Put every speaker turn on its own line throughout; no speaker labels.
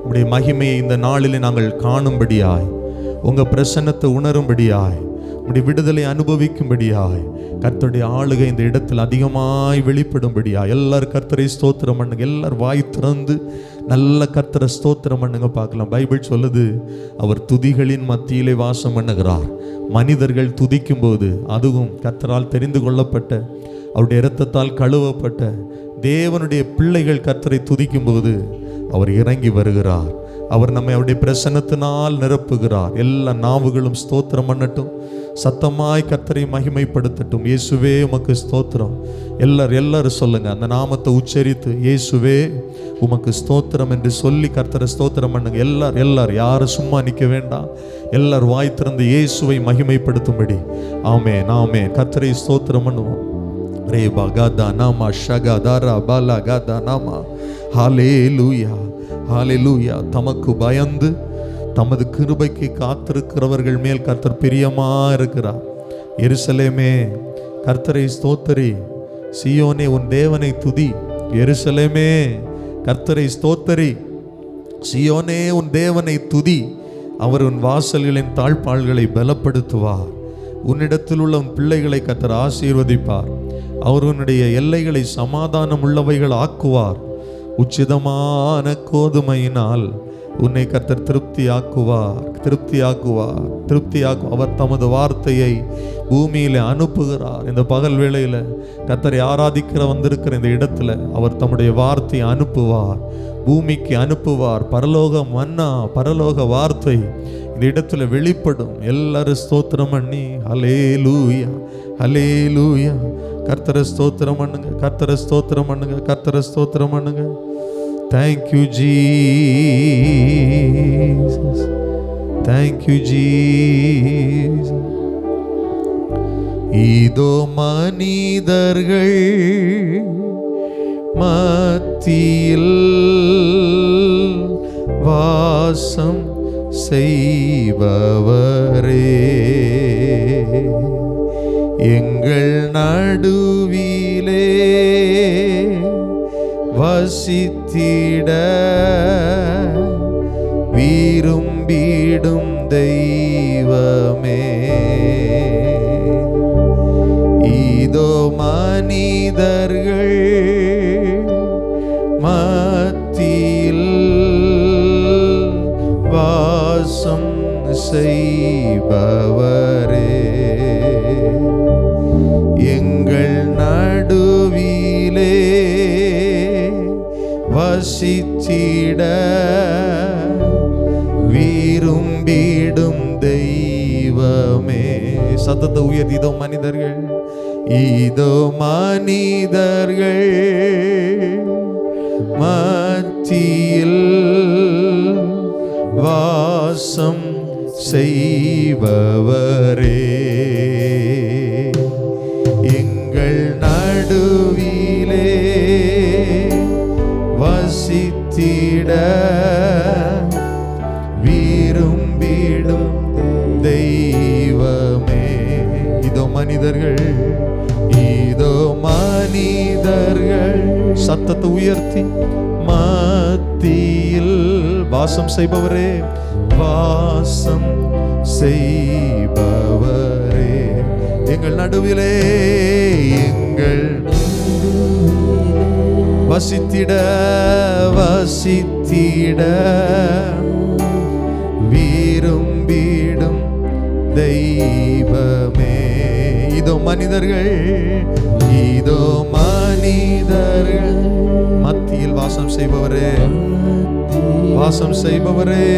உம்முடைய மகிமையை இந்த நாளிலே நாங்கள் காணும்படியாய், உங்கள் பிரசன்னத்தை உணரும்படியாய், உம்முடைய விடுதலை அனுபவிக்கும்படியாய், கர்த்தருடைய ஆளுகை இந்த இடத்தில் அதிகமாய் வெளிப்படும்படியாய் எல்லாரும் கர்த்தரை ஸ்தோத்திரம் பண்ணுங்க. எல்லாரும் வாய் திறந்து நல்ல கர்த்தரை ஸ்தோத்திரம் பண்ணுங்க பார்க்கலாம். பைபிள் சொல்லுது, அவர் துதிகளின் மத்தியிலே வாசம் பண்ணுகிறார். மனிதர்கள் துதிக்கும் போது, அதுவும் கர்த்தரால் தெரிந்து கொள்ளப்பட்ட, அவருடைய இரத்தத்தால் கழுவப்பட்ட தேவனுடைய பிள்ளைகள் கர்த்தரை துதிக்கும் போது அவர் இறங்கி வருகிறார். அவர் நம்மை அவருடைய பிரசன்னத்தினால் நிரப்புகிறார். எல்லா நாவுகளும் ஸ்தோத்திரம் பண்ணட்டும், சத்தமாய் கர்த்தரை மகிமைப்படுத்தட்டும். இயேசுவே உமக்கு ஸ்தோத்திரம். எல்லாரும் சொல்லுங்க, அந்த நாமத்தை உச்சரித்து இயேசுவே உமக்கு ஸ்தோத்திரம் என்று சொல்லி கர்த்தரை ஸ்தோத்திரம் பண்ணுங்க. எல்லாரும் யாரும் சும்மா நிற்க வேண்டாம். எல்லாரும் வாய் திறந்து இயேசுவை மகிமைப்படுத்தும்படி ஆமென் ஆமென் கர்த்தரை ஸ்தோத்திரம் பண்ணுவோம். ரேபா காதா நாமா ஷகா தாரா பாலா காதா நாமா. ஹல்லேலூயா ஹல்லேலூயா. தமக்கு பயந்து தமது கிருபைக்கு காத்திருக்கிறவர்கள் மேல் கர்த்தர் பிரியமா இருக்கிறார். எருசலேமே கர்த்தரை ஸ்தோத்தரி, சீயோனே உன் தேவனை துதி. எருசலேமே கர்த்தரை ஸ்தோத்தரி, சீயோனே உன் தேவனை துதி. அவர் உன் வாசல்களின் தாழ்பாள்களை பலப்படுத்துவார். உன்னிடத்தில் உள்ள உன் பிள்ளைகளை கர்த்தர் ஆசீர்வதிப்பார். அவர் உன்னுடைய எல்லைகளை சமாதானம் உள்ளவைகள் ஆக்குவார். உச்சிதமான கோதுமையினால் உன்னை கர்த்தர் திருப்தியாக்குவார். அவர் தமது வார்த்தையை பூமியில அனுப்புகிறார். இந்த பகல் வேளையில கர்த்தரை ஆராதிக்கிற வந்திருக்கிற இந்த இடத்துல அவர் தம்முடைய வார்த்தையை அனுப்புவார், பூமிக்கு அனுப்புவார். பரலோக மன்னா, பரலோக வார்த்தை இந்த இடத்துல வெளிப்படும். எல்லாரும் ஸ்தோத்திரம் பண்ணி ஹல்லேலூயா ஹல்லேலூயா. கர்த்தரை ஸ்தோத்திரம் பண்ணுங்க, கர்த்தரை ஸ்தோத்திரம் பண்ணுங்க, கர்த்தரை ஸ்தோத்திரம் பண்ணுங்க. Thank you Jesus, thank you Jesus. இதோ மனிதர்கள் மத்தியில் வாசம் செய்பவரே, எங்கள் நடுவிலே வசித்திட விரும்பிடும் தெய்வமே, இதோ மனிதர்கள் மத்தியில் வாசம் செய்பவரே, எங்கள் நடுவிலே வசித்திட விரும்பிடும் தெய்வமே. சத்தத்தை உயர்த்தி இதோ மனிதர்கள், இதோ மனிதர்கள் மத்தியில் வாசம் செய்பவரே, எங்கள் நடுவிலே வசித்திட விரும்பிடும் தெய்வமே. இதோ மனிதர்கள், இதோ மனிதர்கள், சத்தத்தை உயர்த்தி மத்தியில் வாசம் செய்பவரே, வாசம் செய்பவரே, எங்கள் நடுவிலே எங்கள் வசித்திட வசித்திட விரும்பிடும் தெய்வமே. இதோ மனிதர்கள், இதோ மனிதர்கள் மத்தியில் வாசம் செய்பவரே, வாசம் செய்பவரே,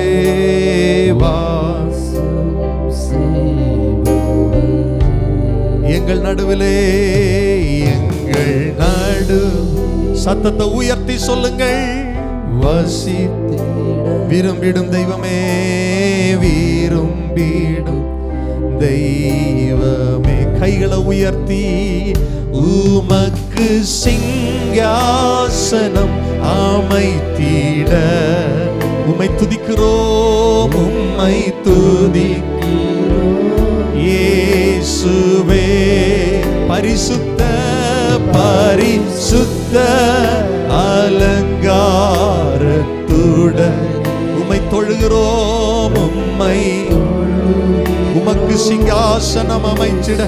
எங்கள் நடுவிலே எங்கள் நடு. சத்தத்தை உயர்த்தி சொல்லுங்கள், வசித்து விரும்பிடும் தெய்வமே, விரும்பிடும் தெய்வமே. கைகளை உயர்த்தி உமக்கு சிங்காசனம் அமைத்திட உம்மை துதிக்கிறோம், உம்மை துதிக்கிறோம் இயேசுவே. பரிசுத்த பரிசுத்த அலங்காரத்துடன் தொழுகிறோம் உம்மை. உமக்கு சிங்காசனம் அமைச்சிட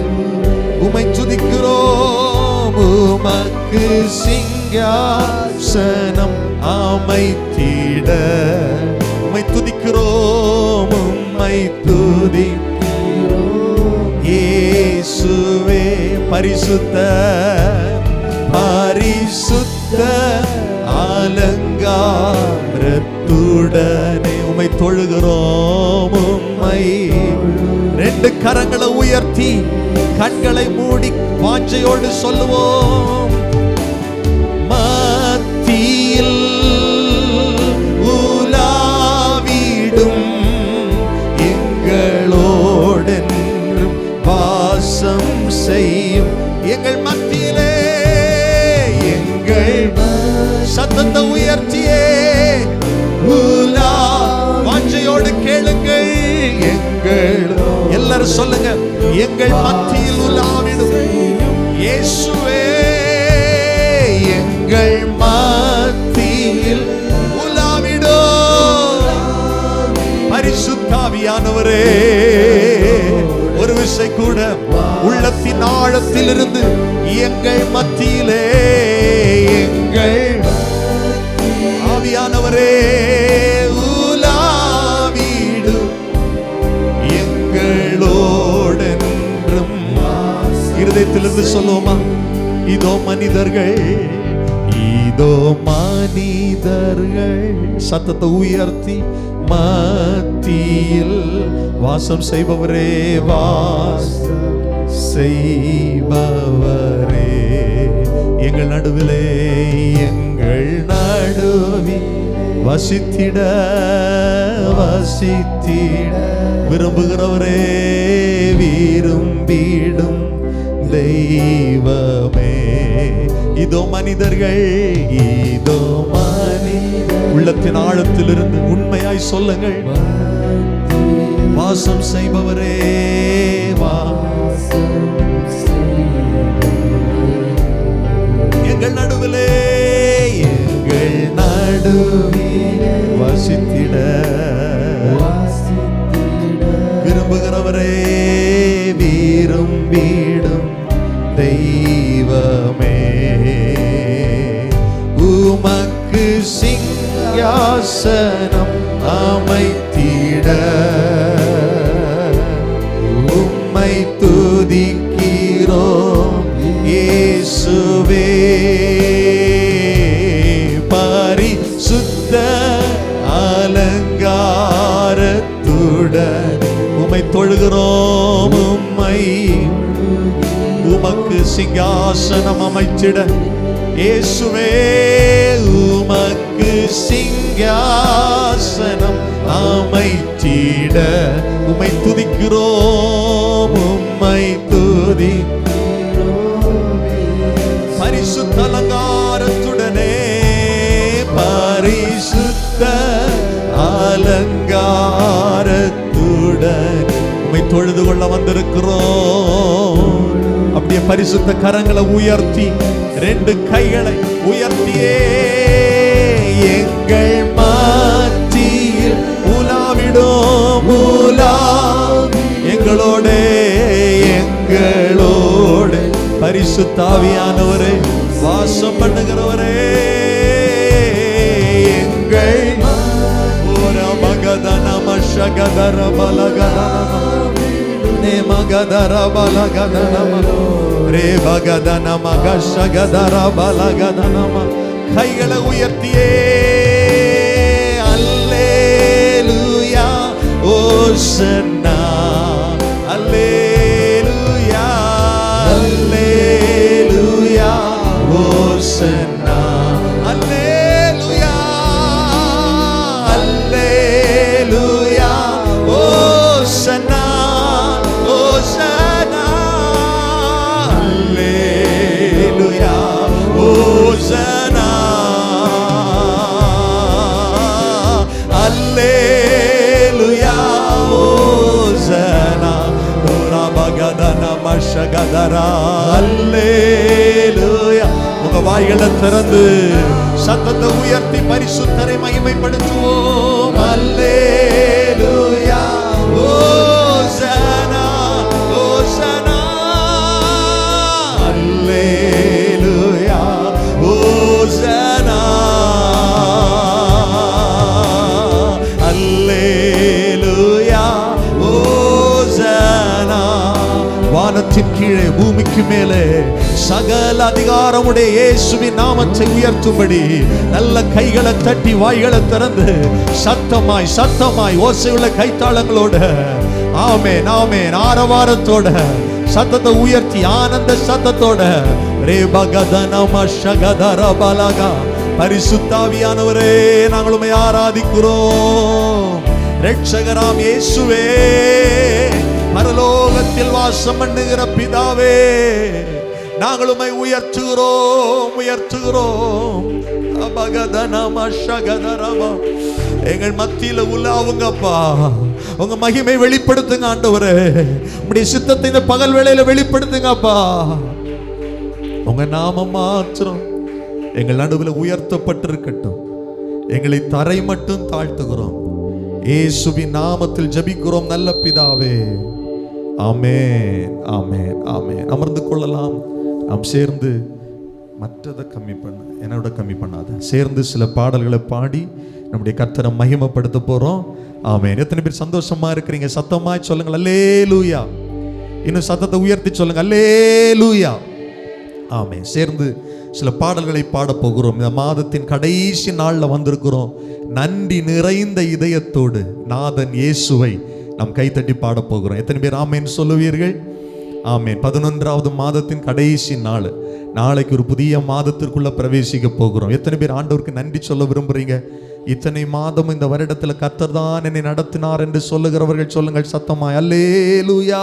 உம்மை துதிக்கிறோம். உமக்கு சிங்காசனம் அமைத்திட உம்மை துதிக்கிறோம். உம்மை துதிக்கிறோம் இயேசுவே. பரிசுத்த பரிசுத்த அலங்காரத்துடனே உம்மை தொழுகிறோம். உம்மை ரெண்டு கரங்களை உயர்த்தி கண்களை மூடி வாஞ்சையோடு சொல்லுவோம். மத்தியில் உலாவிடும் எங்களோடென்றும் வாசம் செய்யும் எங்கள் மத்தியிலே. எங்கள் சத்தத்தை உயர்த்தியே உலா வாஞ்சையோடு கேளுங்கள். எங்கள் எல்லாரும் சொல்லுங்க. எங்கள் மத்தியில் உலாவிடும் இயேசுவே. எங்கள் மத்தியில் உலாவிடும் பரிசுத்த ஆவியானவரே. ஒரு விசை கூட உள்ளத்தின் ஆழத்தில் இருந்து எங்கள் மத்தியிலே எங்கள் ஆவியானவரே உலாவிடும் எங்களோடென்றும். இருதயத்திலிருந்து சொல்லுவோமா? இதோ மனிதர்கள், இதோ மனிதர்கள். சத்தத்தை உயர்த்தி மத்தியில் வாசம் செய்பவரே, வாசம் செய்பவரே. எங்கள் நடுவிலே எங்கள் நடுவில் வசித்திட வசித்திட விரும்புகிறவரே, விரும்பிடும் தெய்வமே. இதோ மனிதர்கள், இதோ உள்ளத்தின் ஆழத்திலிருந்து உண்மையாய் சொல்லுங்கள். வாசம் செய்பவரே, எங்கள் நடுவிலே எங்கள் நடுவிலே வசித்திட விரும்புகிறவரே, விரும்பிடும் தெய்வமே. உமக்கு சிங்காசனம் அமைத்திட உம்மை துதிக்கிறோம் இயேசுவே. பரிசுத்த அலங்காரத்துடன் உம்மை தொழுகிறோம். உம்மை உமக்கு சிங்காசனம் அமைத்திட இயேசுவே. உமக்கு சிங்காசனம் அமைத்திட உம்மை துதிக்கிறோம். உம்மை துதிக்கிறோம் பரிசுத்த அலங்காரத்துடனே. பரிசுத்த அலங்காரத்துடன் உம்மை தொழுது கொள்ள வந்திருக்கிறோம். அப்படியே பரிசுத்த கரங்களை உயர்த்தி ரெண்டு கைகளை உயர்த்தியே எங்கள் மத்தியில் உலாவிடும். எங்களோட எங்களோடு பரிசுத்த ஆவியானவரே வாசம் பண்ணுகிறவரே. எங்கள் மகதனம ஷகதர பலகதனம நே மகதர பலகதனம ரே பகதனம கஷகதர பலகதனம. கைகளை உயர்த்தியே அல்லேலூயா ஓசன்னா அல்லேலூயா அல்லேலூயா ஓசன்னா அல்லேலூயா அல்லேலூயா ஓசன்னா ஓசன்னா அல்லேலூயா ஓசன்னா அல்லேலூயா ஓசன்னா ரபகதனா மஷகதரா அல்லேலூயா. உங்க வாய்களை திறந்து சத்தத்தை உயர்த்தி பரிசுத்தரை மகிமைப்படுத்துவோம். அல்லேலூயா ஓசனா ஓசனா அல்லேலூயா ஓசனா அல்லேலூயா ஓசனா. வானத்தின் கீழே பூமிக்கு மேலே சகல அதிகாரமுடைய இயேசுவின் நாமத்தை உயர்த்தும்படி நல்ல கைகளை தட்டி வாய்களை திறந்து சத்தமாய் சத்தமாய் ஓசையுள்ள கைத்தாளங்களோட ஆமென் ஆமென் ஆரவாரத்தோட சத்தத்தை உயர்த்தி ஆனந்த சத்தத்தோட ரே பகதனம ஷகதர பலகா. பரிசுத்தாவியானவரே, நாங்கள் உம்மை ஆராதிக்கிறோம். இரட்சகராம் இயேசுவே, பரலோகத்தில் வாசம் பண்ணுகிற பிதாவே, நாங்கள் உம்மை உயர்த்துகிறோம் உயர்த்துகிறோம். எங்கள் மத்தியில உலாவுங்கப்பா, உங்க மகிமை வெளிப்படுத்துங்க ஆண்டவரே. உம்முடைய சித்தத்தை இந்த பகல் வேளையில வெளிப்படுத்துங்கப்பா. உங்க நாமம் மாத்திரம் எங்கள் நடுவில் உயர்த்தப்பட்டிருக்கட்டும். எங்களை தரை மட்டும் தாழ்த்துகிறோம். இயேசுவின் நாமத்தில் ஜெபிக்கிறோம் நல்ல பிதாவே. ஆமென் ஆமென் ஆமென். அமர்ந்து கொள்ளலாம். நாம் சேர்ந்து மற்றதை கம்மி பண்ண, என்னோட கம்மி பண்ணாத, சேர்ந்து சில பாடல்களை பாடி நம்முடைய கர்த்தரை மகிமைப்படுத்த போறோம். ஆமென். எத்தனை பேர் சந்தோஷமா இருக்கிறீங்க? சத்தமாய் சொல்லுங்கள் அல்லேலூயா. இன்னும் சத்தத்தை உயர்த்தி சொல்லுங்க அல்லேலூயா. ஆமென். சேர்ந்து சில பாடல்களை பாட போகிறோம். இந்த மாதத்தின் கடைசி நாளில் வந்திருக்கிறோம். நன்றி நிறைந்த இதயத்தோடு நாதன் இயேசுவை நாம் கைத்தட்டி பாட போகிறோம். எத்தனை பேர் ஆமென் சொல்லுவீர்கள்? ஆமென். 11வது மாதத்தின் கடைசி நாள். நாளைக்கு ஒரு புதிய மாதத்திற்குள்ள பிரவேசிக்க போகிறோம். எத்தனை பேர் ஆண்டவருக்கு நன்றி சொல்ல விரும்புறீங்க? இத்தனை மாதம் இந்த வருடத்தில் கர்த்தர் தான் என்னை நடத்தினார் என்று சொல்லுகிறவர்கள் சொல்லுங்கள் சத்தமாய் அல்லேலூயா.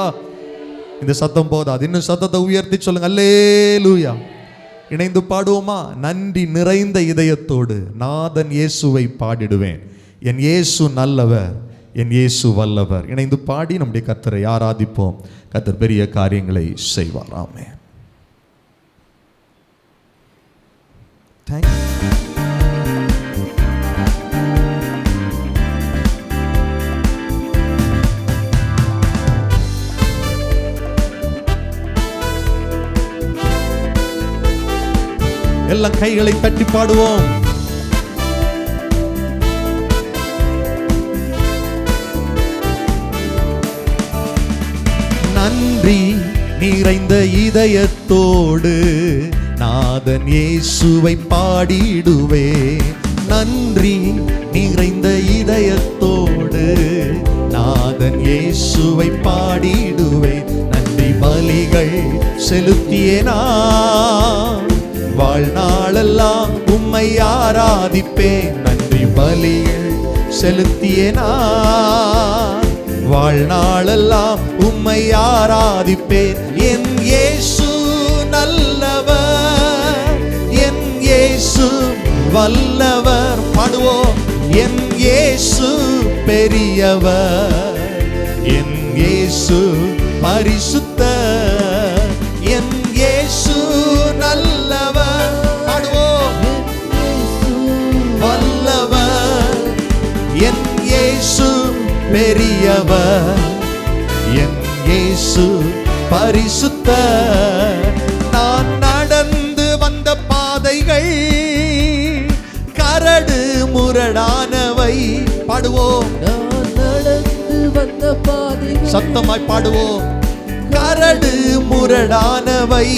இந்த சத்தம் போதாது, இன்னும் சத்தத்தை உயர்த்தி சொல்லுங்க அல்லேலூயா. இணைந்து பாடுவோமா? நன்றி நிறைந்த இதயத்தோடு நாதன் இயேசுவை பாடிடுவேன். என் இயேசு நல்லவர், என் இயேசு வல்லவர். இணைந்து பாடி நம்முடைய கர்த்தரை ஆராதிப்போம். கர்த்தர் பெரிய காரியங்களை செய்வார். ஆமென். எல்லாம் கைகளை தட்டி பாடுவோம். நன்றி நிறைந்த இதயத்தோடு நாதன் இயேசுவை பாடிடுவே. நன்றி நிறைந்த இதயத்தோடு நாதன் இயேசுவை பாடிடுவே. நன்றி பலிகள் செலுத்தியேனா வாழ்நாளெல்லாம் உம்மை ஆராதிப்பேன். நன்றி பலிகள் செலுத்தியேனா வாழ்நாளெல்லாம் உம்மை ஆராதிப்பேன். என் இயேசு நல்லவர், என் இயேசு வல்லவர். பாடுவோம். என் இயேசு பெரியவர், என் இயேசு பரிசுத்தர். என் இயேசு நல்லவர். பாடுவோம். வல்லவர், என் இயேசு பெரியவர், என் இயேசு பரிசுத்தர். நான் நடந்து வந்த பாதைகள் கரடு முரடானவை. பாடுவோம்.
நான் நடந்து வந்த பாதைகள்,
சத்தமாய் பாடுவோம். கரடு முரடானவை.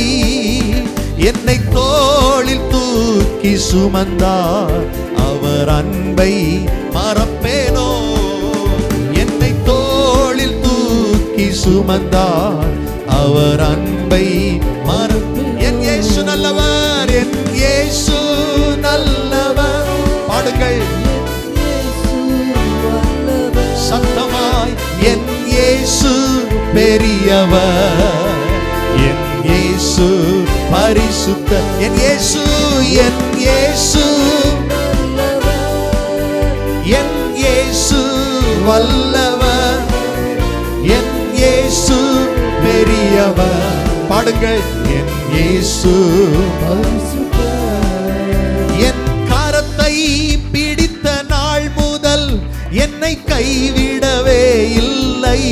என்னை தோளில் தூக்கி சுமந்தார், அவர் அன்பை மறப்பேனோ. என்னை தோளில் தூக்கி சுமந்தார், அவர் அன்பை மறப்பேன். என் இயேசு நல்லவர், என் இயேசு நல்லவர். பாடுங்கள் சத்தமாய். என் இயேசு பெரியவர், என் இயேசு பரிசுத்த. என் இயேசு, என் இயேசு என் இயேசு வல்லவர், என் இயேசு பெரியவர். பாடுங்கள். என் இயேசு பரிசுத்தர். என் கரத்தை பிடித்த நாள் முதல் என்னை கைவிடவே இல்லை.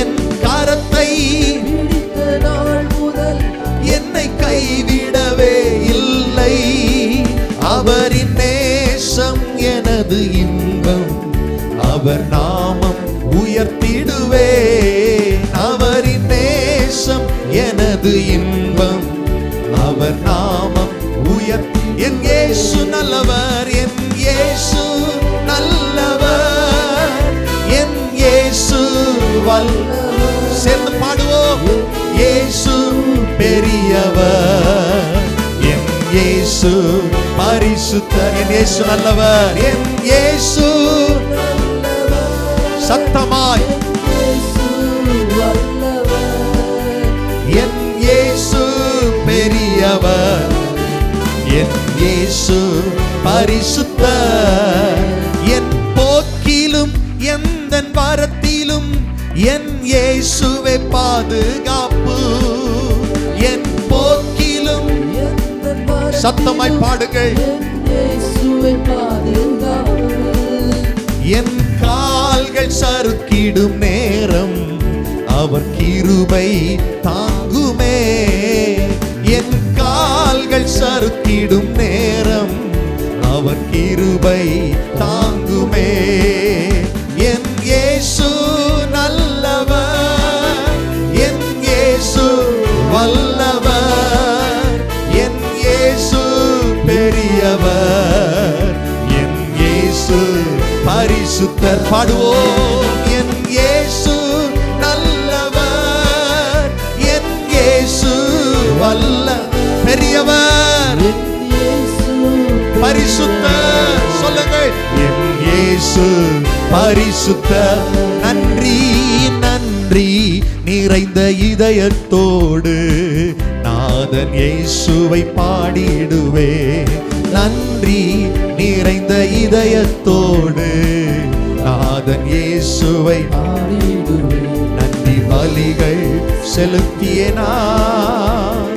என் கரத்தை
பிடித்த நாள் முதல்
என்னை கைவிடவே இல்லை. அவரின் நேசம் எனது இன்பம், அவர் நாமம் உயர்த்திடுவே. அவரின் நேசம் எனது இன்பம், அவர் நாமம் உயர்த்தி. என் இயேசு நல்லவர், என் இயேசு நல்லவர், என் இயேசு வல்லவர். சேர்ந்து பாடுவோம். இயேசு பெரியவர், என் இயேசு பரிசுத்தர். என் இயேசு நல்லவர், என் இயேசு சத்தமாய்.
இயேசு வல்லவர்,
என் இயேசு பெரியவர், என் இயேசு பரிசுத்தர். என் போக்கிலும் எந்தன் வரத்திலும் என் இயேசுவே பாதுகாப்பு. என் போக்கிலும்
எந்தன் வரத்திலும்
சத்தமாய் பாடுங்கள்.
என் இயேசுவை பாதுகாப்பு.
என் கால்கள் சறுக்கிடும் நேரம் அவர் கிருபை தாங்குமே. என் கால்கள் சறுக்கிடும் நேரம் அவர் கிருபை தாங்குமே. என் இயேசு நல்லவர், என் இயேசு வல்லவர், என் இயேசு பெரியவர், என் இயேசு பரிசுத்தர். பாடுவோம். என் இயேசு நல்லவர், என் இயேசு வல்ல பெரியவர்,
என் இயேசு
பரிசுத்தர். சொல்லுங்கள். என் இயேசு பரிசுத்தர். நன்றி நன்றி நிறைந்த இதயத்தோடு நாதன் இயேசுவை பாடிடுவே. நன்றி நிறைந்த இதயத்தோடு நாதன் இயேசுவை
பாடிடுவே.
நன்றி பலிகள் செலுத்திய நான்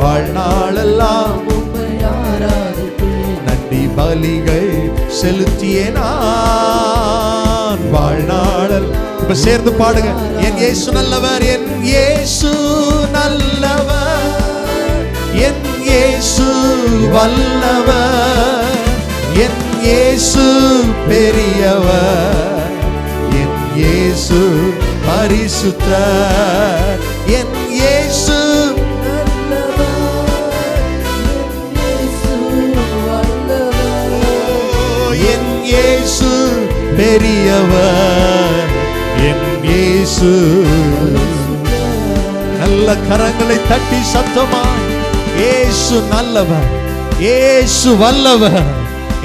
வாழ்நாளெல்லாம்
உம்மை ஆராதிப்பேன்.
நன்றி பலிகள் செலுத்திய நான் வாழ்நாளல். இப்ப சேர்ந்து பாடுங்க. என் இயேசு நல்லவர், என் இயேசு நல்லவர், என் இயேசு வல்லவர், என் இயேசு பெரியவர், என் இயேசு பரிசுத்தர், என் இயேசு என் இயேசு பெரியவர், என் இயேசு. நல்ல கரங்களை தட்டி சத்தமாய் இயேசு நல்லவர், இயேசு வல்லவர்,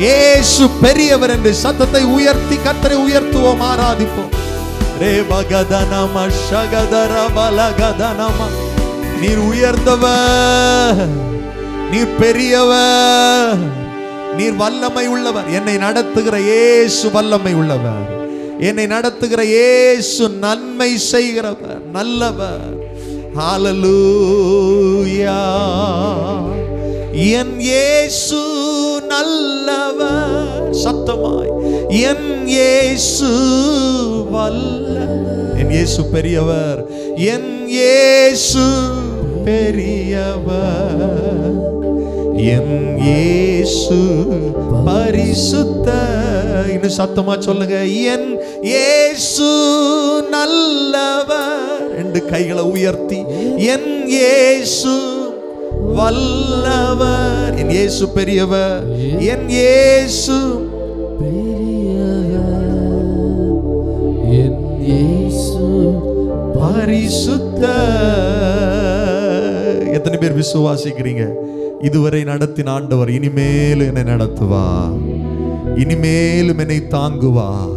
இயேசு பெரியவர் என்று சத்தத்தை உயர்த்தி கர்த்தரை உயர்த்துவோம், ஆராதிப்போம். ரே பகதனம ஷகதர பலகதனம. நீர் உயர்ந்தவர், நீர் பெரியவர், நீர் வல்லமை உள்ளவர். என்னை நடத்துகிற இயேசு வல்லமை உள்ளவர், என்னை நடத்துகிற இயேசு நன்மை செய்கிறவர், நல்லவர். ஹல்லேலூயா. என் இயேசு நல்லவர். சத்தமாய் என் இயேசு வல்லவர், என் இயேசு பெரியவர், என் இயேசு பெரியவர், என் இயேசு பரிசுத்த. இன்னும் சத்தமா சொல்லுங்க. என் இயேசு நல்லவர். ரெண்டு கைகளை உயர்த்தி என் இயேசு வல்லவர், என் இயேசு பெரியவர், என் இயேசு
பெரியவர், என் இயேசு
பரிசுத்த. எத்தனை பேர் விசுவாசிக்கிறீங்க? இதுவரை நடத்தின ஆண்டவர் இனிமேலும் என்னை நடத்துவார், இனிமேலும் என்னை தாங்குவார்,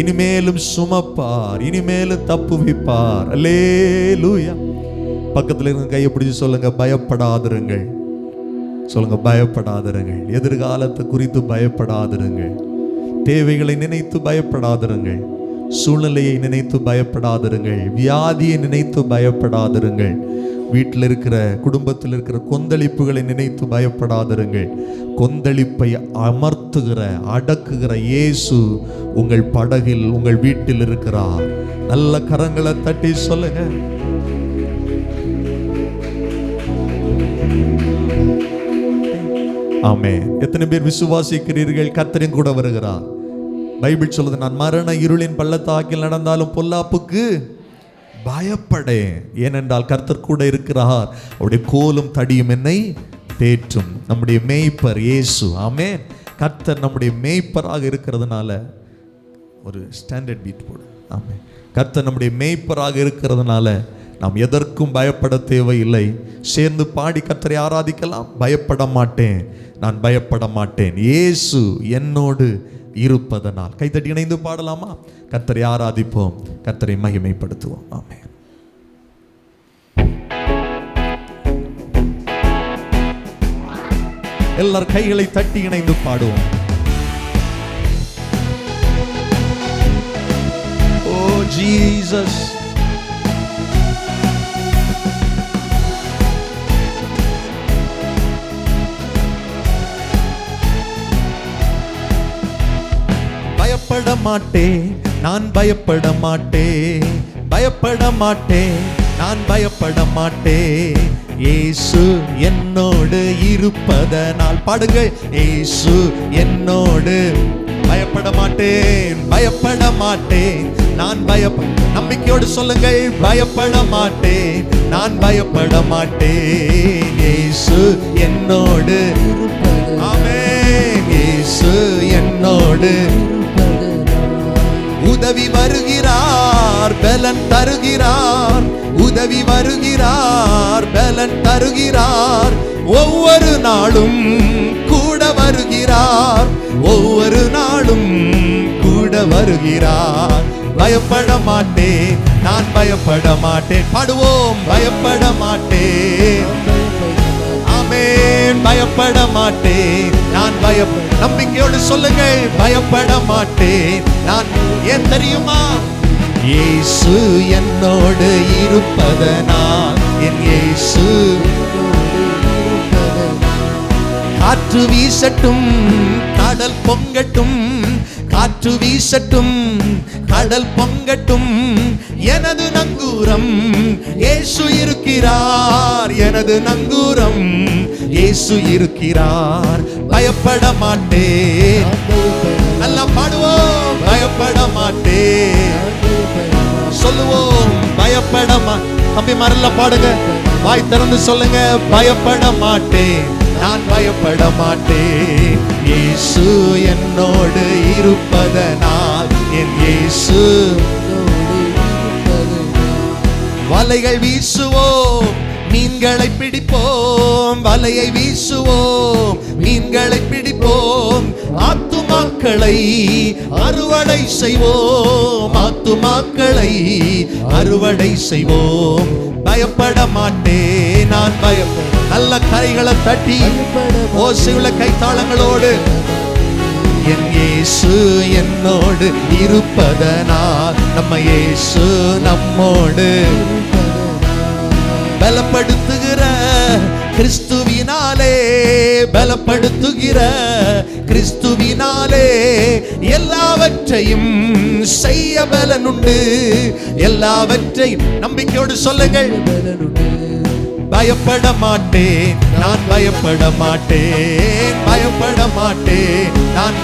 இனிமேலும் சுமப்பார், இனிமேலும் தப்புவிப்பார். அல்லேலூயா. பக்கத்தில் இருக்க கையை பிடிச்சு சொல்லுங்க, பயப்படாதிருங்கள். சொல்லுங்க, பயப்படாதிருங்கள். எதிர்காலத்தை குறித்து பயப்படாதிருங்கள். தேவைகளை நினைத்து பயப்படாதிருங்கள். சூழ்நிலையை நினைத்து பயப்படாதிருங்கள். வியாதியை நினைத்து பயப்படாதிருங்கள். வீட்டில் இருக்கிற குடும்பத்தில் இருக்கிற கொந்தளிப்புகளை நினைத்து பயப்படாதிருங்கள். கொந்தளிப்பை அமர்த்துகிற அடக்குகிற இயேசு உங்கள் படகில் உங்கள் வீட்டில் இருக்கிறார். நல்ல கரங்களை தட்டி சொல்லுங்க. ஆமென். எத்தனை பேர் விசுவாசிக்கிறீர்கள்? கர்த்தர் கூட வருகிறார். பைபிள் சொல்லுது, நான் மரண இருளின் பள்ளத்தாக்கில் நடந்தாலும் பொல்லாப்புக்கு பயப்படேன், ஏனென்றால் கர்த்தர் கூட இருக்கிறார். அவருடைய கோலும் தடியும் என்னை தேற்றும். நம்முடைய மேய்ப்பர் இயேசு. ஆமென். கர்த்தர் நம்முடைய மேய்ப்பராக இருக்கிறதுனால ஒரு ஸ்டாண்டர்ட் பீட் போடு. ஆமென். கர்த்தர் நம்முடைய மேய்ப்பராக இருக்கிறதுனால நாம் எதற்கும் பயப்பட தேவையில்லை. சேர்ந்து பாடி கர்த்தரை ஆராதிக்கலாம். பயப்பட மாட்டேன், நான் பயப்பட மாட்டேன், இயேசு என்னோடு இருப்பதனால். கைத்தட்டி இணைந்து பாடலாமா? கர்த்தரை ஆராதிப்போம், கர்த்தரை மகிமைப்படுத்துவோம். ஆமென். எல்லார் கைகளை தட்டி இணைந்து பாடுவோம். ஓ ஜீசஸ், பயப்பட மாட்டேன், நான் பயப்பட மாட்டேன், பயப்பட மாட்டேன், நான் பயப்பட மாட்டேன், இயேசு என்னோடு இருப்பதனால். பாடுங்க. இயேசு என்னோடு. பயப்பட மாட்டேன், பயப்பட மாட்டேன், நான் நம்பிக்கையோடு சொல்லுங்கள். பயப்பட மாட்டேன், நான் பயப்பட மாட்டேன், இயேசு என்னோடு. ஆமென். இயேசு என்னோடு. உதவி வருகிறார், பலன் தருகிறார், உதவி வருகிறார், பலன் தருகிறார், ஒவ்வொரு நாளும் கூட வருகிறார், ஒவ்வொரு நாளும் கூட வருகிறார். பயப்பட மாட்டேன், நான் பயப்பட மாட்டேன். பாடுவோம். பயப்பட மாட்டேன். ஆமென். பயப்பட மாட்டேன், நான் நம்பிக்கையோடு சொல்லுங்கள். பயப்பட மாட்டேன் நான். ஏன் தெரியுமா? இயேசு என்னோடு இருப்பதனால். என் இயேசு. காற்று வீசட்டும், கடல் பொங்கட்டும், காற்று வீசட்டும், கடல் பொங்கட்டும், எனது நங்கூரம் இயேசு இருக்கிறார், எனது நங்கூரம் இயேசு இருக்கிறார். பயப்பட மாட்டேன். நல்லா பாடுவோம். பயப்பட மாட்டேன். சொல்லுவோம். பயப்பட தம்பி மரல்ல பாடுங்க. வாய் திறந்து சொல்லுங்க. பயப்பட மாட்டேன், நான் பயப்பட மாட்டேன், இயேசு என்னோடு இருப்பதனால். என் இயேசு. வலைகள் வீசுவோம், மீன்களை பிடிப்போம், வலையை வீசுவோம், மீன்களை பிடிப்போம், ஆத்துமாக்களை அறுவடை செய்வோம், ஆத்துமாக்களை அறுவடை செய்வோம். பயப்பட மாட்டேன், நான் நல்ல கைகளை தட்டி ஓசையுள்ள கைத்தாளங்களோடு. என் இயேசு என்னோடு இருப்பதனால். நம்ம இயேசு நம்மோடு. பலப்படுத்துகிற கிறிஸ்துவினாலே, பலப்படுத்துகிற கிறிஸ்துவினாலே எல்லாவற்றையும் செய்ய பலனுண்டு, எல்லாவற்றையும். நம்பிக்கையோடு சொல்லுங்கள். பயப்பட மாட்டேன், நான் பயப்பட மாட்டேன், பயப்பட மாட்டேன், நான்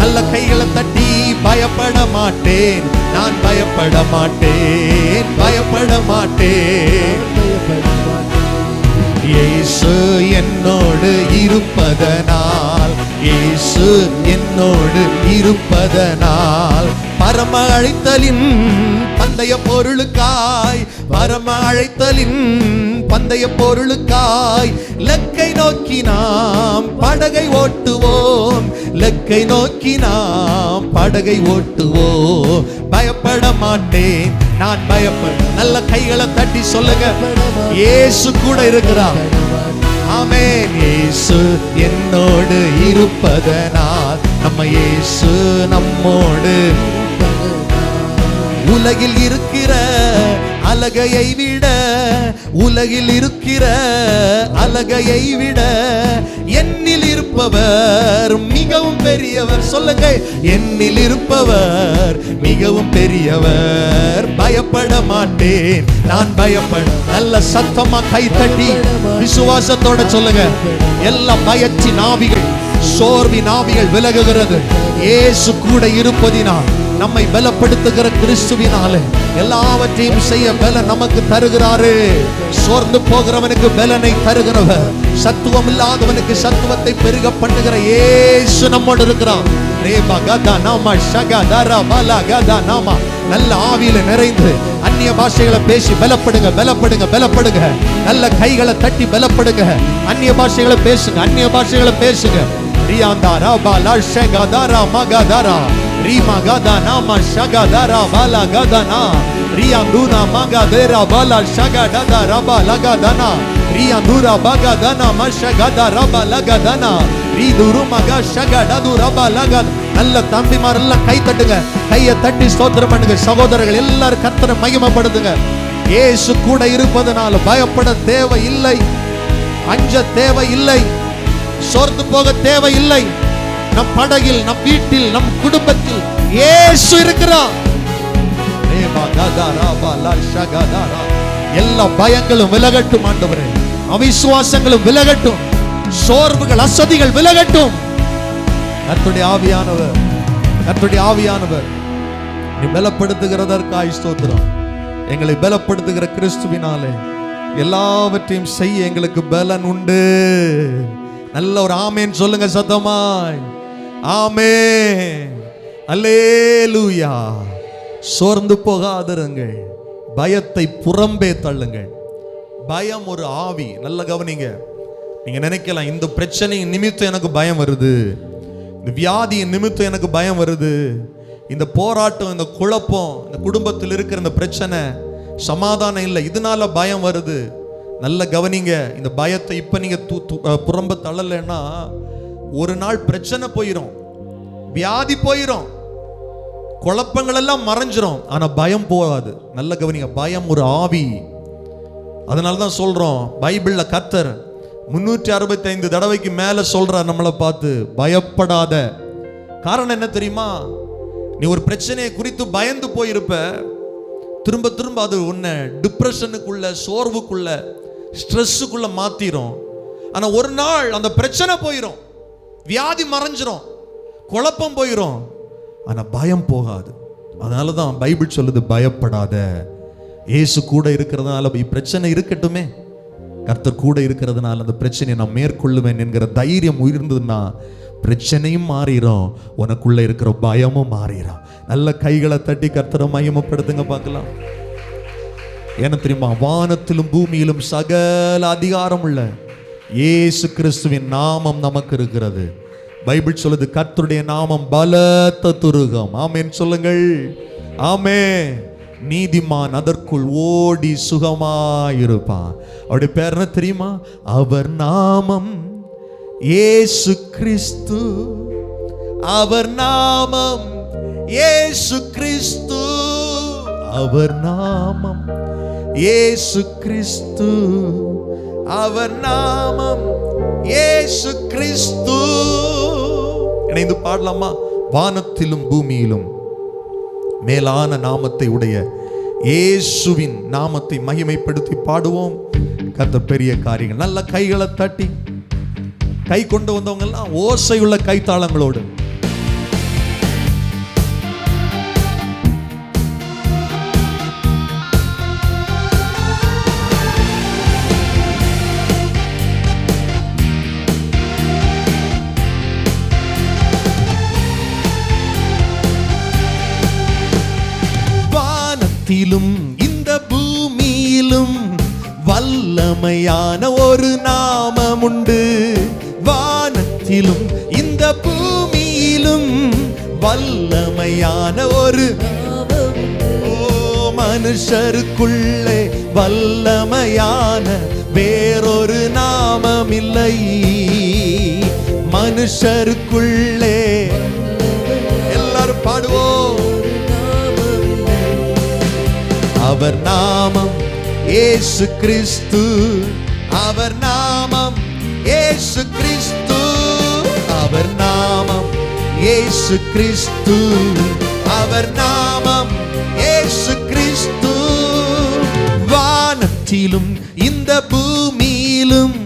நல்ல கைகளை தட்டி. பயப்பட மாட்டேன், நான் பயப்பட மாட்டேன், பயப்பட மாட்டேன், இயேசு என்னோடு இருப்பதனால், இயேசு என்னோடு இருப்பதனால். பரம அழைத்தலின் பந்தய பொருளுக்காய், பரம அழைத்தலின் பந்தய பொருளுக்காய், லக்கை நோக்கி நாம் படகை ஓட்டுவோம், லக்கை நோக்கி நாம் படகை ஓட்டுவோம். பயப்பட மாட்டேன், நான் நல்ல கைகளை தட்டி சொல்லுங்க. இயேசு கூட இருக்கிறார். ஆமென். இயேசு என்னோடு இருப்பதனால். நம்ம இயேசு நம்மோடு. உலகில் இருக்கிற அழகையை விட உலகில் இருக்கிற அழகையை விட என்னில் இருப்பவர் மிகவும் பெரியவர். சொல்லுங்க, என்னில் இருப்பவர் மிகவும் பெரியவர். பயப்பட மாட்டேன், நான் பயப்பட. நல்ல சத்தமா கை தட்டி விசுவாசத்தோட சொல்லுங்க. எல்லா பயத்தின் ஆவிகள், சோர்வின் ஆவிகள் விலகுகிறது. இயேசு கூட இருப்பதினால், நம்மை பலப்படுத்துகிற கிறிஸ்துவினாலே எல்லாவற்றையும் செய்ய பலன் நமக்கு தருகிறாரு. சோர்ந்து போகிறவனுக்கு பலனை தருகிறவர், சத்துவம் இல்லாதவனுக்கு சத்துவத்தை பெருக பண்ணுகிற இயேசு நம்மோடு இருக்கிறான். நல்ல ஆவியில நிறைந்து அந்நிய பாஷைகளை பேசி பலப்படுங்க, பலப்படுங்க, பலப்படுங்க. நல்ல கைகளை தட்டி பலப்படுங்க. அந்நிய பாஷைகளை பேசுங்க, அந்நிய பாஷைகளை பேசுங்க. ரியாந்தாரா பாலா ஷகதாரா மகதாரா ரீமா கதானா மஷகதாரா பாலா கதானா ரியாந்துனா மகதேரா பாலா ஷகதாரா பாலா கதானா ரியாந்துரா பகதானா மஷகதாரா பாலா கதானா ரீதுரு மக ஷகதாதுரா பாலா கத. நல்ல தம்பிமார் எல்லாம் கை தட்டுங்க, கையை தட்டி ஸ்தோத்திரம் பண்ணுங்க. சகோதரர்கள் எல்லாரும் கர்த்தரை மகிமைப்படுத்துங்க. இயேசு கூட இருப்பதனால பயப்பட தேவையில்லை, அஞ்ச தேவையில்லை, சோர்ந்து போக தேவையில்லை. நம் படகில், நம் வீட்டில், நம் குடும்பத்தில் இயேசு இருக்கிறார். எல்லா பயங்களும் விலகட்டும் ஆண்டவரே, அவிசுவாசங்களும் விலகட்டும், சோர்வுகள் அசதிகள் விலகட்டும். கர்த்தருடைய ஆவியானவர், கர்த்தருடைய ஆவியானவர் நீ பலப்படுத்துகிறதற்காய் ஸ்தோத்திரம். எங்களை பலப்படுத்துகிற கிறிஸ்துவினாலே எல்லாவற்றையும் செய்ய எங்களுக்கு பலன் உண்டு. நல்ல ஒரு ஆமேன் சொல்லுங்க சத்தமாய். ஆமென், அல்லேலூயா. சோர்ந்து போகாதிருங்கள், பயத்தை புறம்பே தள்ளுங்கள். பயம் ஒரு ஆவி. நல்ல கவனிங்க. நீங்க நினைக்கலாம், இந்த பிரச்சனையின் நிமித்தம் எனக்கு பயம் வருது, இந்த வியாதியின் நிமித்தம் எனக்கு பயம் வருது, இந்த போராட்டம், இந்த குழப்பம், இந்த குடும்பத்தில் இருக்கிற இந்த பிரச்சனை, சமாதானம் இல்லை, இதனால பயம் வருது. நல்ல கவனிங்க. இந்த பயத்தை இப்ப நீங்க புறம்ப தள்ளலைன்னா ஒரு நாள் பிரச்சனை போயிடும், வியாதி போயிடும், குழப்பங்கள் எல்லாம் மறைஞ்சிரும். ஆனா பயம் போகாது. நல்ல கவனிங்க. பயம் ஒரு ஆவி. அதனாலதான் சொல்றோம், பைபிள்ல கர்த்தர் 365 தடவைக்கு மேல சொல்றார் நம்மளை பார்த்து, பயப்படாத. காரணம் என்ன தெரியுமா? நீ ஒரு பிரச்சனையை குறித்து பயந்து போயிருப்ப, திரும்ப திரும்ப அது உன்னை டிப்ரெஷனுக்குள்ள, சோர்வுக்குள்ள, ஸ்ட்ரெஸ்ஸுக்குள்ள மாத்திரும். ஆனா ஒரு நாள் அந்த பிரச்சனை போயிடும், வியாதி மறைஞ்சிரும், குழப்பம் போயிடும், ஆனா பயம் போகாது. அதனாலதான் பைபிள் சொல்லுது, பயப்படாத. இயேசு கூட இருக்கிறதுனால பிரச்சனை இருக்கட்டுமே, கர்த்தர் கூட இருக்கிறதுனால அந்த பிரச்சனையை நான் மேற்கொள்ளுவேன் என்கிற தைரியம் உயர்ந்ததுன்னா பிரச்சனையும் மாறிடும், உனக்குள்ள இருக்கிற பயமும் மாறிடும். நல்ல கைகளை தட்டி கர்த்தரை மகிமைப்படுத்துங்க பார்க்கலாம். என்ன தெரியுமா? வானத்திலும் பூமியிலும் சகல அதிகாரம் உள்ள இயேசு கிறிஸ்துவின் நாமம் நமக்கு இருக்கிறது. பைபிள் சொல்லுது, கர்த்தருடைய நாமம் பலத்த துருகம். ஆமென் சொல்லுங்கள். ஆமென். நீதிமான் அதற்குள் ஓடி சுகமாயிருப்பான். அவருடைய பேர் என்ன தெரியுமா? அவர் நாமம் இயேசு கிறிஸ்து. அவர் நாமம் இயேசு கிறிஸ்து. அவர் நாமம் இயேசு கிறிஸ்து. அவர் நாமம் இயேசு கிறிஸ்து. இணைந்து பாடலாமா? வானத்திலும் பூமியிலும் மேலான நாமத்தை உடைய இயேசுவின் நாமத்தை மகிமைப்படுத்தி பாடுவோம். கர்த்தர் பெரிய காரியங்கள். நல்ல கைகளை தட்டி, கை கொண்டு வந்தவங்க எல்லாம் ஓசையுள்ள கைத்தாளங்களோடு இந்த பூமியிலும் வல்லமையான ஒரு நாமம் உண்டு. வானத்திலும் இந்த பூமியிலும் வல்லமையான ஒரு மனுஷருக்குள்ளே வல்லமையான வேறொரு நாமம் இல்லை. மனுஷருக்குள்ளே எல்லாரும் பாடுவோம். அவர் அவர் நாமம் இயேசு கிறிஸ்து, அவர் நாமம் இயேசு கிறிஸ்து, அவர் நாமம் இயேசு கிறிஸ்து, அவர் நாமம் இயேசு கிறிஸ்து. வானத்திலும் இந்த பூமியிலும்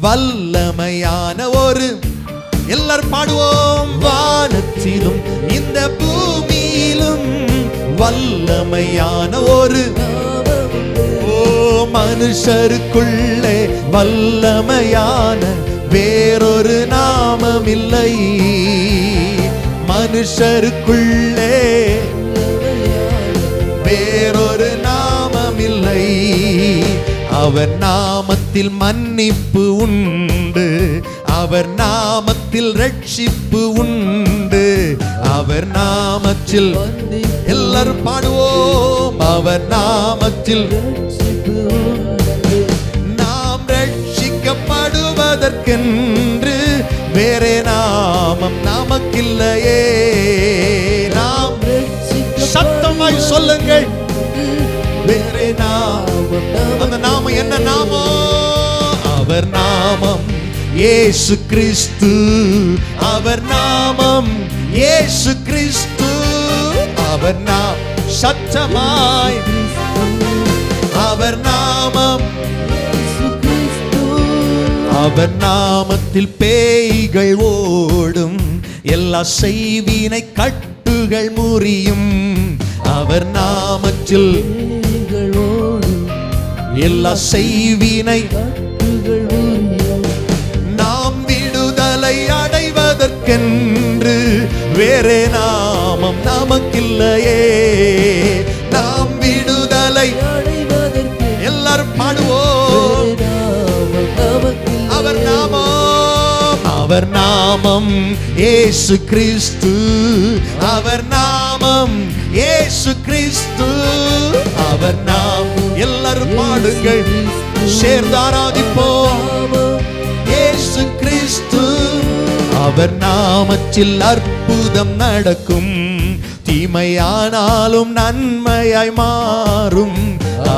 வல்லமையான ஒரு, எல்லாரும் பாடுவோம். வானத்திலும் இந்த பூமியிலும் வல்லமையான ஒரு, ஓ மனுஷருக்குள்ளே வல்லமையான வேறொரு நாமம் இல்லை. மனுஷருக்குள்ளே வேறொரு நாமம் இல்லை. அவர் நாமத்தில் மன்னிப்பு உண்டு, அவர் நாமத்தில் ரட்சிப்பு உண்டு, அவர் நாமத்தில், எல்லாரும் பாடுவோம். அவர் நாமத்தில் நாம் ரட்சிக்கப்படுவதற்கென்று வேறே நாமம் நமக்கில்லையே. நாம் சத்தமாய் சொல்லுங்கள், வேறே நாமம். அந்த நாமம் என்ன நாமம்? அவர் நாமம் இயேசு கிறிஸ்து, அவர் நாமம் இயேசு கிறிஸ்து, அவர் நாம் சத்தமாய், அவர் நாமம், அவர் நாமத்தில் பேய்கள் ஓடும், எல்லா செய்வினை கட்டுகள் முறியும். அவர் நாமத்தில் எல்லா செய்வினை, நாம் விடுதலை அடைவதற்கென்று வேறே நாமம் நமக்கில்லையே. நாம் விடுதலை, எல்லாரும் பாடுவோம். அவர் நாமம், அவர் நாமம் இயேசு கிறிஸ்து, அவர் நாமம் இயேசு கிறிஸ்து, அவர் நாமம். எல்லாரும் பாடுங்கள், சேர்ந்து ஆராதிப்போம். இயேசு கிறிஸ்து, அவர் நாமத்தில் அற்புதம் நடக்கும், தீமையானாலும் நன்மையாய் மாறும்.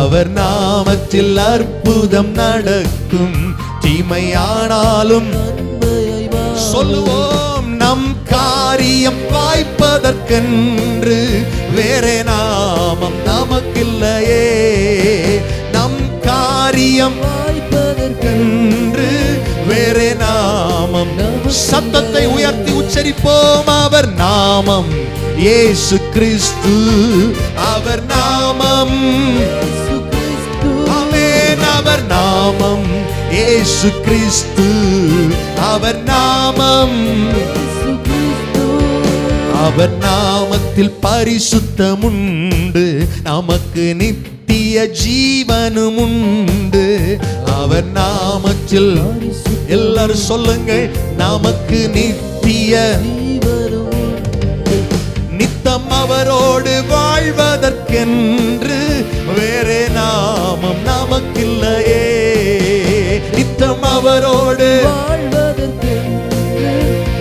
அவர் நாமத்தில் அற்புதம் நடக்கும், தீமையானாலும், சொல்லுவோம். நம் காரியம் வாய்ப்பதற்கென்று வேறே நாமம் நமக்கில்லையே. நம் காரியம் வாய்ப்பதற்கென்று வேறே நாமம். சத்தத்தை உயர்த்தி உச்சரிப்போம். அவர் நாமம் இயேசு கிறிஸ்து, அவர் நாமம், ஆமென். அவர் நாமம் இயேசு கிறிஸ்து, அவர் நாமம், அவர் நாமத்தில் பரிசுத்தம் உண்டு, நமக்கு நித்திய ஜீவனும் உண்டு. அவர் நாமத்தில், எல்லாரும் சொல்லுங்கள், நமக்கு நித்திய, நித்தம் அவரோடு வாழ்வதற்கென்று வேறே நாமம் நமக்கில்லையே. நித்தம் அவரோடு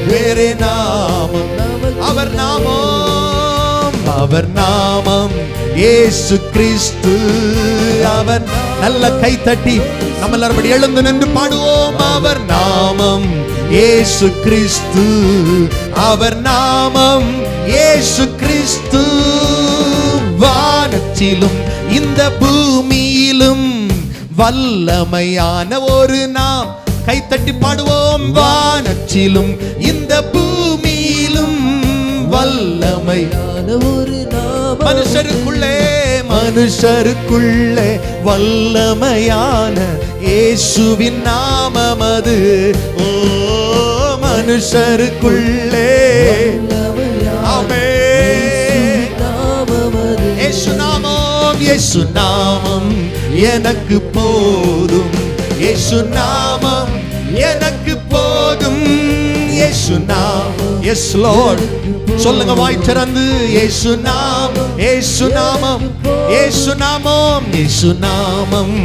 வேறே நாமம், அவர் நாமம், அவர் நாமம் இயேசு கிறிஸ்து, அவர். நல்ல கை தட்டி நம்ம எல்லாரும் எழுந்து நின்று பாடுவோம். அவர் நாமம் இயேசு கிறிஸ்து, அவர் நாமம் இயேசு கிறிஸ்து. வானத்திலும் இந்த பூமியிலும் வல்லமையான ஒரு நாம், கை தட்டி பாடுவோம். வானத்திலும் இந்த பூமியிலும் வல்லமையான ஒரு நாமம், மனுஷருக்குள்ளே, மனுஷருக்குள்ளே வல்லமையான இயேசுவின் நாமம் அது. ஓ மனுஷருக்குள்ளே, ஆமென். இயேசு நாமம், இயேசு நாமம் எனக்கு போதும், இயேசு நாமம் எனக்கு போதும், இயேசு நாமம் எஸ் லார்ட். சொல்லுங்க வாய் திறந்து. இயேசு நாமம், இயேசு நாமம், இயேசு நாமம், இயேசு நாமம்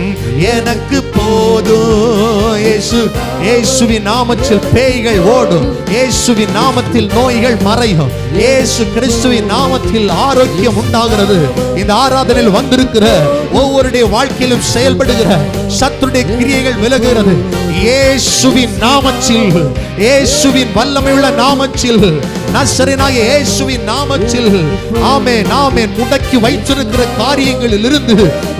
எனக்கு போதும். இயேசு, இயேசுவின் நாமத்தில் பேய்கள் ஓடும். இயேசுவின் நாமத்தில் நோய்கள் மறையும். இயேசு கிறிஸ்துவின் நாமத்தில் ஆரோக்கியம் உண்டாகிறது. இந்த ஆராதனையில் வந்திருக்கிற ஒவ்வொருடைய வாழ்க்கையிலும் செயல்படுகிற சத்துருடைய கிரியைகள் விலகுகிறது. இயேசுவின் நாமத்தில், இயேசுவின் வல்லமையுள்ள நாமத்தில், நசரேயனாகிய இயேசுவின் நாமத்தில் ஆமென் ஆமென். முடக்கி வைத்திருக்கிற காரியங்களில் இருந்து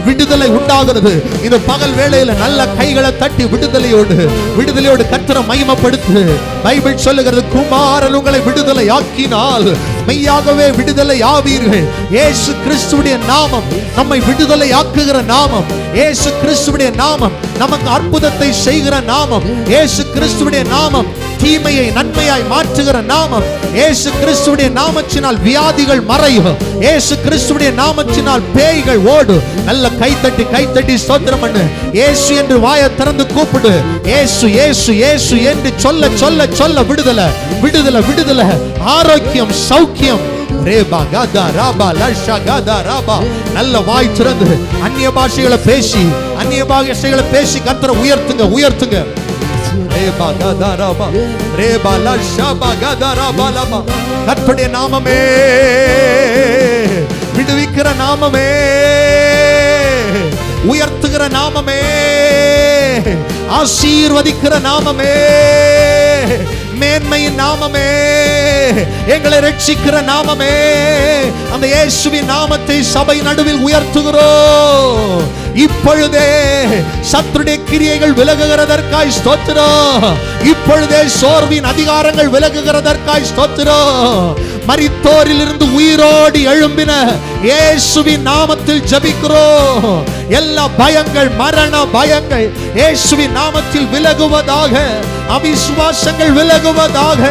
விடுதலை உண்டாகிறது. இந்த பகல் வேளையில நல்ல கைகளை தட்டி விடுதலையோடு கர்த்தரை மகிமைப்படுத்து. பைபிள் சொல்லுகிறது, குமாரன் உங்களை விடுதலை ஆக்கினால் மெய்யாகவே விடுதலை ஆவீர்கள். இயேசு கிறிஸ்துவுடைய நாமம் நம்மை விடுதலை ஆக்குகிற நாமம். இயேசு கிறிஸ்துவுடைய நாமம் நமக்கு அற்புதத்தை செய்கிற நாமம். இயேசு கிறிஸ்துவுடைய நாமம் தீமையை நன்மையாய் மாற்றுகிற நாமம். இயேசு கிறிஸ்துவுடைய நாமத்தினால் வியாதிகள் மறையும். இயேசு கிறிஸ்துவுடைய நாமத்தினால் பேய்கள் ஓடும். நல்ல கைத்தட்டி ஸ்தோத்திரம் பண்ணு. இயேசு என்று வாயை திறந்து கூப்பிடு. இயேசு இயேசு இயேசு என்று சொல்ல சொல்ல சொல்ல விடுதலை விடுதலை விடுதலை, ஆரோக்கியம், சௌக்கியம். ரேபா காதா ராபா லஷா காதா ராபா. நல்ல வாய் திறந்து அந்நிய பாஷைகளை பேசி கர்த்தரை உயர்த்துங்க உயர்த்துங்க. ரேபா காதா ராபா ரேபா லஷா காதா ராபா லபா. கர்த்தருடைய நாமமே, விடுவிக்கிற நாமமே, உயர்த்துகிற நாமமே, ஆசீர்வதிக்கிற நாமமே, மேன்மையின் நாமமே, எங்களை ரட்சிக்கிற நாமமே. அந்த இயேசுவின் நாமத்தை சபை நடுவில் உயர்த்துகிறோம். இப்பொழுதே சத்துருடைய கிரியைகள் விலகுகிறதற்காய் ஸ்தோத்திரம். இப்பொழுதே சோர்வின் அதிகாரங்கள் விலகுகிறதற்காய் ஸ்தோத்திரம். மரித்தோரில் இருந்து உயிரோடு எழும்பின இயேசுவின் நாமத்தில் ஜெபிக்கிறோம். எல்லா பயங்கள், மரண பயங்கள் இயேசுவின் நாமத்தில் விலகுவதாக. அவிசுவாசங்கள் விலகுவதாக.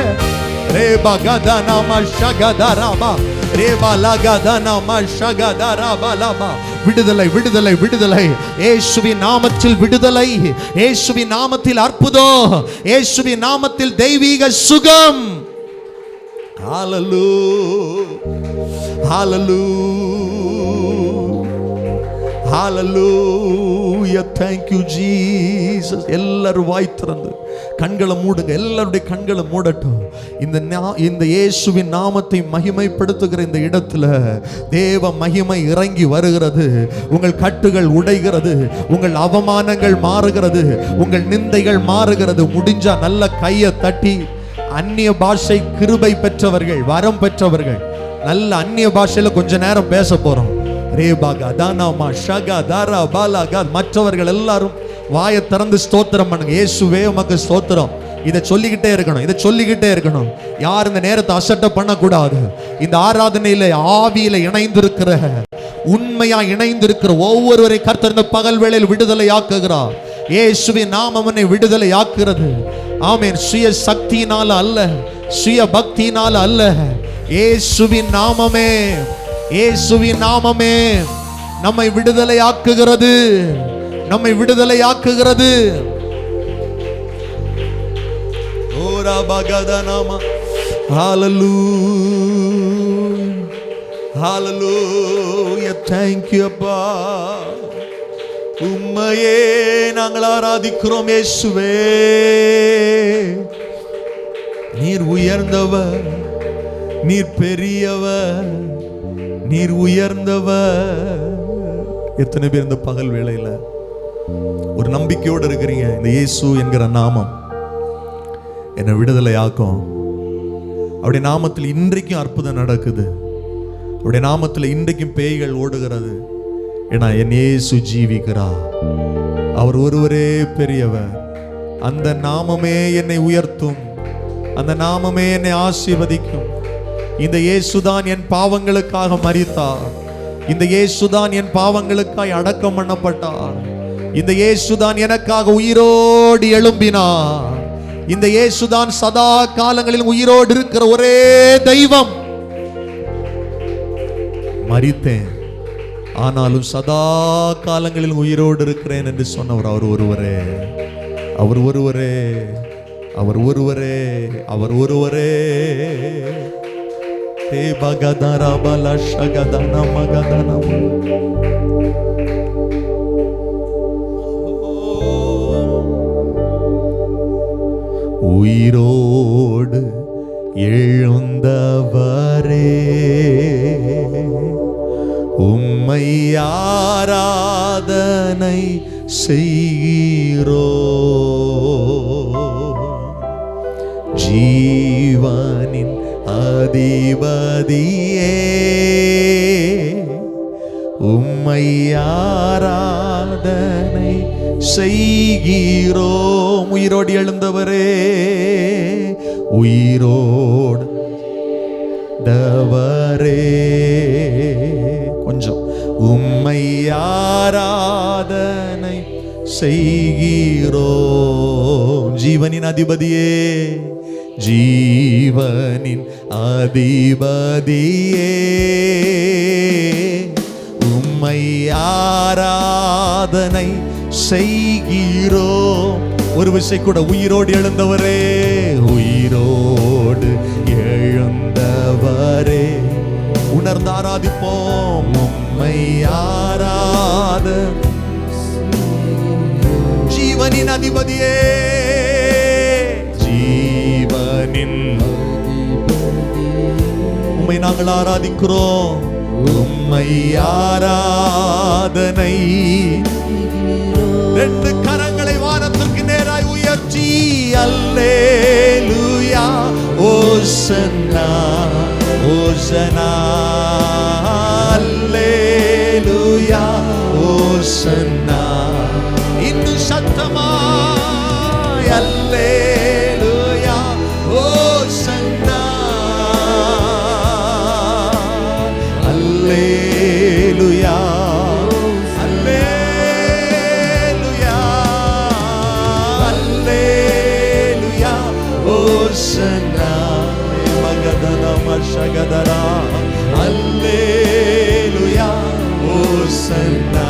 ரேபா கதனாமா ஷகதராபா ரேபா லகதனாமா ஷகதராபா. விடுதலை விடுதலை விடுதலை. இயேசுவின் நாமத்தில் விடுதலை. இயேசுவின் நாமத்தில் அற்புதம். இயேசுவின் நாமத்தில் தெய்வீக சுகம். ஹalleluya hallelujah hallelujah. thank you Jesus. எல்லாரும் வாய் திறந்து கண்களை மூடுங்க. எல்லாருடைய கண்களை மூடட்டும். இந்த இயேசுவின் நாமத்தை மகிமைப்படுத்துகிற இந்த இடத்துல தேவ மகிமை இறங்கி வருகிறது. உங்கள் கட்டுகள் உடைகிறது. உங்கள் அவமானங்கள் மாறுகிறது. உங்கள் நிந்தைகள் மாறுகிறது. முடிஞ்சா நல்ல கையை தட்டி அந்நிய பாஷை கிருபை பெற்றவர்கள், வரம் பெற்றவர்கள், நல்ல அந்நிய பாஷையில கொஞ்ச நேரம் பேச போறோம். ரேபாகா தானாமா ஷகா தாரா பாலாகா. மற்றவர்கள் எல்லாரும் வாயை திறந்து ஸ்தோத்திரம் பண்ணுங்க. இயேசுவே உமக்கு ஸ்தோத்திரம். இதை சொல்லிக்கிட்டே இருக்கணும், இதை சொல்லிக்கிட்டே இருக்கணும். யார் இந்த நேரத்தை அசட்ட பண்ணக்கூடாது. இந்த ஆராதனையில ஆவியில இணைந்திருக்கிற, உண்மையா இணைந்திருக்கிற ஒவ்வொருவரை கர்த்தர் இந்த பகல் வேளையில் விடுதலை ஆக்குகிறார். இயேசுவின் நாமம் என்னை விடுதலை ஆக்குகிறது. ஆமென். சுய சக்தியினால அல்ல, சுய பக்தியினால அல்ல. இயேசுவின் நாமமே, இயேசுவின் நாமமே நம்மை விடுதலை ஆக்குகிறது, நம்மை விடுதலை ஆக்குகிறது. ஓரா பகதனாமா. ஹalleluya hallelujah. thank you அப்பா. உம்மையே நாங்கள் ஆராதிக்கிறோம் இயேசுவே. நீர் உயர்ந்தவர், நீர் பெரியவர், நீர் உயர்ந்தவர். எத்தனை பேர் இந்த பகல் வேளையில ஒரு நம்பிக்கையோடு இருக்கிறீங்க? இந்த இயேசு என்கிற நாமம் என்னை விடுதலை ஆக்கும். அவருடைய நாமத்தில் இன்றைக்கும் அற்புதம் நடக்குது. அவருடைய நாமத்தில் இன்றைக்கும் பேய்கள் ஓடுகிறது. ஏன்னா என் இயேசு ஜீவிக்கிறார். அவர் ஒருவரே பெரியவர். அந்த நாமமே என்னை உயர்த்தும். அந்த நாமமே என்னை ஆசீர்வதிக்கும். இந்த இயேசுதான் என் பாவங்களுக்காக மரித்தார். இந்த இயேசுதான் என் பாவங்களுக்காக அடக்கம் பண்ணப்பட்டார். இந்த இயேசுதான் எனக்காக உயிரோடு எழும்பினார். இந்த இயேசுதான் சதா காலங்களில் உயிரோடு இருக்கிற ஒரே தெய்வம். மரித்தேன், ஆனாலும் சதா காலங்களில் உயிரோடு இருக்கிறேன் என்று சொன்னவர் அவர் ஒருவரே. அவர் ஒருவரே. அவர் ஒருவரே, அவர் ஒருவரே. ஹே பகதரபல ஷகதன மகதனம். உயிரோடு எழுந்தவரே, உம்மை ஆராதனை செய்கிறோ. ஜீவனின் அதிபதியே, உம்மை ஆராதனை செய்கிறோம். உயிரோடு எழுந்தவரே, உயிரோடு தவரே, கொஞ்சம் உம்மை ஆராதனை செய்கிறோம். ஜீவனின் அதிபதியே, ஜீவனின் அதிபதியே, உம்மை ஆராதனை செய்கிறோம். ஒரு விசை கூட, உயிரோடு எழுந்தவரே, உயிரோடு எழுந்தவரே. உணர்ந்து ஆராதிப்போம். உம்மை ஆராத ஜீவனின் அதிபதியே, ஜீவனின் உம்மை நாங்கள் ஆராதிக்கிறோம். உம்மை ஆராதனை. ரெண்டு கரங்களை வானத்திற்கு நேராய் உயர்த்தி, அல்லேலூயா ஓசன்னா ஓசனா, அல்லேலூயா ஓசன்னா. இன்னும் சத்தமாய், அல்லேலூயா ஓசன்னா, அல்லேலூயா அல்லேலூயா அல்லேலூயா ஓசன்னா. மகதனா மஷகதரா, அல்லேலூயா ஓசன்னா.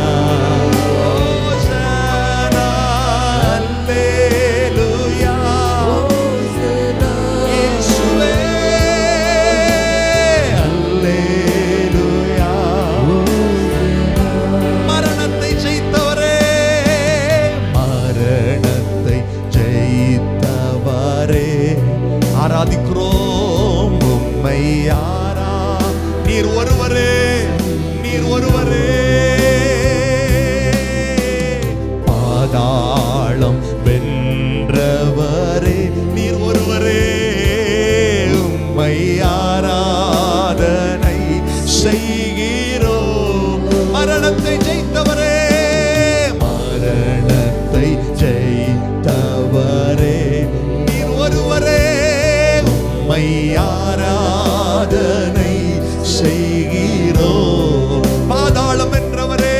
ஆராதிக்கிறோம் உம்மை யாரா. நீர் ஒருவரே, நீர் ஒருவரே. பாதாளம் வென்றவரே, நீர் ஒருவரே. உம்மை ஆராதனை செய்கிறோம். மரணத்தை ஜெயித்தவரே, மரணத்தை ஜெயித்தவரே, நீர் ஒருவரே. உம்மை ஆராதனை செய்கிறோம். பாதாளம் வென்றவரே,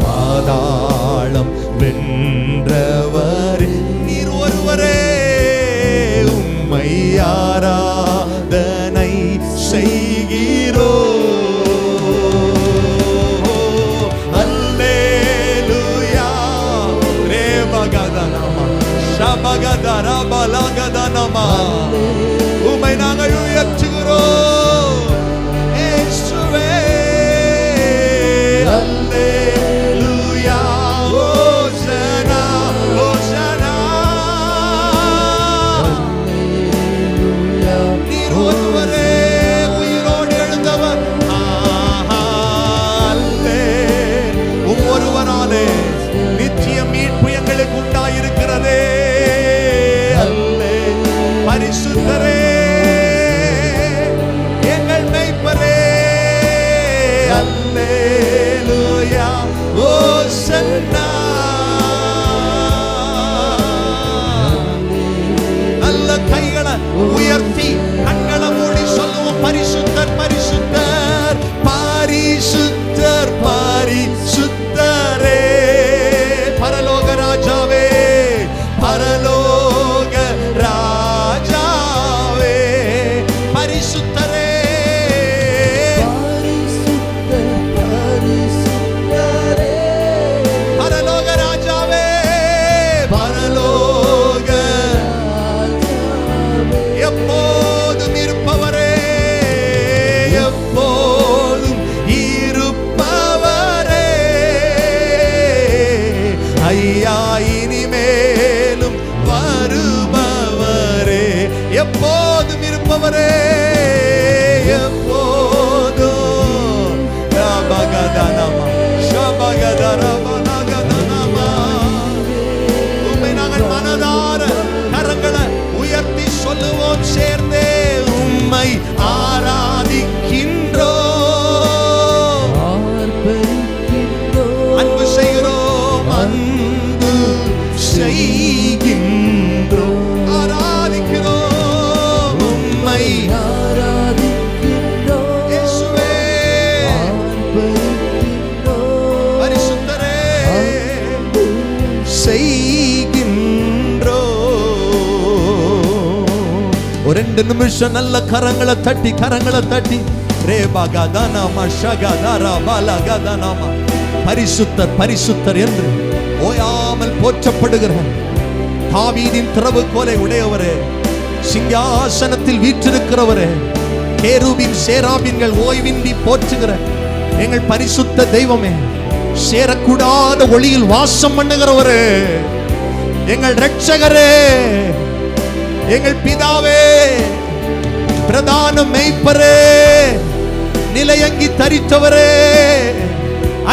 பாதாளம் வென்றவரே, நீர் ஒருவரே. உம்மை ஆராதனை செய்கிறோம். அல்லேலூயா ரேபகதனமா ஷபகதரபலகதனமா. உம்மை நாங்கள் உயர்த்துகிறோம் இயேசுவே. அல்லேலூயா ஓசனா ஓசனா. நீர் ஒருவரே, உயிரோடு எழுந்தவர். ஒருவராலே நித்திய மீட்பு எங்களுக்கு உண்டாயிருக்கிறதே. அல்லே பரிசுத்த செய்கின்றோம். ஆராதிக்கிறோம் உம்மை
ஆராதிக்கின்றோம்
இயேசுவே.
ஆர்ப்பரிக்கின்றோம்
பரிசுத்தரே செய்கின்றோம். ஒரு 2 நிமிஷம் நல்ல கரங்களை தட்டி பரிசுத்தர் பரிசுத்தர் என்று ஓயாமல் போற்றப்படுகிற தாவீதின் திறவுகோலை உடையவரே, சிங்காசனத்தில் வீற்றிருக்கிறவரே, கேருபீன் சேராபீன்கள் ஓய்வின்றி போற்றுகிற எங்கள் பரிசுத்த தெய்வமே, சேரக்கூடாத ஒளியில் வாசம் பண்ணுகிறவரே, எங்கள் இரட்சகரே, எங்கள் பிதாவே, பிரதான மேய்ப்பரே, நிலையங்கி தரித்தவரே,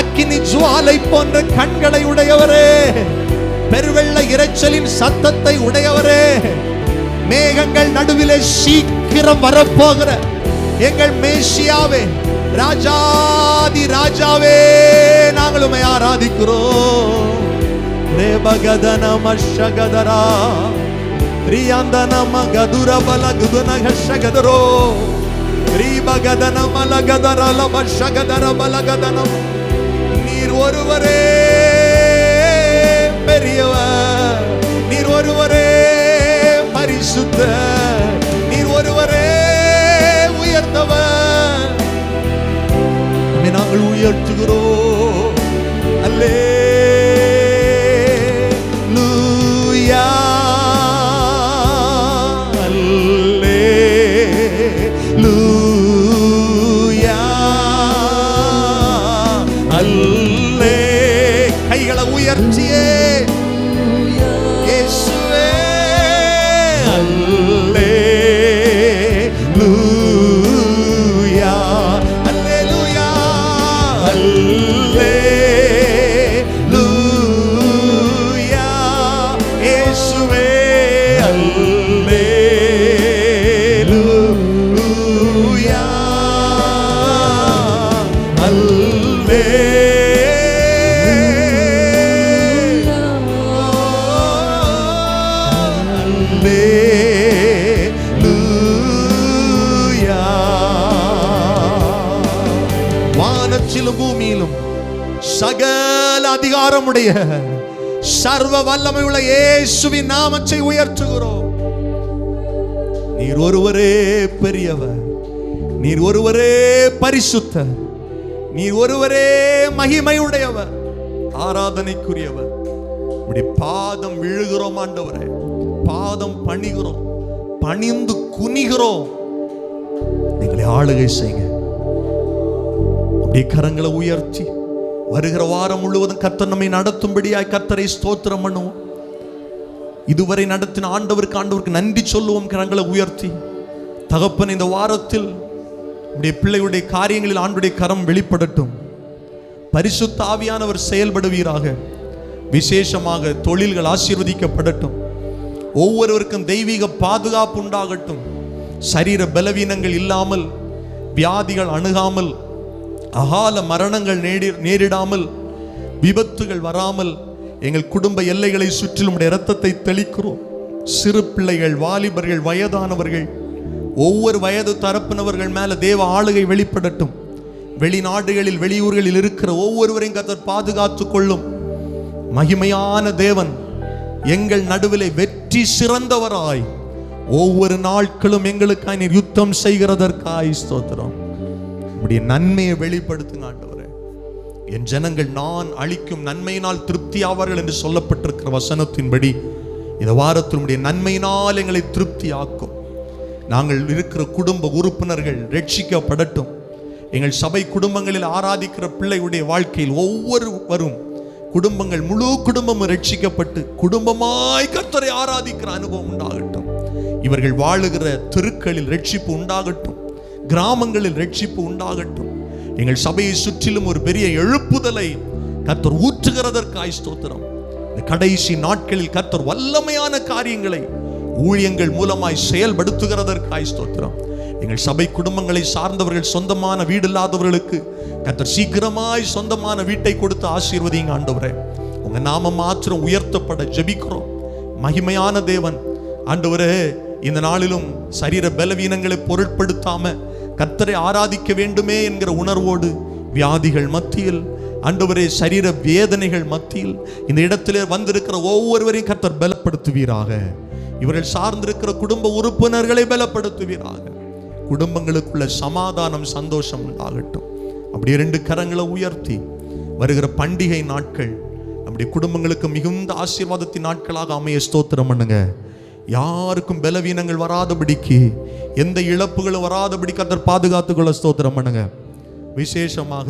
அக்கினி ஜுவாலை போன்ற கண்களை உடையவரே, பெருவெள்ள இரைச்சலின் சத்தத்தை உடையவரே, மேகங்கள் நடுவிலே சீக்கிரம் வரப்போகிற எங்கள் மேசியாவே, ராஜாதி ராஜாவே, நாங்கள் உம்மை ஆராதிக்கிறோம். ரேபகதனமஷகதரா ரியாந்தனமகதுரபலகுதுனகஷகதரோ ரீபகதனமலகதரலமஷகதரபலகதனம். நீர் ஒருவரே பெரியவர், நீர் ஒருவரே பரிசுத்தர், நீர் ஒருவரே உயர்ந்தவர். நாங்கள் உயர்த்துகிறோம். அல்லேலூயா, அல்லேலூயா, அல்லே. கைகளை உயர்த்தியே இயேசுவே, அல்லேலூயா, அல்லேலூயா, அல்லேலூயா, இயேசுவே, அல்லேலூயா, அல்லேலூயா. வானத்திலும் பூமியிலும் சகல அதிகாரமுடைய சர்வ வல்லமையுள்ள இயேசுவின் நாமத்தை உயர்த்துகிறோம். நீர் ஒருவரே பெரியவர், நீர் ஒருவரே பரிசுத்தர், நீர் ஒருவரே மகிமையுடையவர், ஆராதனைக்குரியவர். உம்முடைய பாதம் விழுகிறோம் ஆண்டவரே, பாதம் பணிகிறோம், பணிந்து குனிகிறோம். எங்களை ஆளுகை செய்யுங்க. அப்படியே கரங்களை உயர்த்தி வருகிற வாரம் முழுவதும் கர்த்தர் நம்மை நடத்தும்படியாய் கர்த்தரை ஸ்தோத்திரம் பண்ணுவோம். இதுவரை நடத்தின ஆண்டவருக்கு நன்றி சொல்லுவோம். கரங்களை உயர்த்தி தகப்பன், இந்த வாரத்தில் உடைய பிள்ளையுடைய காரியங்களில் ஆண்டுடைய கரம் வெளிப்படட்டும். பரிசுத்த ஆவியானவர் செயல்படுவீராக. விசேஷமாக தொழில்கள் ஆசீர்வதிக்கப்படட்டும். ஒவ்வொருவருக்கும் தெய்வீக பாதுகாப்பு உண்டாகட்டும். சரீர பலவீனங்கள் இல்லாமல், வியாதிகள் அணுகாமல், அகால மரணங்கள் நேரிடாமல், விபத்துகள் வராமல் எங்கள் குடும்ப எல்லைகளை சுற்றிலும் இரத்தத்தை தெளிக்கிறோம். சிறு பிள்ளைகள், வாலிபர்கள், வயதானவர்கள், ஒவ்வொரு வயது தரப்பினவர்கள் மேல தேவ ஆளுகை வெளிப்படட்டும். வெளிநாடுகளில், வெளியூர்களில் இருக்கிற ஒவ்வொருவரையும் கர்த்தர் பாதுகாத்து கொள்ளும். மகிமையான தேவன் எங்கள் நடுவிலே வெற்றி சிறந்தவராய் ஒவ்வொரு நாட்களும் எங்களுக்காய் நீர் யுத்தம் செய்கிறதற்காய் ஸ்தோத்திரம். உம்முடைய நன்மையை வெளிப்படுத்துங்க ஆண்டவரே. என் ஜனங்கள் நான் அளிக்கும் நன்மையினால் திருப்தியாவார்கள் என்று சொல்லப்பட்டிருக்கிற வசனத்தின்படி இந்த வாரத்தில் உம்முடைய நன்மையினால் எங்களை திருப்தி ஆக்கும். நாங்கள் இருக்கிற குடும்ப உறுப்பினர்கள் ரட்சிக்கப்படட்டும். எங்கள் சபை குடும்பங்களில் ஆராதிக்கிற பிள்ளையுடைய வாழ்க்கையில் ஒவ்வொருவரும் குடும்பங்கள், முழு குடும்பமும் ரட்சிக்கப்பட்டு குடும்பமாய் கர்த்தரை ஆராதிக்கிற அனுபவம் உண்டாகட்டும். இவர்கள் வாழுகிற தெருக்களில் ரட்சிப்பு உண்டாகட்டும், கிராமங்களில் ரட்சிப்பு உண்டாகட்டும். எங்கள் சபையை சுற்றிலும் ஒரு பெரிய எழுப்புதலை கர்த்தர் ஊற்றுகிறதற்காய் ஸ்தோத்திரம். இந்த கடைசி நாட்களில் கர்த்தர் வல்லமையான காரியங்களை ஊழியங்கள் மூலமாய் செயல்படுத்துகிறதற்காய் ஸ்தோத்திரம். எங்கள் சபை குடும்பங்களை சார்ந்தவர்கள் சொந்தமான வீடு இல்லாதவர்களுக்கு கர்த்தர் சீக்கிரமாய் சொந்தமான வீட்டை கொடுத்து ஆசீர்வதிங்க ஆண்டவரே. உங்க நாமம் மாத்திரம் உயர்த்தப்பட ஜெபிக்கிறோம். மகிமையான தேவன் ஆண்டவரே, இந்த நாளிலும் சரீர பலவீனங்களை பொருட்படுத்தாம கர்த்தரை ஆராதிக்க வேண்டுமே என்கிற உணர்வோடு வியாதிகள் மத்தியில் ஆண்டவரே, சரீர வேதனைகள் மத்தியில் இந்த இடத்திலே வந்திருக்கிற ஒவ்வொருவரையும் கர்த்தர் பலப்படுத்துவீராக. இவர்கள் சார்ந்திருக்கிற குடும்ப உறுப்பினர்களை பலப்படுத்துவீராக. குடும்பங்களுக்குள்ள சமாதானம், சந்தோஷம் உண்டாகட்டும். அப்படியே 2 கரங்களை உயர்த்தி வருகிற பண்டிகை நாட்கள் நம்முடைய குடும்பங்களுக்கு மிகுந்த ஆசீர்வாதத்தின் நாட்களாக அமைய ஸ்தோத்திரம் பண்ணுங்க. யாருக்கும் பலவீனங்கள் வராதபடிக்கு, எந்த இழப்புகளும் வராதபடி கர்த்தர் பாதுகாத்துக்கொள்ள ஸ்தோத்திரம் பண்ணுங்க. விசேஷமாக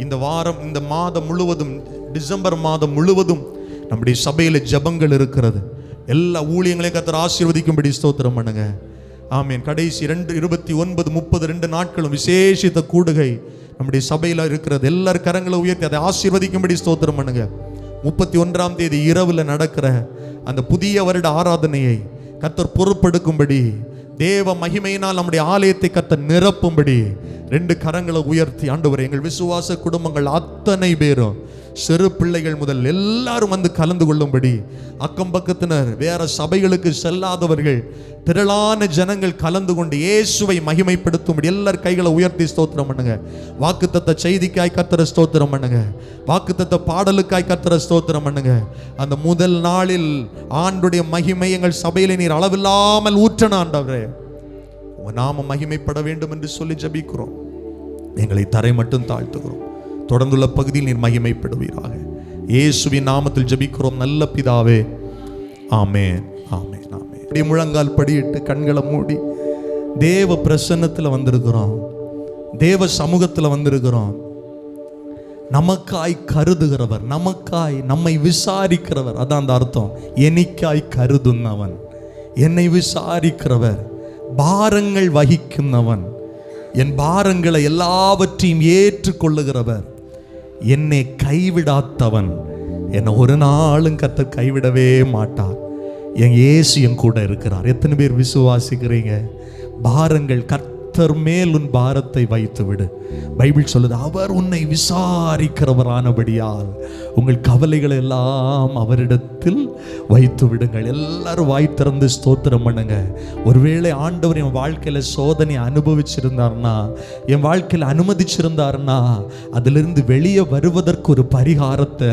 இந்த வாரம், இந்த மாதம் முழுவதும், டிசம்பர் மாதம் முழுவதும் நம்முடைய சபையில் ஜெபங்கள் இருக்கிறது. எல்லா ஊழியங்களையும் கர்த்தர் ஆசீர்வதிக்கும்படி ஸ்தோத்திரம் பண்ணுங்க. ஆமீன். கடைசி 29, 30 2 நாட்களும் விசேஷித்த கூடுகை நம்முடைய சபையில் இருக்கிறது. எல்லாரும் கரங்களை உயர்த்தி அதை ஆசீர்வதிக்கும்படி ஸ்தோத்திரம் பண்ணுங்க. 31ஆம் தேதி இரவுல நடக்கிற அந்த புதிய வருட ஆராதனையை கர்த்தர் பொறுப்பெடுக்கும்படி, தேவ மகிமையினால் நம்முடைய ஆலயத்தை கர்த்தர் நிரப்பும்படி 2 கரங்களை உயர்த்தி, ஆண்டவரே, எங்கள் விசுவாச குடும்பங்கள் அத்தனை பேரும், சிறு பிள்ளைகள் முதல் எல்லாரும் வந்து கலந்து கொள்ளும்படி, அக்கம் பக்கத்தினர், வேற சபைகளுக்கு செல்லாதவர்கள், திரளான ஜனங்கள் கலந்து கொண்டு இயேசுவை மகிமைப்படுத்தும்படி எல்லார் கைகளை உயர்த்தி ஸ்தோத்திரம் பண்ணுங்க. வாக்குத்தத்த செய்திக்காய் கர்த்தரை ஸ்தோத்திரம் பண்ணுங்க. வாக்குத்தத்த பாடலுக்காய் கர்த்தரை ஸ்தோத்திரம் பண்ணுங்க. அந்த முதல் நாளில் ஆண்டுடைய மகிமை எங்கள் சபையிலே நீர் அளவில்லாமல் ஊற்றன ஆண்டவரே, உங்க நாமம் மகிமைப்பட வேண்டும் என்று சொல்லி ஜெபிக்கிறோம். எங்களை தரை மட்டும் தாழ்த்துகிறோம். தொடர்ந்துள்ள பகுதியில் நீர் மகிமைப்படுவீராக. இயேசுவின் நாமத்தில் ஜெபிக்கிறோம் நல்ல பிதாவே. ஆமென், ஆமென், ஆமென். இப்படி முழங்கால் படியிட்டு கண்களை மூடி தேவ பிரசன்னத்தில் வந்திருக்கிறோம், தேவ சமூகத்தில் வந்திருக்கிறோம். நமக்காய் கருதுகிறவர், நமக்காய் நம்மை விசாரிக்கிறவர், அதான் அந்த அர்த்தம். எனக்காய் கருதுன்னவன், என்னை விசாரிக்கிறவர், பாரங்கள் வகிക്കുന്നவன், என் பாரங்களை எல்லாவற்றையும் ஏற்றுக்கொள்ளுகிறவர், என்னை கைவிடாதவன், என்னை ஒரு நாளும் கர்த்தர் கைவிடவே மாட்டார். என் இயேசு என் கூட இருக்கிறார். எத்தனை பேர் விசுவாசிக்கிறீங்க? பாரங்கள், கர்த்தர் மேல் உன் பாரத்தை வைத்து விடு. பைபிள் சொல்லுது, அவர் உன்னை விசாரிக்கிறவரானபடியால் உங்கள் கவலைகளை எல்லாம் அவரிடத்தில் வைத்து விடுங்கள். எல்லாரும் வாய் திறந்து ஸ்தோத்திரம் பண்ணுங்க. ஒருவேளை ஆண்டவர் என் வாழ்க்கையில சோதனை அனுபவிச்சிருந்தார்னா, என் வாழ்க்கையில் அனுமதிச்சிருந்தார்னா, அதிலிருந்து வெளியே வருவதற்கு ஒரு பரிகாரத்தை,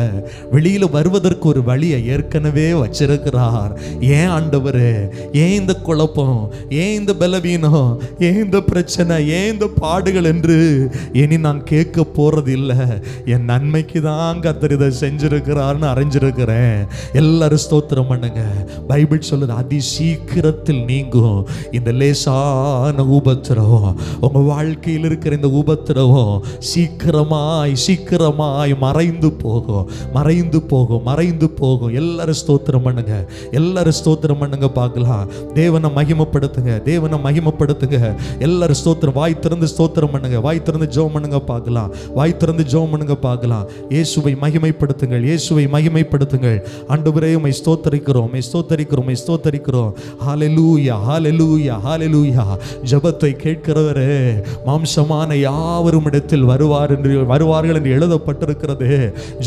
வெளியில வருவதற்கு ஒரு வழியை ஏற்கனவே வச்சிருக்கிறார். ஏன் ஆண்டவரே, ஏன் இந்த குழப்பம், ஏன் இந்த பலவீனம், ஏன் இந்த பிரச்சனை, ஏன் இந்த பாடுகள் என்று இனி நான் கேட்க போறது இல்லை. என் நன்மைக்கு தான் கர்த்தர் இதை செஞ்சிருக்கிறார்னு அறிஞ்சிருக்கிறேன். எல்லாரும் ஸ்தோத்திரம் பண்ணுங்க. பைபிள் சொல்லுது, அதி சீக்கிரத்தில் நீங்கும் இந்த லேசான உபத்திரவம். உங்க வாழ்க்கையில் இருக்கிற இந்த உபத்திரவம் சீக்கிரமாய் சீக்கிரமாய் மறைந்து போகும், மறைந்து போகும், மறைந்து போகும். எல்லாரும் ஸ்தோத்திரம் பண்ணுங்க, எல்லாரும் ஸ்தோத்திரம் பண்ணுங்க. பார்க்கலாம், தேவனை மகிமைப்படுத்துங்க, தேவனை மகிமைப்படுத்துங்க. எல்லாரும் ஸ்தோத்திரம், வாய் திறந்து ஸ்தோத்திரம் பண்ணுங்க, வாய் திறந்து ஜெபம் பண்ணுங்க. பார்க்கலாம், வாய் திறந்து ஜெபம் பண்ணுங்க. பார்க்கலாம், இயேசுவை மகிமைப்படுத்துங்கள், இயேசுவை மகிமைப்படுத்துங்கள். ஆண்டவரே, உம்மை ஸ்தோத்திரிக்கிறோம், உம்மை ஸ்தோத்திரிக்கிறோம், உம்மை ஸ்தோத்திரிக்கிறோம். ஹல்லேலூயா, ஹல்லேலூயா, ஹல்லேலூயா. ஜெபத்தை கேட்கிறவரே, மாம்சமான யாவரும் இடத்தில் வருவார்கள் என்று எழுதப்பட்டிருக்கிறது.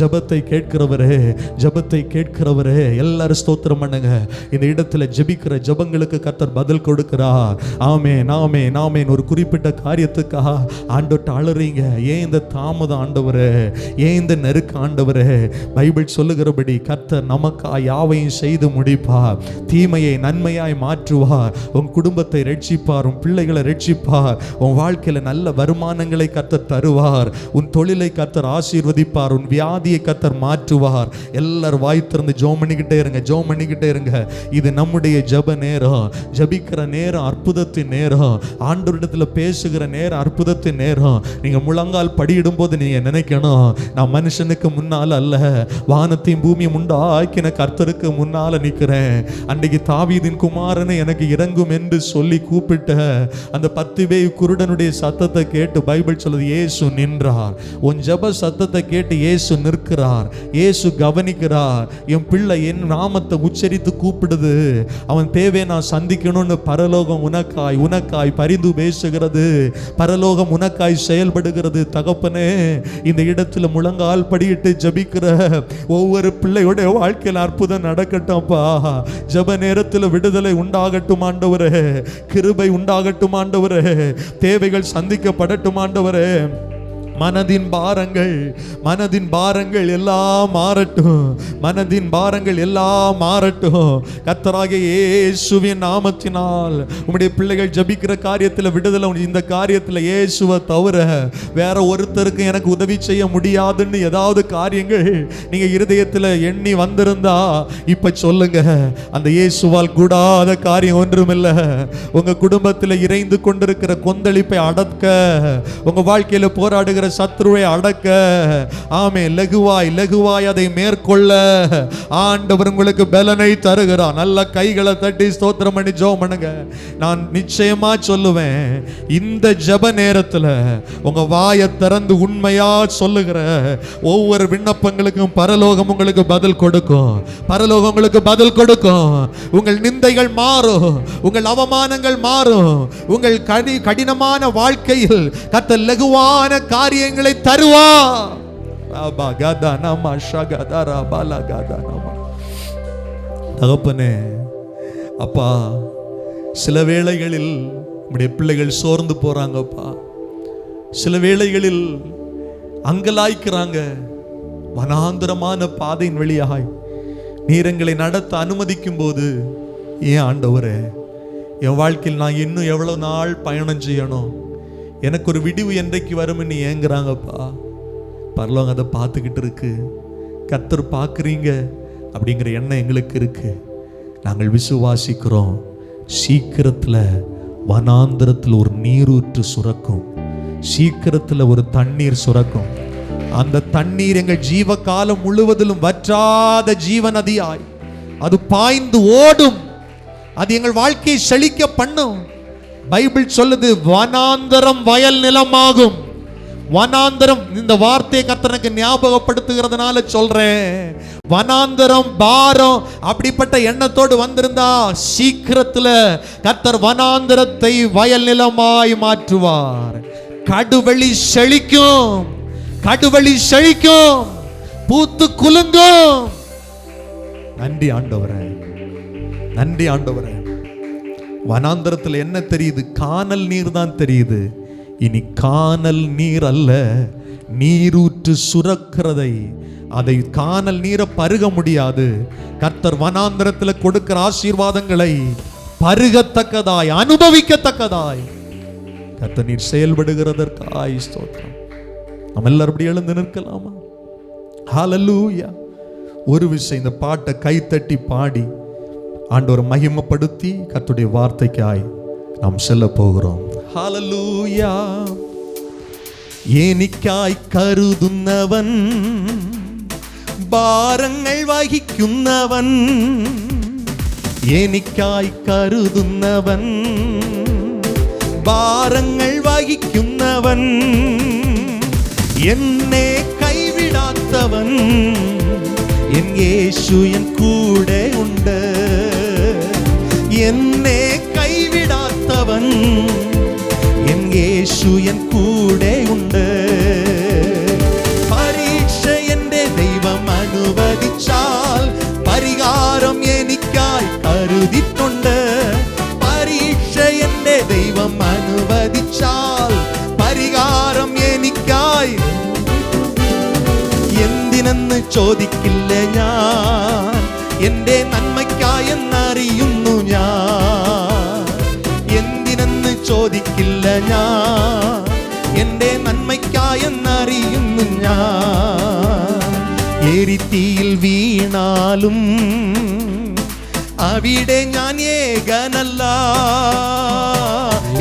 ஜெபத்தை கேட்கிறவரே, ஜெபத்தை கேட்கிறவரே, எல்லாரும் ஸ்தோத்திரம் பண்ணுங்க. இந்த இடத்துல ஜெபிக்கிற ஜெபங்களுக்கு கர்த்தர் பதில் கொடுக்கிறார். ஆமென், ஆமென், ஆமென். ஒரு குறிப்பிட்ட காரியத்துக்காக ஆண்டவர்ட்ட அழறீங்க, ஏன் இந்த தாமதம் ஆண்டவரே, ஏன் இந்த நெருக்க ஆண்டவரே? பைபிள் சொல்லுகிறபடி கர்த்தர் நமக்காய் யாவையும் செய்து முடிப்பார், தீமையை நன்மையாய் மாற்றுவார், உன் குடும்பத்தை ரட்சிப்பார், உன் பிள்ளைகளை ரட்சிப்பார், உன் வாழ்க்கையில நல்ல வருமானங்களை கர்த்தர் தருவார், உன் தொழிலை கர்த்தர் ஆசீர்வதிப்பார், உன் வியாதியை கர்த்தர் மாற்றுவார். எல்லாரும் வாய் திறந்து ஜெபம் பண்ணிக்கிட்டே இருங்க, ஜெபம் பண்ணிக்கிட்டே இருங்க. இது நம்முடைய ஜெப நேரம், ஜெபிக்கிற நேரம், அற்புதத்தின் நேரம், ஆண்டவரிடத்துல பேசுகிற நேரம், அற்புதத்தின் நேரம். நீங்க முழங்கால் படியிடும் போது நீங்க நினைக்கணும், நான் மனுஷனுக்கு முன்னால அல்ல, வானத்தையும் பூமியும் உண்டாக்கின கர்த்தருக்கு முன்னால நிற்கிறேன். அன்றைக்கு தாவீதின் குமாரனை எனக்கு இறங்கும் என்று சொல்லி கூப்பிட்ட அந்த 10 பேய் குருடனுடைய சத்தத்தை கேட்டு பைபிள் சொல்லுது, இயேசு நின்றார். உன் ஜெப சத்தத்தை கேட்டு இயேசு நிற்கிறார், இயேசு கவனிக்கிறார். என் பிள்ளை என் நாமத்தை உச்சரித்து கூப்பிடுது, அவன் தேவை நான் சந்திக்கணும்னு பரலோகம் உனக்காய் உனக்காய் பரிந்து பேசுகிறது. பரலோகம் உனக்காய் செயல்படுகிறது. தகப்பனே, இந்த இடத்துல முழங்கால் படியிட்டு ஜபிக்கிற ஒவ்வொரு பிள்ளையோட வாழ்க்கையில் அற்புதம் நடக்கட்டும்ப்பா. ஜப நேரத்தில் விடுதலை உண்டாகட்டும் ஆண்டவரே, கிருபை உண்டாகட்டும் ஆண்டவரே, தேவைகள் சந்திக்கப்படட்டும் ஆண்டவரே. மனதின் பாரங்கள் எல்லாம் மாறட்டும். மனதின் பாரங்கள் எல்லாம் மாறட்டும். கர்த்தராகிய இயேசுவின் நாமத்தினால் உம்முடைய பிள்ளைகள் ஜபிக்கிற காரியத்தில் விடுதலை. இந்த காரியத்தில் இயேசுவை தவிர வேற ஒருத்தருக்கு எனக்கு உதவி செய்ய முடியாதுன்னு ஏதாவது காரியங்கள் நீங்க இருதயத்தில் எண்ணி வந்திருந்தா இப்ப சொல்லுங்க. அந்த இயேசுவால் கூடாத காரியம் ஒன்றுமில்லை. உங்க குடும்பத்தில் இறைந்து கொண்டிருக்கிற கொந்தளிப்பை அடக்க, உங்க வாழ்க்கையில போராடுகிற சத்துருவை அடக்க, ஆமே, லகுவாய் அதை மேற்கொள்ள ஆண்டவர் உங்களுக்கு பலனை தருகிறார். நல்ல கைகளை தட்டி ஸ்தோத்திரம் பண்ணி ஜெபம் பண்ணுங்க. நான் நிச்சயமா சொல்லுவேன், இந்த ஜெப நேரத்தில் உங்க வாயை திறந்து உண்மையா சொல்லுகிற ஒவ்வொரு விண்ணப்பங்களுக்கும் பரலோகம் உங்களுக்கு பதில் கொடுக்கும். பரலோகம் உங்களுக்கு பதில் கொடுக்கும். உங்கள் நிந்தைகள் மாறும், உங்கள் அவமானங்கள் மாறும். உங்கள் கடினமான வாழ்க்கையில் கர்த்தர் லகுவான காரியங்களை தருவா. தகப்பனே, அப்பா, சில வேளைகளில் நம்முடைய பிள்ளைகள் சோர்ந்து போறாங்கப்பா. சில வேளைகளில் அங்கலாய்க்கிறாங்க. வனாந்தரமான பாதையின் வழியாய் நீர் எங்களை நடத்த அனுமதிக்கும் போது, ஏன் ஆண்டவரே, என் வாழ்க்கையில் நான் இன்னும் எவ்வளவு நாள் பயணம் செய்யணும், எனக்கு ஒரு விடிவு என்றைக்கு வரும்னு ஏங்குறாங்கப்பா. பரலோகம் அதை பார்த்துக்கிட்டு இருக்கு. கர்த்தர் பார்க்குறீங்க அப்படிங்கிற எண்ணம் எங்களுக்கு இருக்கு. நாங்கள் விசுவாசிக்கிறோம். சீக்கிரத்தில் வனாந்திரத்தில் ஒரு நீரூற்று சுரக்கும். சீக்கிரத்தில் ஒரு தண்ணீர் சுரக்கும். அந்த தண்ணீர் எங்கள் ஜீவ காலம் முழுவதிலும் வற்றாத ஜீவ நதியாய் அது பாய்ந்து ஓடும். அது எங்கள் வாழ்க்கையை செழிக்க பண்ணும். பைபிள் சொல்லுது, வனாந்தரம் வயல் நிலமாகும். வனாந்தரம், இந்த வார்த்தையை கர்த்தருக்கு ஞாபகப்படுத்துகிறதுனால சொல்றேன். வனாந்தரம் பாரம் அப்படிப்பட்ட எண்ணத்தோடு வந்திருந்தா சீக்கிரத்தில் கர்த்தர் வனாந்தரத்தை வயல் நிலமாய் மாற்றுவார். கடுவெளி செழிக்கும், கடுவெளி செழிக்கும், பூத்து குலுங்கும். நன்றி ஆண்டவரே, நன்றி ஆண்டவரே. வனாந்தரத்தில் என்ன தெரியுது? கானல் நீர் தான் தெரியுது. இனி கானல் நீர் அல்ல, நீரூற்று சுரக்கிறதை, அதை கானல் நீரை பருக முடியாது. கர்த்தர் வனாந்தரத்தில் கொடுக்கிற ஆசீர்வாதங்களை பருகத்தக்கதாய், அனுபவிக்கத்தக்கதாய் கர்த்தர் நீர் செயல்படுகிறதற்காய் ஸ்தோத்திரம். நம்ம எல்லாரும் அப்படி எழுந்து நிற்கலாமா? ஹல்லேலூயா. ஒரு விஷயம், இந்த பாட்டை கைத்தட்டி பாடி ஆண்டவரை மகிமைப்படுத்தி கர்த்தருடைய வார்த்தைக்காய் நாம் செல்ல போகிறோம். ஹல்லேலூயா. ஏனிக்காய் கருதுന്നവൻ, ഭാരങ്ങൾ വഹിക്കുന്നവൻ, എനിക്കായി കരുതുന്നവൻ, ഭാരങ്ങൾ വഹിക്കുന്നവൻ, എന്നെ കൈവിടാത്തവൻ, എൻ യേശു എൻ കൂടെ ഉണ്ട്. എന്നെ കൈവിടാത്തവൻ, എൻ യേശു എൻ കൂടെ ഉണ്ട്. പരീക്ഷ എൻ്റെ ദൈവം അനുവദിച്ചാൽ പരിഹാരം എനിക്കായി കരുതിയിട്ടുണ്ട്. പരീക്ഷ എൻ്റെ ദൈവം അനുവദിച്ചാൽ പരിഹാരം എനിക്കായി. എന്തിനെന്ന് ചോദിക്കില്ല ഞാൻ, എൻ്റെ നന്മയ്ക്കായെന്നറിയുന്നു ഞാൻ. എന്തിനെന്ന് ചോദിക്കില്ല ഞാൻ, എൻ്റെ നന്മയ്ക്കായെന്നറിയുന്നു ഞാൻ. എരിത്തീയിൽ വീണാലും അവിടെ ഞാൻ ഏകനല്ല.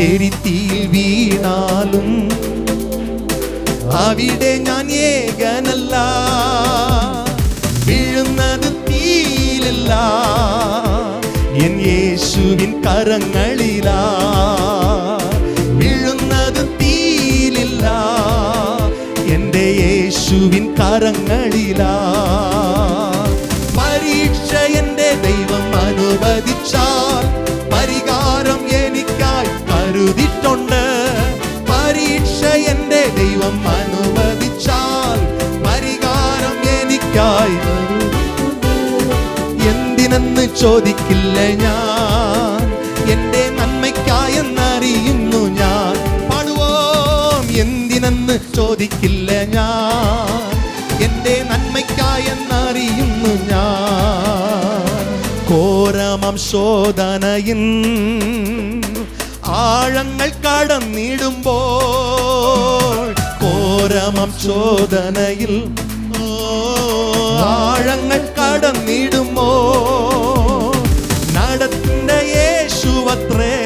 എരിത്തീയിൽ വീണാലും അവിടെ ഞാൻ ഏകനല്ല. വീഴുന്നത് തീയിലല്ല, എൻ യേശുവിൻ കരങ്ങളിലാ. വീഴുന്നത് തീയിലില്ല, എൻ്റെ യേശുവിൻ കരങ്ങളിലാ. പരീക്ഷ എൻ്റെ ദൈവം അനുവദിച്ചാൽ പരിഹാരം എനിക്കായി കരുതിയിട്ടുണ്ട്. കരുതിട്ടുണ്ട്. പരീക്ഷ എൻ്റെ ദൈവം അനുവദിച്ചാൽ പരിഹാരം എനിക്കായി എന്തിനെന്ന് ചോദിക്കില്ല ഞാൻ, എൻ്റെ നന്മയ്ക്കായെന്നറിയുന്നു ഞാൻ. പാടുവോം. എന്തിനെന്ന് ചോദിക്കില്ല ഞാൻ, എൻ്റെ നന്മയ്ക്കായെന്നറിയുന്നു ഞാൻ. ഘോരമം ശോധനയിൻ ആഴങ്ങൾ കടന്നിടുമ്പോൾ, ഘോരമം ശോധനയിൽ ആഴങ്ങൾ കടന്നിടുമോ, നടത്തുന്ന യേശുവത്രേ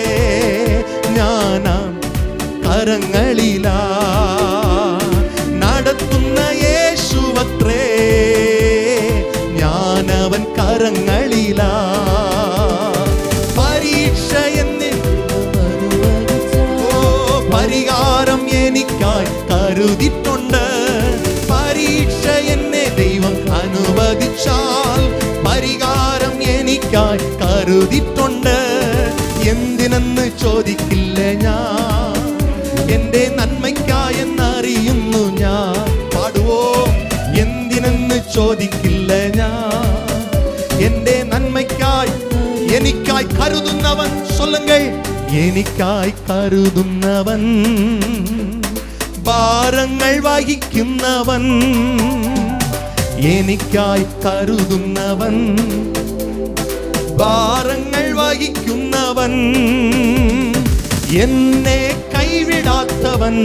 ഞാനാം കരങ്ങളിലാ, നടത്തുന്ന യേശുവത്രേ ഞാനവൻ കരങ്ങളിലാ. പരീക്ഷ എന്നിൽ പരിഹാരം എനിക്കായി കരുതിട്ടുണ്ട്. പരീക്ഷ എന്നെ ദൈവം അനുവദിച്ചാൽ പരിഹാരം എനിക്കായി കരുതിട്ടുണ്ട്. എന്തിനെന്ന് ചോദിക്കില്ല ഞാൻ, എൻ്റെ നന്മയ്ക്കായെന്നറിയുന്നു ഞാൻ. പാടുവോ. എന്തിനെന്ന് ചോദിക്കില്ല ഞാൻ, എൻ്റെ നന്മയ്ക്കായി എനിക്കായി കരുതുന്നവൻ. சொல்லுங்கள். എനിക്കായി കരുതുന്നവൻ, ഭാരങ്ങൾ വഹിക്കുന്നവൻ, എനിക്കായി കരുതുന്നവൻ, ഭാരങ്ങൾ വഹിക്കുന്നവൻ, എന്നെ കൈവിടാത്തവൻ,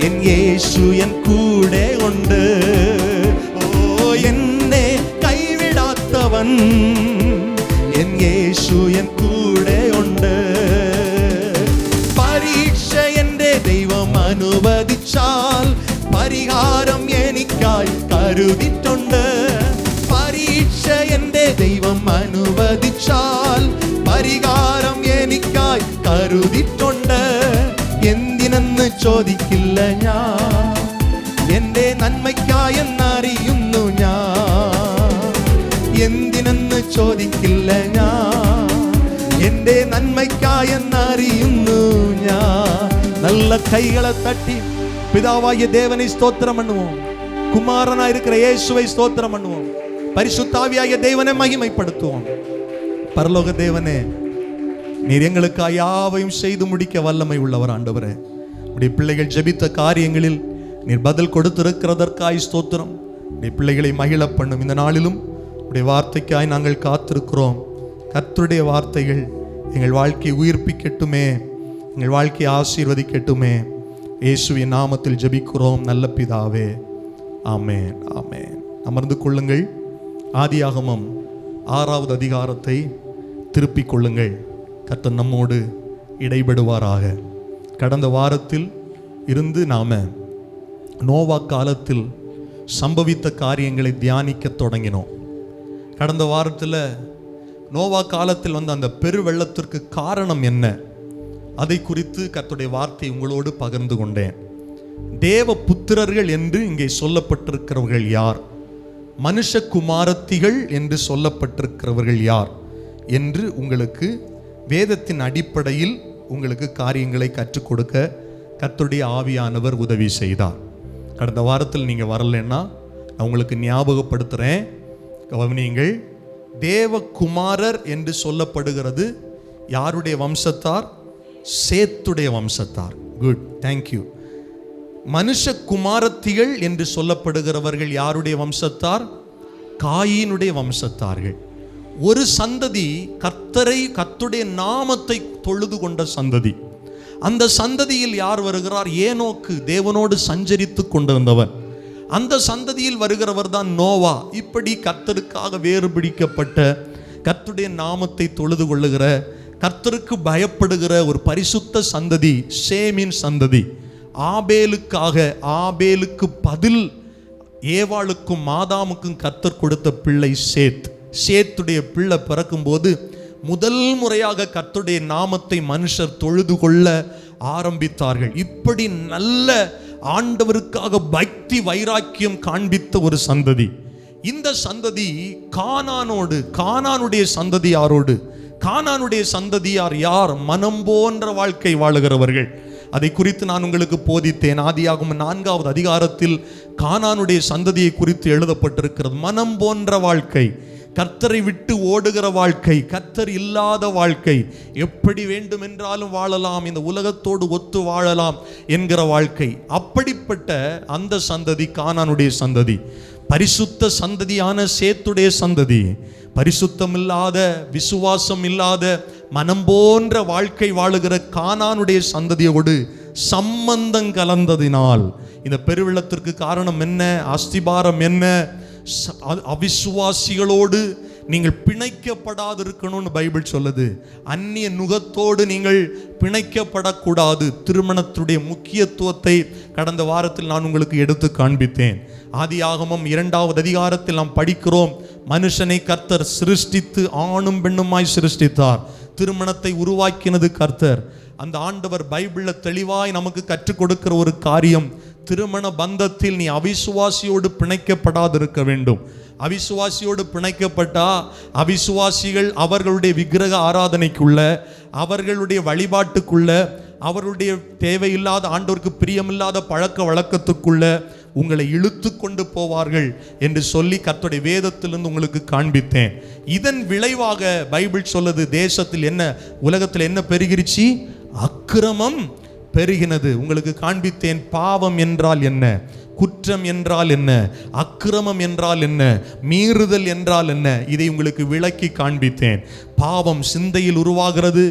എൻ യേശു എൻ കൂടെ ഉണ്ട്. ഓ, എന്നെ കൈവിടാത്തവൻ, എൻ യേശു എൻ കൂടെ ഉണ്ട്. പരീക്ഷ എൻ്റെ ദൈവം അനുവദിച്ചാൽ പരിഹാരം എനിക്കായി കരുതിട്ടുണ്ട്. പരീക്ഷ എൻ്റെ ദൈവം അനുവദിച്ചാൽ പരിഹാരം എനിക്കായി കരുതിട്ടുണ്ട്. എന്തിനെന്ന് ചോദിക്കില്ല ഞാൻ, എൻ്റെ നന്മയ്ക്കായെന്നറിയുന്നു ഞാൻ. എന്തിനെന്ന് ചോദിക്കില്ല ഞാൻ, എൻ്റെ നന്മയ്ക്കായെന്നറിയുന്നു ഞാൻ. நல்ல கைகளை தட்டி பிதாவாகிய தேவனை ஸ்தோத்திரம் பண்ணுவோம். குமாரனாய் இருக்கிற இயேசுவை ஸ்தோத்திரம் பண்ணுவோம். பரிசுத்தாவியாகிய தேவனை மகிமைப்படுத்துவோம். பரலோக தேவனே, நீர் எங்களுக்காக யாவையும் செய்து முடிக்க வல்லமை உள்ளவர் ஆண்டவரே. உடைய பிள்ளைகள் ஜெபித்த காரியங்களில் நீர் பதில் கொடுத்திருக்கிறதற்காய் ஸ்தோத்திரம். உடைய பிள்ளைகளை மகிழ பண்ணும். இந்த நாளிலும் உடைய வார்த்தைக்காய் நாங்கள் காத்திருக்கிறோம். கர்த்தருடைய வார்த்தைகள் எங்கள் வாழ்க்கையை உயிர்ப்பிக்கட்டுமே, எங்கள் வாழ்க்கையை ஆசீர்வதிக்கட்டுமே. இயேசுவின் நாமத்தில் ஜெபிக்கிறோம் நல்ல பிதாவே. ஆமென், ஆமென். அமர்ந்து கொள்ளுங்கள். ஆதியாகமம் 6வது அதிகாரத்தை திருப்பிக் கொள்ளுங்கள். கர்த்தர் நம்மோடு இடைபடுவாராக. கடந்த வாரத்தில் இருந்து நாம நோவா காலத்தில் சம்பவித்த காரியங்களை தியானிக்க தொடங்கினோம். கடந்த வாரத்தில் நோவா காலத்தில் வந்த அந்த பெரு வெள்ளத்திற்கு காரணம் என்ன, அதை குறித்து கர்த்தருடைய வார்த்தை உங்களோடு பகிர்ந்து கொண்டேன். தேவ புத்திரர்கள் என்று இங்கே சொல்லப்பட்டிருக்கிறவர்கள் யார், மனுஷகுமாரத்திகள் என்று சொல்லப்பட்டிருக்கிறவர்கள் யார் என்று உங்களுக்கு வேதத்தின் அடிப்படையில் உங்களுக்கு காரியங்களை கற்றுக் கொடுக்க கர்த்தருடைய ஆவியானவர் உதவி செய்தார். கடந்த வாரத்தில் நீங்கள் வரலைன்னா நான் உங்களுக்கு ஞாபகப்படுத்துகிறேன், கவனியுங்கள். தேவகுமாரர் என்று சொல்லப்படுகிறது யாருடைய வம்சத்தார்? சேத்துடைய வம்சத்தார். Good, thank you. மனுஷகுமாரத்திகள் என்று சொல்லப்படுகிறவர்கள் யாருடைய வம்சத்தார்? காயினுடைய வம்சத்தார்கள். ஒரு சந்ததி கர்த்தருடைய நாமத்தை தொழுது கொண்ட சந்ததி. அந்த சந்ததியில் யார் வருகிறார்? ஏனோக்கு, தேவனோடு சஞ்சரித்து கொண்டிருந்தவன். அந்த சந்ததியில் வருகிறவர் தான் நோவா. இப்படி கர்த்தருக்காக வேறு பிடிக்கப்பட்ட, கர்த்தருடைய நாமத்தை தொழுது கொள்ளுகிற, கர்த்தருக்கு பயப்படுகிற ஒரு பரிசுத்த சந்ததி சேமின் சந்ததி. ஆபேலுக்கு பதில் ஏவாளுக்கும் மாதாமுக்கும் கர்த்தர் கொடுத்த பிள்ளை சேத். சேத்துடைய பிள்ளை பிறக்கும்போது முதல் முறையாக கர்த்தருடைய நாமத்தை மனுஷர் தொழுது கொள்ள ஆரம்பித்தார்கள். இப்படி நல்ல ஆண்டவருக்காக பக்தி வைராக்கியம் காண்பித்த ஒரு சந்ததி. இந்த சந்ததி கானானுடைய சந்ததியாரோடு கானானுடைய சந்ததியார் யார்? மனம் போன்ற வாழ்க்கை வாழுகிறவர்கள். அதை குறித்து நான் உங்களுக்கு போதித்தேன். ஆதியாகமம் 4வது அதிகாரத்தில் கானானுடைய சந்ததியை குறித்து எழுதப்பட்டிருக்கிறது. மனம் போன்ற வாழ்க்கை, கர்த்தரை விட்டு ஓடுகிற வாழ்க்கை, கர்த்தர் இல்லாத வாழ்க்கை, எப்படி வேண்டுமென்றாலும் வாழலாம், இந்த உலகத்தோடு ஒத்து வாழலாம் என்கிற வாழ்க்கை. அப்படிப்பட்ட அந்த சந்ததி கானானுடைய சந்ததி. பரிசுத்த சந்ததியான சேத்துடைய சந்ததி, பரிசுத்தம் இல்லாத, விசுவாசம் இல்லாத, மனம் போன்ற வாழ்க்கை வாழுகிற கானானுடைய சந்ததியோடு சம்பந்தம் கலந்ததினால் இந்த பெருவெள்ளத்திற்கு காரணம் என்ன? அஸ்திபாரம் என்ன? அவிசுவாசிகளோடு நீங்கள் பிணைக்கப்படாதிருக்கணும்னு பைபிள் சொல்லுது. அந்நிய நுகத்தோடு நீங்கள் பிணைக்கப்படக்கூடாது. திருமணத்துடைய முக்கியத்துவத்தை கடந்த வாரத்தில் நான் உங்களுக்கு எடுத்து காண்பித்தேன். ஆதியாகமம் 2வது அதிகாரத்தில் நாம் படிக்கிறோம், மனுஷனை கர்த்தர் சிருஷ்டித்து ஆணும் பெண்ணுமாய் சிருஷ்டித்தார். திருமணத்தை உருவாக்கினது கர்த்தர். அந்த ஆண்டவர் பைபிள்ல தெளிவாய் நமக்கு கற்றுக் கொடுக்கிற ஒரு காரியம், திருமண பந்தத்தில் நீ அவிசுவாசியோடு பிணைக்கப்படாதிருக்க வேண்டும். அவிசுவாசியோடு பிணைக்கப்பட்டா அவிசுவாசிகள் அவர்களுடைய விக்கிரக ஆராதனைக்குள்ள, அவர்களுடைய வழிபாட்டுக்குள்ள, அவருடைய தேவையில்லாத, ஆண்டவருக்கு பிரியமில்லாத பழக்க வழக்கத்துக்குள்ள உங்களை இழுத்து கொண்டு போவார்கள் என்று சொல்லி கர்த்தருடைய வேதத்திலிருந்து உங்களுக்கு காண்பித்தேன். இதன் விளைவாக பைபிள் சொல்லுது, தேசத்தில் என்ன, உலகத்தில் என்ன பெருகிருச்சு? அக்கிரமம் பெருகினது. உங்களுக்கு காண்பித்தேன். பாவம் என்றால் என்ன, குற்றம் என்றால் என்ன, அக்கிரமம் என்றால் என்ன, மீறுதல் என்றால் என்ன, இதை உங்களுக்கு விளக்கி காண்பித்தேன். பாவம் சிந்தையில் உருவாகிறது.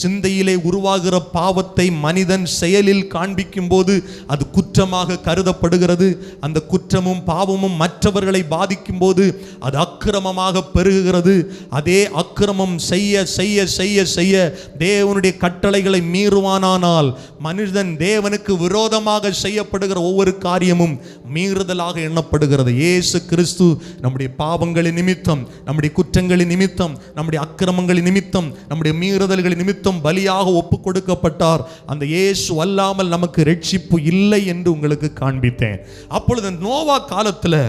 சிந்தையிலே உருவாகிற பாவத்தை மனிதன் செயலில் காண்பிக்கும் போது அது குற்றமாக கருதப்படுகிறது. அந்த குற்றமும் பாவமும் மற்றவர்களை பாதிக்கும் போது அது அக்கிரமமாக பெருகுகிறது. அதே அக்கிரமம் செய்ய செய்ய செய்ய செய்ய தேவனுடைய கட்டளைகளை மீறுவானானால் மனிதன் தேவனுக்கு விரோதமாக செய்யப்படுகிற ஒவ்வொரு காரியமும் மீறுதலாக எண்ணப்படுகிறது. இயேசு கிறிஸ்து நம்முடைய பாவங்களின் நிமித்தம், நம்முடைய குற்றங்களின் நிமித்தம், நம்முடைய அக்கிரமங்களின் நிமித்தம், நம்முடைய மீறுதல்களின் நிமித்தம் பலியாக ஒப்பு கொடுக்கப்பட்டார். அந்த இயேசு அல்லாமல் நமக்கு ரட்சிப்பு இல்லை என்று உங்களுக்கு காண்பித்தேன். அப்பொழுது நோவா காலத்தில்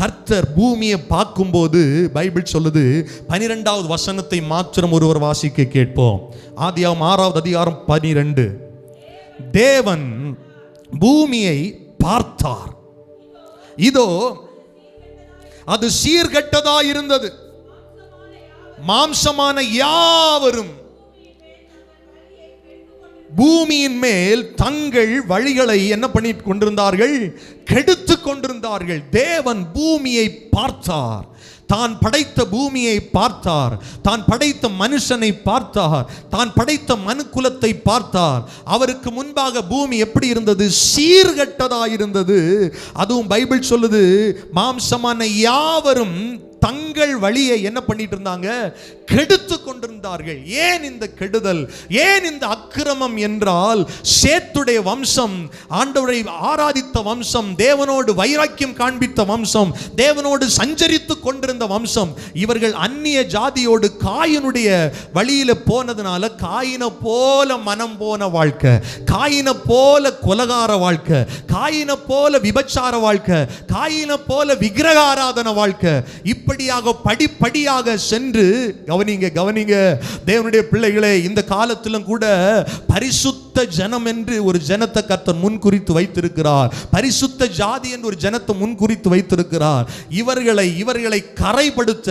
கர்த்தர் பூமியை பார்க்கும்போது பைபிள் சொல்லுது, 12வது வசனத்தை மாத்திரம் ஒருவர் வாசிக்க கேட்போம். ஆதியாகமம் 6வது அதிகாரம் 12. தேவன் பூமியை பார்த்தார், இதோ அது சீர்கெட்டதா இருந்தது, மாம்சமான யாவரும் பூமியின் மேல் தங்கள் வழிகளை என்ன பண்ணி கொண்டிருந்தார்கள்? கெடுத்து கொண்டிருந்தார்கள். தேவன் பூமியை பார்த்தார், தான் படைத்த பூமியை பார்த்தார், தான் படைத்த மனுஷனை பார்த்தார், தான் படைத்த மனுக்குலத்தை பார்த்தார். அவருக்கு முன்பாக பூமி எப்படி இருந்தது? சீர்கெட்டதாக இருந்தது. அதுவும் பைபிள் சொல்லுது, மாம்சமான யாவரும் தங்கள் வழியை என்ன பண்ணிட்டு இருந்தாங்க? கெடுத்து கொண்டிருந்தார்கள். ஏன் இந்த கெடுதல், ஏன் இந்த அக்கிரமம் என்றால், சேத்துடைய வம்சம், ஆண்டவரை ஆராதித்த வம்சம், தேவனோடு வைராக்கியம் காண்பித்த வம்சம், தேவனோடு சஞ்சரித்து கொண்டிருந்த வம்சம், இவர்கள் அந்நிய ஜாதியோடு காயினுடைய வழியில போனதுனால காயின போல மனம் போன வாழ்க்கை, காயின போல கொலகார வாழ்க்கை, காயின போல விபச்சார வாழ்க்கை, காயின போல விக்கிரக ஆராதன வாழ்க்கை, இப்படியாக படிப்படியாக சென்று, கவனிங்க கவனிங்க தேவனுடைய பிள்ளைகளே, இந்த காலத்திலும் கூட பரிசுத்த ஜனம் என்று ஒரு ஜனத்தை கர்த்தர் முன்குறித்து வைத்திருக்கிறார். பரிசுத்த ஜாதி என்று ஒரு ஜனத்தை முன்குறித்து வைத்திருக்கிறார். இவர்களை கரைப்படுத்த,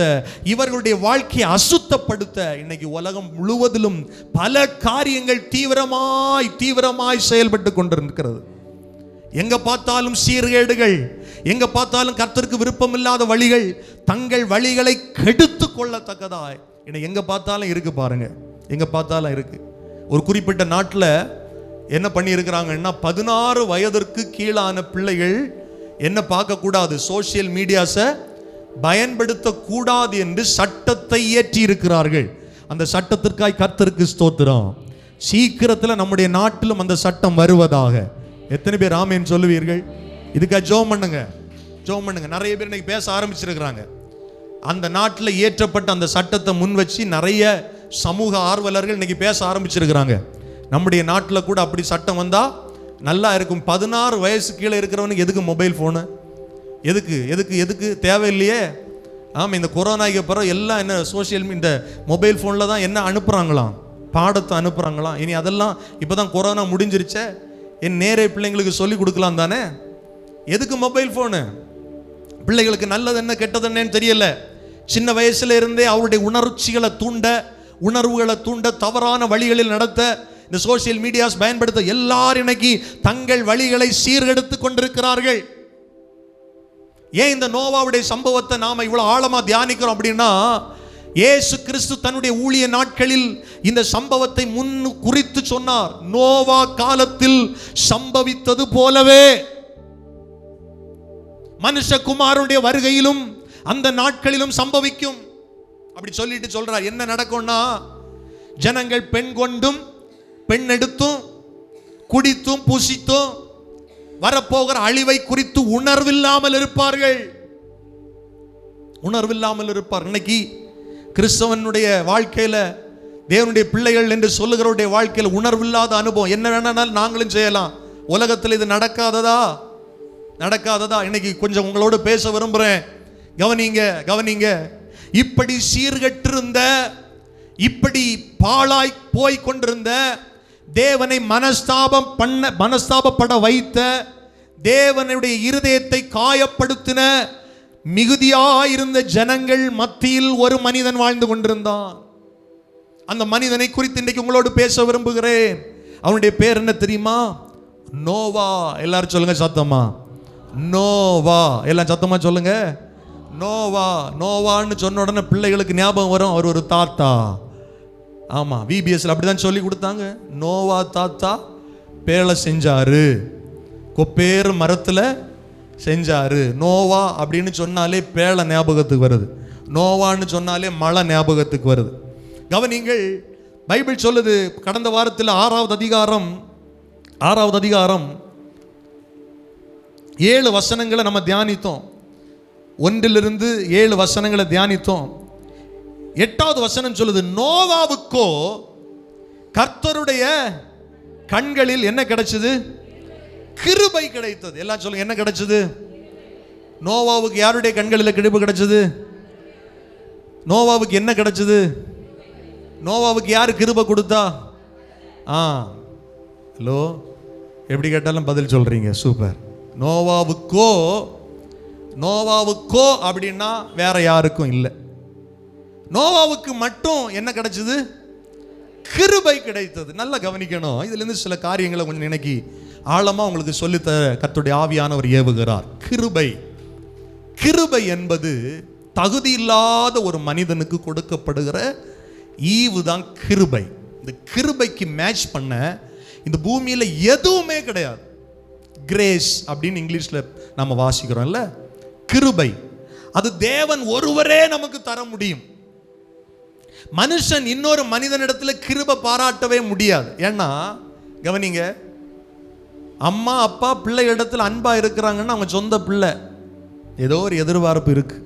இவர்களுடைய வாழ்க்கையை அசுத்தப்படுத்த இன்னைக்கு உலகம் முழுவதிலும் பல காரியங்கள் தீவிரமாய் செயல்பட்டு கொண்டிருக்கிறது. எங்க பார்த்தாலும் சீர்கேடுகள், எங்க பார்த்தாலும் கர்த்தருக்கு விருப்பம் இல்லாத வழிகள், தங்கள் வழிகளை கெடுத்து கொள்ளத்தக்கதாய் இன்னைக்கு எங்க பார்த்தாலும் இருக்கு. பாருங்க, எங்க பார்த்தாலும் இருக்கு. ஒரு குறிப்பிட்ட நாட்டில் என்ன பண்ணி இருக்கிறாங்கன்னா, 16 வயதிற்கு கீழான பிள்ளைகள் என்ன பார்க்கக்கூடாது, சோசியல் மீடியாஸை பயன்படுத்தக்கூடாது என்று சட்டத்தை இயற்றி இருக்கிறார்கள். அந்த சட்டத்திற்காய் கர்த்தருக்கு ஸ்தோத்திரம். சீக்கிரத்தில் நம்முடைய நாட்டிலும் அந்த சட்டம் வருவதாக எத்தனை பேர் ஆமென் சொல்லுவீர்கள்? இதுக்காக ஜெபம் பண்ணுங்க, ஜெபம் பண்ணுங்க. நிறைய பேர் இன்னைக்கு பேச ஆரம்பிச்சிருக்கிறாங்க. அந்த நாட்டில் இயற்றப்பட்ட அந்த சட்டத்தை முன் வச்சு நிறைய சமூக ஆர்வலர்கள் இன்னைக்கு பேச ஆரம்பிச்சிருக்கிறாங்க. நம்முடைய நாட்டில் கூட அப்படி சட்டம் வந்தால் நல்லா இருக்கும். 16 வயசு கீழே இருக்கிறவனுக்கு எதுக்கு மொபைல் ஃபோனு? எதுக்கு தேவையில்லையே. ஆமாம், இந்த கொரோனாக்கு அப்புறம் எல்லாம் என்ன சோசியல் இந்த மொபைல் ஃபோனில் தான் என்ன அனுப்புகிறாங்களாம், பாடத்தை அனுப்புகிறாங்களாம். இனி அதெல்லாம் இப்போ தான் கொரோனா முடிஞ்சிருச்சே, என் நேரே பிள்ளைங்களுக்கு சொல்லி கொடுக்கலாம் தானே. எதுக்கு மொபைல் ஃபோனு? பிள்ளைகளுக்கு நல்லது என்ன கெட்டது என்னன்னு தெரியல. சின்ன வயசுல இருந்தே அவருடைய உணர்ச்சிகளை தூண்ட, உணர்வுகளை தூண்ட, தவறான வழிகளில் நடத்த இந்த சோசியல் மீடியாஸ் பயன்படுத்த எல்லாரும் இன்னைக்கு தங்கள் வழிகளை சீர்கெடுத்து கொண்டிருக்கிறார்கள். ஏன் இந்த நோவாவுடைய சம்பவத்தை நாம இவ்வளவு ஆழமா தியானிக்கிறோம் அப்படின்னா, இயேசு கிறிஸ்து தன்னுடைய ஊழிய நாட்களில் இந்த சம்பவத்தை முன் குறித்து சொன்னார். நோவா காலத்தில் சம்பவித்தது போலவே மனுஷகுமாரனுடைய வருகையிலும் அந்த நாட்களிலும் சம்பவிக்கும் அப்படி சொல்லிட்டு சொல்றார். என்ன நடக்கும்னா, ஜனங்கள் பெண் கொண்டும் பெண் எடுத்தும் குடித்தும் புசித்தும் வரப்போகிற அழிவை குறித்து உணர்வில்லாமல் இருப்பார்கள். உணர்வில்லாமல் இருப்பார். இன்னைக்கு கிறிஸ்தவனுடைய வாழ்க்கையில, தேவனுடைய பிள்ளைகள் என்று சொல்லுகிறவருடைய வாழ்க்கையில் உணர்வில்லாத அனுபவம். என்ன வேணாலும் நாங்களும் செய்யலாம். உலகத்தில் இது நடக்காததா? இன்னைக்கு கொஞ்சம் உங்களோடு பேச விரும்புறேன். கவனிங்க. இப்படி சீர்கெட்டிருந்த, இப்படி பாழாய் போய் கொண்டிருந்த, தேவனை மனஸ்தாபப்பட வைத்த, தேவனுடைய இருதயத்தை காயப்படுத்தின மிகுதியாயிருந்த ஜனங்கள் மத்தியில் ஒரு மனிதன் வாழ்ந்து கொண்டிருந்தான். அந்த மனிதனை குறித்து இன்றைக்கு உங்களோடு பேச விரும்புகிறேன். அவனுடைய பேர் என்ன தெரியுமா? நோவா. எல்லாரும் சொல்லுங்க சத்தமா, நோவா. எல்லாம் சத்தமா சொல்லுங்க, நோவா. நோவான்னு சொன்ன உடனே பிள்ளைகளுக்கு ஞாபகம் வரும், அவர் ஒரு தாத்தா. ஆமா, விபிஎஸ்ல அப்படிதான் சொல்லி கொடுத்தாங்க. நோவா தாத்தா பேழை செஞ்சாரு, கொப்பேறு மரத்துல செஞ்சாரு. நோவா அப்படின்னு சொன்னாலே பேழை ஞாபகத்துக்கு வருது, நோவான்னு சொன்னாலே மழை ஞாபகத்துக்கு வருது. கவனிங்கள், பைபிள் சொல்லுது. கடந்த வாரத்தில் ஆறாவது அதிகாரம் 7 வசனங்களை நம்ம தியானித்தோம். 1 to 7 வசனங்களை தியானித்தோம். 8வது வசனம் சொல்லுது, நோவாவுக்கோ கர்த்தருடைய கண்களில் என்ன கிடைச்சது? கிருபை கிடைத்தது. எல்லாம் சொல்லுங்க, என்ன கிடைச்சது? நோவாவுக்கு யாருடைய கண்களில் கிருபை கிடைச்சது? நோவாவுக்கு என்ன கிடைச்சது? நோவாவுக்கு யாரு கிருபை கொடுத்தா? ஹலோ, எப்படி கேட்டாலும் பதில் சொல்றீங்க, சூப்பர். நோவாவுக்கோ அப்படின்னா வேற யாருக்கும் இல்லை. நோவாவுக்கு மட்டும் என்ன கிடைச்சது? கிருபை கிடைத்தது. நல்லா கவனிக்கணும். இதுல இருந்து சில காரியங்களை கொஞ்சம் இன்னைக்கு ஆழமா உங்களுக்கு சொல்லித்தர கர்த்தருடைய ஆவியானவர் ஏவுகிறார். கிருபை என்பது தகுதி இல்லாத ஒரு மனிதனுக்கு கொடுக்கப்படுகிற ஈவு தான் கிருபை. இந்த கிருபைக்கு மேட்ச் பண்ண இந்த பூமியில எதுவுமே கிடையாது. கிரேஸ் அப்படின்னு இங்கிலீஷ்ல நம்ம வாசிக்கிறோம்ல, கிருபை. அது தேவன் ஒருவரே நமக்கு தர முடியும். மனுஷன் இன்னொரு மனிதனிடத்தில் கிருபை பாராட்டவே முடியாது. ஏன்னா கவனிங்க, அம்மா அப்பா பிள்ளை இடத்துல அன்பா இருக்கிறாங்கன்னா அவங்க சொந்த பிள்ளை, ஏதோ ஒரு எதிர்பார்ப்பு இருக்கு.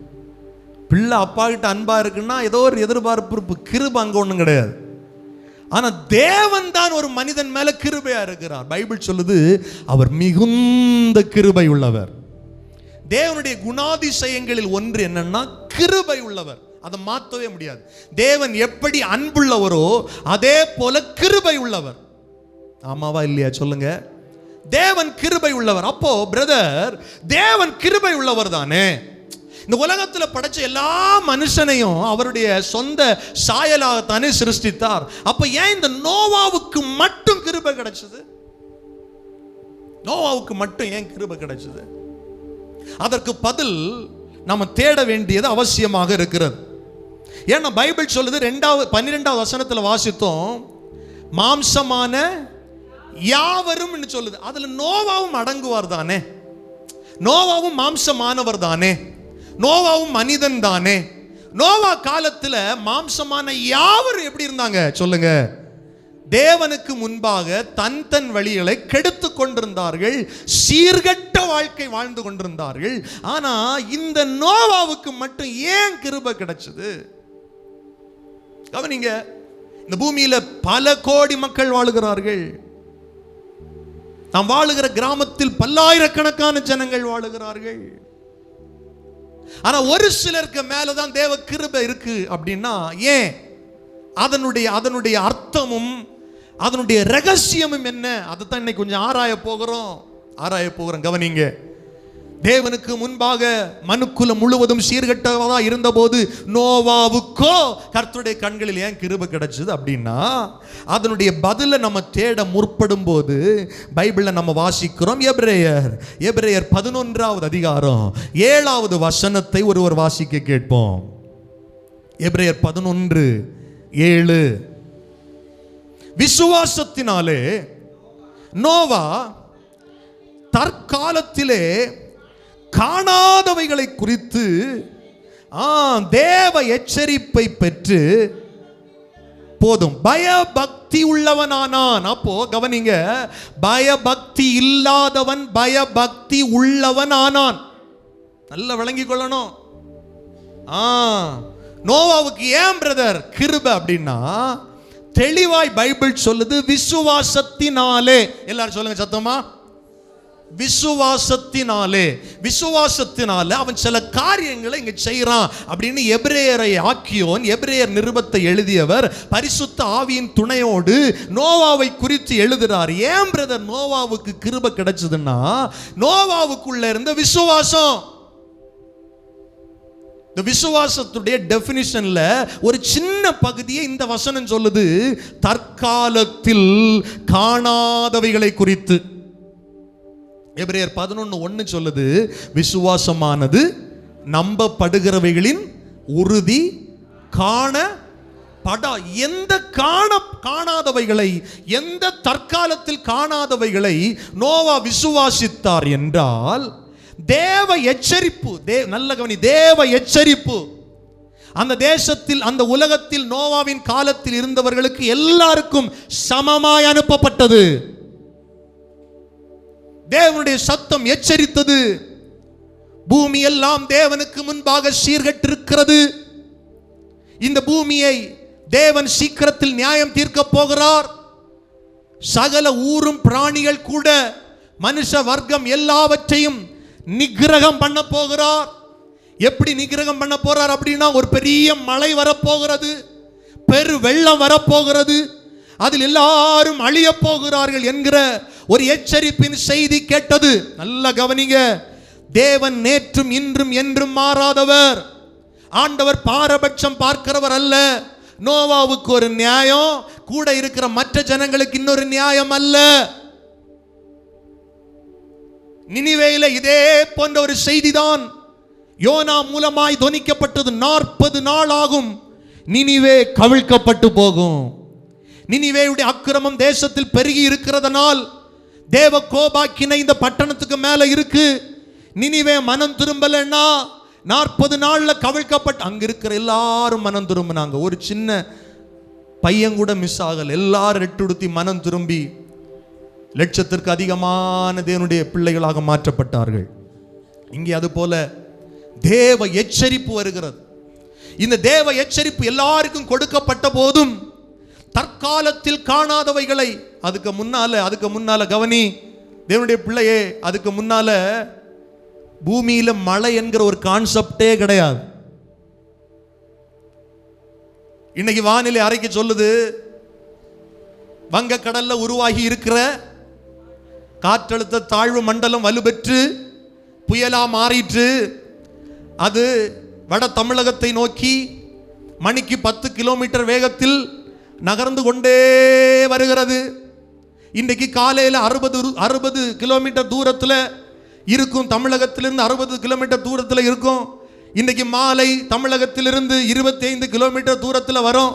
பிள்ளை அப்பா கிட்ட அன்பா இருக்குன்னா ஏதோ ஒரு எதிர்பார்ப்பு இருக்கு. கிருபை அங்க ஒண்ணும் கிடையாது. ஆனா தேவன் தான் ஒரு மனிதன் மேல கிருபையா இருக்கிறார். பைபிள் சொல்லுது, அவர் மிகுந்த கிருபை உள்ளவர். தேவனுடைய குணாதிசயங்களில் ஒன்று என்னன்னா கிருபை உள்ளவர். அதை மாற்றவே முடியாது. தேவன் எப்படி அன்புள்ளவரோ அதே போல கிருபை உள்ளவர். ஆமாவா இல்லையா சொல்லுங்க? தேவன் கிருபை உள்ளவர். அப்போ பிரதர், தேவன் கிருபை உள்ளவர் தானே. இந்த உலகத்தில் படைச்ச எல்லா மனுஷனையும் அவருடைய சொந்த சாயலாகத்தானே சிருஷ்டித்தார். அப்ப ஏன் இந்த நோவாவுக்கு மட்டும் கிருபை கிடைச்சது? நோவாவுக்கு மட்டும் ஏன் கிருபை கிடைச்சது? அதற்கு பதில் நம்ம தேட வேண்டியது அவசியமாக இருக்கிறது. ஏன்னா பைபிள் சொல்லுது, 12வது வசனத்தில் வாசித்தோம், மாம்சமான யாவரும் சொல்லுது. அதுல நோவாவும் அடங்குவார் தானே. நோவாவும் மாம்சமானவர் தானே, நோவாவும் மனிதன் தானே. நோவா காலத்துல மாம்சமான யாவரும் எப்படி இருந்தாங்க சொல்லுங்க? தேவனுக்கு முன்பாக தன் வழிகளை கெடுத்து கொண்டிருந்தார்கள், சீர்கட்ட வாழ்க்கை வாழ்ந்து கொண்டிருந்தார்கள். ஆனா இந்த நோவாவுக்கு மட்டும் ஏன் கிருபை கிடைச்சது? கவனிங்க, இந்த பூமியில பல கோடி மக்கள் வாழுகிறார்கள். நாம் வாழுகிற கிராமத்தில் பல்லாயிரக்கணக்கான ஜனங்கள் வாழுகிறார்கள். ஆனா ஒரு சிலருக்கு மேலதான் தேவ கிருபை இருக்கு. அப்படின்னா ஏன்? அதனுடைய அர்த்தமும் அதனுடைய ரகசியமும் என்ன? அதைத்தான் இன்னைக்கு கொஞ்சம் ஆராய போகிறோம். கவனிங்க. தேவனுக்கு முன்பாக மனுக்குலம் முழுவதும் சீர்கெட்டவதா இருந்தபோது நோவாவுக்கோ கர்த்தருடைய கண்களில் ஏன் கிருபை கிடைச்சது அப்படின்னா, அதனுடைய பதிலை நம்ம தேட முற்படும் போது பைபிள்ல நம்ம வாசிக்கிறோம். எபிரேயர் 11வது அதிகாரம் 7வது வசனத்தை ஒருவர் வாசிக்க கேட்போம். எபிரேயர் 11:7. விசுவாசத்தினாலே நோவா தற்காலத்திலே காணாதவைகளை குறித்து தேவ எச்சரிப்பை பெற்று போதும் பயபக்தி உள்ளவனானான். அப்போ கவனிங்க, பயபக்தி இல்லாதவன் பயபக்தி உள்ளவன் ஆனான். நல்லா விளங்கிக் கொள்ளணும். நோவாவுக்கு ஏன் பிரதர் கிருபை அப்படின்னா, தெளிவாய் பைபிள் சொல்லுது விசுவாசத்தினாலே. எல்லாரும் சொல்லுங்க சத்தமா, விசுவாசத்தினாலே அவன் சில காரியங்களை இங்க செய்யறான் அப்படின்னு எபிரேயரை ஆக்கியோன், எபிரேயர் நிருபத்தை எழுதியவர் பரிசுத்த ஆவியின் துணையோடு நோவாவை குறித்து எழுதுறார். ஏன் பிரதர் நோவாவுக்கு கிருபை கிடைச்சதுன்னா, நோவாவுக்குள்ள இருந்த விசுவாசம். இந்த விசுவாசத்துடைய டெஃபினிஷன்ல ஒரு சின்ன பகுதியை இந்த வசனம் சொல்லுது. தற்காலத்தில் காணாதவைகளை குறித்து. எபிரேயர் 11:1 சொல்லுது, விசுவாசமானது நம்பப்படுகிறவைகளின் உறுதி, எந்த காணாதவைகளை, எந்த தற்காலத்தில் காணாதவைகளை நோவா விசுவாசித்தார் என்றால், தேவ எச்சரிப்பு. நல்ல கவனி, தேவ எச்சரிப்பு அந்த தேசத்தில், அந்த உலகத்தில் நோவாவின் காலத்தில் இருந்தவர்களுக்கு எல்லாருக்கும் சமமாய் அனுப்பப்பட்டது. தேவனுடைய சத்தம் எச்சரித்தது. பூமி எல்லாம் தேவனுக்கு முன்பாக சீர்கெட்டிருக்கிறது. இந்த பூமியை தேவன் சீக்கிரத்தில் நியாயம் தீர்க்க போகிறார். சகல ஊரும் பிராணிகள் கூட, மனுஷ வர்க்கம் எல்லாவற்றையும் நிகிரகம் பண்ண போகிறார். எப்படி நிகிரகம் பண்ண போறார் அப்படின்னா, ஒரு பெரிய மழை வரப்போகிறது, பெரு வெள்ளம் வரப்போகிறது, அதில் எல்லாரும் அழிய போகிறார்கள் என்கிற ஒரு எச்சரிப்பின் செய்தி கேட்டது. நல்ல கவனிங்க, தேவன் நேற்றும் இன்றும் என்றும் மாறாதவர். ஆண்டவர் பாரபட்சம் பார்க்கிறவர் அல்ல. நோவாவுக்கு ஒரு நியாயம், கூட இருக்கிற மற்ற ஜனங்களுக்கு இன்னொரு நியாயம் அல்ல. நினிவேயில இதே போன்ற ஒரு செய்திதான் யோனா மூலமாய் தொனிக்கப்பட்டது. 40 நாள் ஆகும், நினிவே கவிழ்க்கப்பட்டு போகும். நினிவேயுடைய அக்கிரமம் தேசத்தில் பெருகி இருக்கிறதனால் தேவ கோபாக்கினை இந்த பட்டணத்துக்கு மேல இருக்கு. நினிவே மனம் திரும்பலன்னா 40 நாள்ல கவிழ்க்கப்பட்டு, அங்க இருக்கிற எல்லாரும் மனம் திரும்பினாங்க. ஒரு சின்ன பையன் கூட மிஸ் ஆகல. எல்லாரும் ரெட்டுடுத்தி மனம் திரும்பி லட்சத்திற்கு அதிகமான தேவனுடைய பிள்ளைகளாக மாற்றப்பட்டார்கள். இங்கே அது போல தேவ எச்சரிப்பு வருகிறது. இந்த தேவ எச்சரிப்பு எல்லாருக்கும் கொடுக்கப்பட்ட போதும் தற்காலத்தில் காணாதவைகளை, அதுக்கு முன்னால கவனி தேவனுடைய பிள்ளையே, அதுக்கு முன்னால பூமியில மழை என்கிற ஒரு கான்செப்டே கிடையாது. இன்னைக்கு வானிலை அறிக்கை சொல்லுது, வங்கக்கடல்ல உருவாகி இருக்கிற காற்றழுத்த தாழ்வு மண்டலம் வலுப்பெற்று புயலா மாறிற்று. அது வட தமிழகத்தை நோக்கி மணிக்கு 10 கிலோமீட்டர் வேகத்தில் நகர்ந்து கொண்டே வருகிறது. இன்றைக்கு காலையில் 60 கிலோமீட்டர் தூரத்தில் இருக்கும். தமிழகத்திலிருந்து 60 கிலோமீட்டர் தூரத்தில் இருக்கும். இன்றைக்கு மாலை தமிழகத்திலிருந்து 25 கிலோமீட்டர் தூரத்தில் வரும்.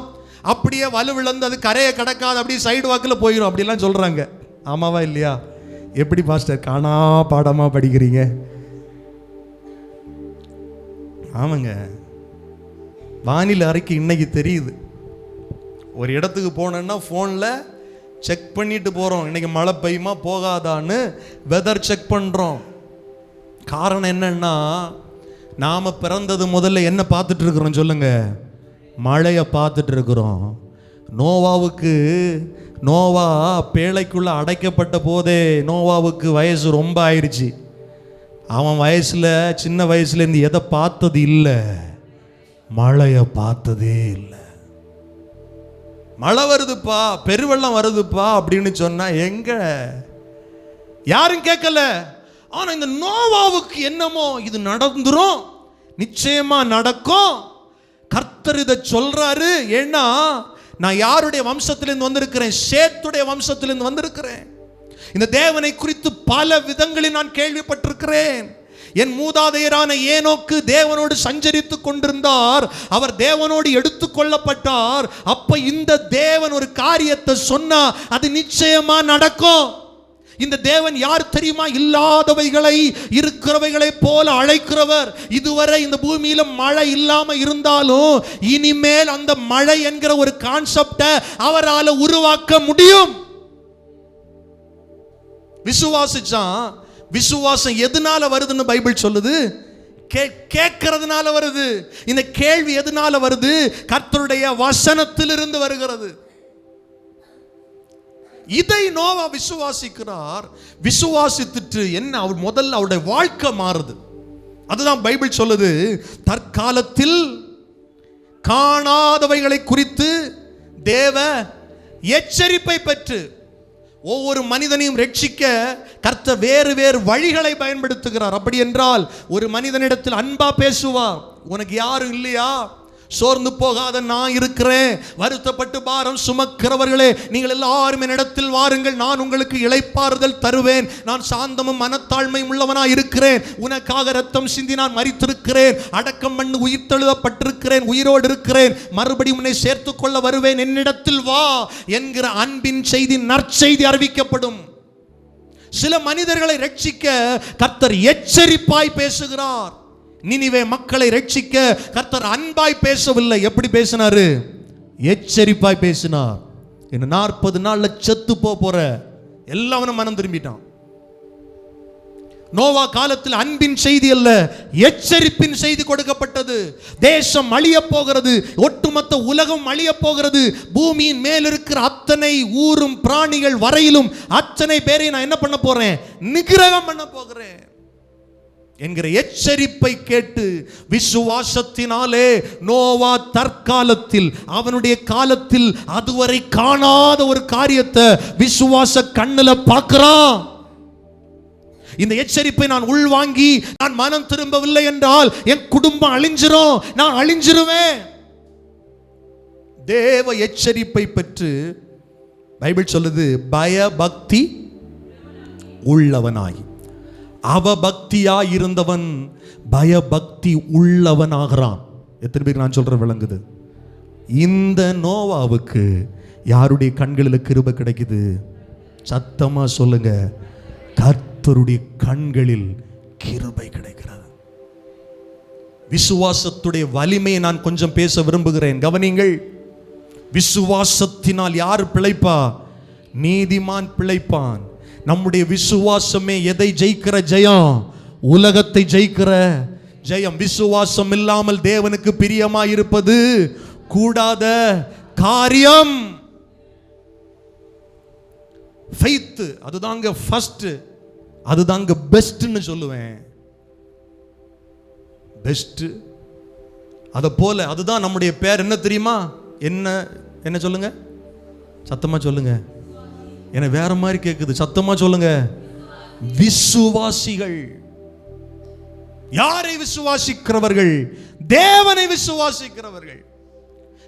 அப்படியே வலுவிழந்து அது கரையை கடக்காது, அப்படியே சைடு வாக்கில் போயிடும் அப்படிலாம் சொல்கிறாங்க. ஆமாவா இல்லையா? எப்படி பாஸ்டர் காணா பாடமாக படிக்கிறீங்க? ஆமாங்க, வானிலை அறிக்கை இன்னைக்கு தெரியுது. ஒரு இடத்துக்கு போனோன்னா ஃபோனில் செக் பண்ணிட்டு போகிறோம், இன்னைக்கு மழை பெய்யுமா போகாதான்னு வெதர் செக் பண்ணுறோம். காரணம் என்னன்னா, நாம் பிறந்தது முதல்ல என்ன பார்த்துட்டு இருக்கிறோம் சொல்லுங்க? மழையை பார்த்துட்டு இருக்கிறோம். நோவா பேழைக்குள்ள அடைக்கப்பட்ட போதே நோவாவுக்கு வயசு ரொம்ப ஆயிடுச்சு. அவன் வயசுல சின்ன வயசுல இருந்து எதை பார்த்தது இல்லை? மழையை பார்த்ததே இல்லை. மழை வருதுப்பா, பெருவெள்ளம் வருதுப்பா அப்படின்னு சொன்னா எங்க யாரும் கேட்கல. ஆனா இந்த நோவாவுக்கு என்னமோ இது நடந்துரும், நிச்சயமா நடக்கும். கர்த்தர் இதை சொல்றாரு. ஏன்னா நான் யாருடைய வம்சத்திலிருந்து வந்திருக்கிறேன்? சேத்துடைய வம்சத்திலிருந்து வந்திருக்கிறேன். இந்த தேவனை குறித்து பல விதங்களில் நான் கேள்விப்பட்டிருக்கிறேன். என் மூதாதையரான ஏனோக்கு தேவனோடு சஞ்சரித்துக் கொண்டிருந்தார். அவர் தேவனோடு எடுத்துக்கொள்ளப்பட்டார். அப்ப இந்த தேவன் ஒரு காரியத்தை சொன்னா அது நிச்சயமா நடக்கும். இந்த தேவன் யார் தெரியுமா? இல்லாதவைகளை இருக்கிறவைகளை போல அழைக்கிறவர். இதுவரை இந்த பூமியில மழை இல்லாம இருந்தாலும் இனிமேல் அந்த மழை என்கிற ஒரு கான்செப்டை அவரால் உருவாக்க முடியும். விசுவாசிச்சான். விசுவாசம் எதனால வருதுன்னு பைபிள் சொல்லுது? கேட்கறதுனால வருது. இந்த கேள்வி எதனால வருது? கர்த்தருடைய வசனத்திலிருந்து வருகிறது. இதை நோவா விசுவாசிக்கிறார். விசுவாசித்துட்டு என்ன, அவர் முதல்ல அவருடைய வாழ்க்கை மாறுது. அதுதான் பைபிள் சொல்லுது. தற்காலத்தில் காணாதவைகளை குறித்து தேவ எச்சரிப்பை பெற்று ஒவ்வொரு மனிதனையும் ரட்சிக்க கர்த்தர் வேறு வேறு வழிகளை பயன்படுத்துகிறார். அப்படி என்றால் ஒரு மனிதனிடத்தில் அன்பா பேசுவார். உனக்கு யாரும் இல்லையா? சோர்ந்து போகாத நான் இருக்கிறேன். வருத்தப்பட்டு பாரம் சுமக்கிறவர்களே நீங்கள் எல்லாரும் என்னிடத்தில் வாருங்கள், நான் உங்களுக்கு இளைப்பாறுதல் தருவேன். நான் சாந்தமும் மனத்தாழ்மையும் உள்ளவனாய் இருக்கிறேன். உனக்காக ரத்தம் சிந்தி நான் மரித்திருக்கிறேன், அடக்கம் பண்ணி உயிர் தெழுதப்பட்டிருக்கிறேன், உயிரோடு இருக்கிறேன், மறுபடியும் உன்னை சேர்த்துக் கொள்ள வருவேன், என்னிடத்தில் வா என்கிற அன்பின் செய்தி, நற்செய்தி அறிவிக்கப்படும். சில மனிதர்களை ரட்சிக்க கர்த்தர் எச்சரிப்பாய் பேசுகிறார். நினிவே மக்களை ரட்சிக்க கர்த்தர் அன்பாய் பேசவில்லை. எப்படி பேசினாரு? எச்சரிப்பாய் பேசினார். என்ன 40 நாள்ல செத்து போற எல்லாவனும் மனம் திரும்பிட்டான். நோவா காலத்தில் அன்பின் செய்தி அல்ல, எச்சரிப்பின் செய்தி கொடுக்கப்பட்டது. தேசம் அழிய போகிறது, ஒட்டுமொத்த உலகம் அழிய போகிறது. பூமியின் மேல் இருக்கிற அத்தனை ஊரும் பிராணிகள் வரையிலும் அத்தனை பேரை நான் என்ன பண்ண போறேன்? நிகிரகம் பண்ண போகிறேன் என்கிற எச்சரிப்பை கேட்டு விசுவாசத்தினாலே நோவா தற்காலத்தில், அவனுடைய காலத்தில் அதுவரை காணாத ஒரு காரியத்தை விசுவாச கண்ணுல பார்க்கிறான். இந்த எச்சரிப்பை நான் உள்வாங்கி நான் மனம் திரும்பவில்லை என்றால் என் குடும்பம் அழிஞ்சிரும், நான் அழிஞ்சிருவேன். தேவ எச்சரிப்பை பெற்று பைபிள் சொல்லுது, பயபக்தி உள்ளவனாய். அவபக்தியா இருந்தவன் பயபக்தி உள்ளவனாகிறான். எத்தனை பேருக்கு நான் சொல்ற விளங்குது? இந்த நோவாவுக்கு யாருடைய கண்களில் கிருபை கிடைக்குது? சத்தமா சொல்லுங்க, கர்த்தருடைய கண்களில் கிருபை கிடைக்கிறது. விசுவாசத்துடைய வலிமையை நான் கொஞ்சம் பேச விரும்புகிறேன், கவனிங்கள். விசுவாசத்தினால் யார் பிழைப்பா? நீதிமான் பிழைப்பான். நம்முடைய விசுவாசமே எதை ஜெயிக்கிற ஜெயம்? உலகத்தை ஜெயிக்கிற ஜெயம். விசுவாசம் இல்லாமல் தேவனுக்கு பிரியமாய் இருப்பது கூடாத காரியம். ஃபெய்த் அதுதாங்க ஃபர்ஸ்ட், அதுதாங்க பெஸ்ட்னு சொல்லுவேன். பெஸ்ட் அத போல அதுதான் நம்முடைய பேர். என்ன தெரியுமா? என்ன என்ன சொல்லுங்க, சத்தமா சொல்லுங்க. என வேற மாதிரி கேக்குது, சத்தமா சொல்லுங்க. விசுவாசிகள். யாரை விசுவாசிக்கிறவர்கள்? தேவனை விசுவாசிக்கிறவர்கள்,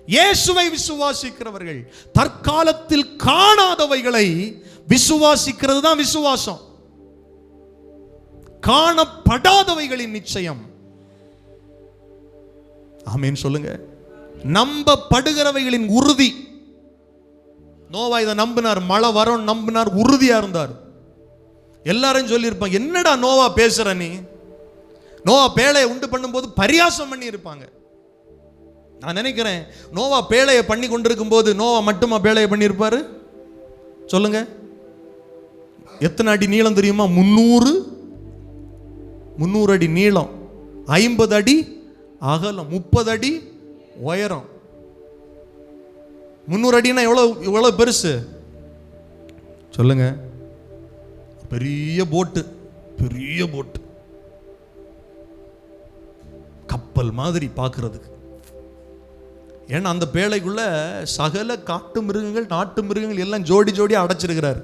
இயேசுவை விசுவாசிக்கிறவர்கள். தற்காலத்தில் காணாதவைகளை விசுவாசிக்கிறது தான் விசுவாசம். காணப்படாதவைகளின் நிச்சயம். ஆமென் சொல்லுங்க. நம்பப்படுகிறவைகளின் உறுதி. நோவா இதை நம்பினார், மழை வரும் நம்பினார், உறுதியா இருந்தார். எல்லாரும் சொல்லியிருப்பாங்க, என்னடா நோவா பேசுற நீ? நோவா பேழையை உண்டு பண்ணும்போது பரியாசம் பண்ணி இருப்பாங்க. நான் நினைக்கிறேன் நோவா பேழையை பண்ணி கொண்டிருக்கும் போது நோவா மட்டுமா பேழையை பண்ணியிருப்பாரு? சொல்லுங்க. எத்தனை அடி நீளம் தெரியுமா? 300 அடி நீளம், 50 அடி அகலம், 30 அடி உயரம். 300 அடினா எவ்வளவு பெருசு சொல்லுங்க. பெரிய போட்டு, பெரிய போட்டு. கப்பல் மாதிரி பார்க்கறதுக்கு. ஏன்னா அந்த பேழைக்குள்ள சகல காட்டு மிருகங்கள் நாட்டு மிருகங்கள் எல்லாம் ஜோடி ஜோடியாக அடைச்சிருக்கிறார்.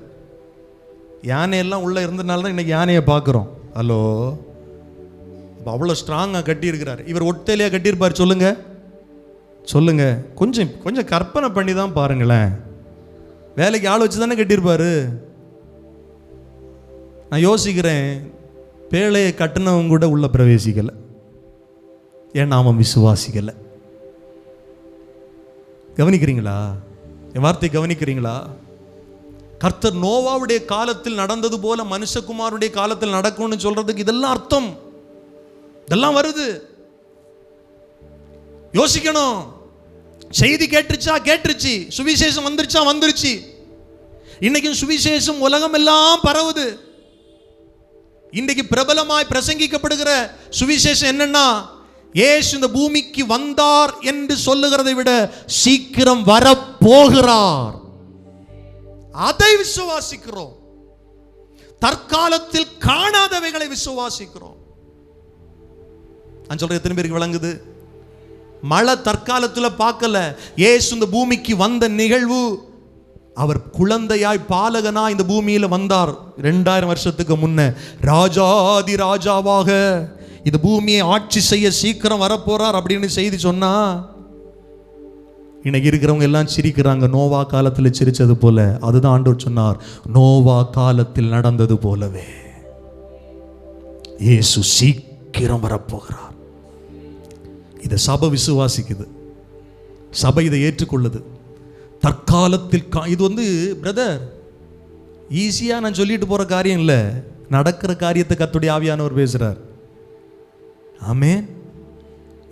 யானையெல்லாம் உள்ளே இருந்ததுனால தான் இன்னைக்கு யானையை பார்க்குறோம். ஹலோ, அவ்வளோ ஸ்ட்ராங்காக கட்டியிருக்கிறார். இவர் ஒட்டையிலையாக கட்டியிருப்பார்? சொல்லுங்க சொல்லுங்க. கொஞ்சம் கொஞ்சம் கற்பனை பண்ணி தான் பாருங்களேன். வேலைக்கு ஆள் வச்சு தானே கட்டியிருப்பாரு. நான் யோசிக்கிறேன், பேழையை கட்டினவங்க கூட உள்ள பிரவேசிக்கலை. ஏன்னா அவன் விசுவாசிக்கலை. கவனிக்கிறீங்களா? என் வார்த்தை கவனிக்கிறீங்களா? கர்த்தர் நோவாவுடைய காலத்தில் நடந்தது போல மனுஷகுமாருடைய காலத்தில் நடக்கும்னு சொல்றதுக்கு இதெல்லாம் அர்த்தம். இதெல்லாம் வருது. யோசிக்கணும். செய்தி கேட்டுருச்சா? கேட்டுருச்சு. சுவிசேஷம் வந்துருச்சா? வந்துருச்சு. இன்னைக்கு சுவிசேஷம் உலகம் எல்லாம் பரவுது. இன்னைக்கு பிரபலமாய் பிரசங்கிக்கப்படுகிற சுவிசேஷம் என்னன்னா, இயேசு இந்த பூமிக்கு வந்தார் என்று சொல்லுகிறதை விட சீக்கிரம் வரப்போகிறார். அதை விசுவாசிக்கிறோம். தற்காலத்தில் காணாதவைகளை விசுவாசிக்கிறோம். நான் சொல்றது எத்தனை பேருக்கு விளங்குது? மழை தற்காலத்தில் பார்க்கல. இயேசு இந்த பூமிக்கு வந்த நிகழ்வு, அவர் குழந்தையாய் பாலகனாய் இந்த பூமியில வந்தார் 2000 வருஷத்துக்கு முன்ன. ராஜாதி ராஜாவாக இந்த பூமியை ஆட்சி செய்ய சீக்கிரம் வரப்போறார் அப்படின்னு செய்தி சொன்னா, இன்னைக்கு இருக்கிறவங்க எல்லாம் சிரிக்கிறாங்க. நோவா காலத்தில் சிரிச்சது போல. அதுதான் ஆண்டவர் சொன்னார், நோவா காலத்தில் நடந்தது போலவே இயேசு சீக்கிரம் வரப்போகிறார். இதை சபை விசுவாசிக்குது. சபை இதை ஏற்றுக்கொள்ளுது. தற்காலத்தில் இது பிரதர் ஈஸியா நான் சொல்லிட்டு போற காரியம் இல்லை. நடக்கிற காரியத்தை கர்த்தருடைய ஆவியானவர் பேசுறார். ஆமென்.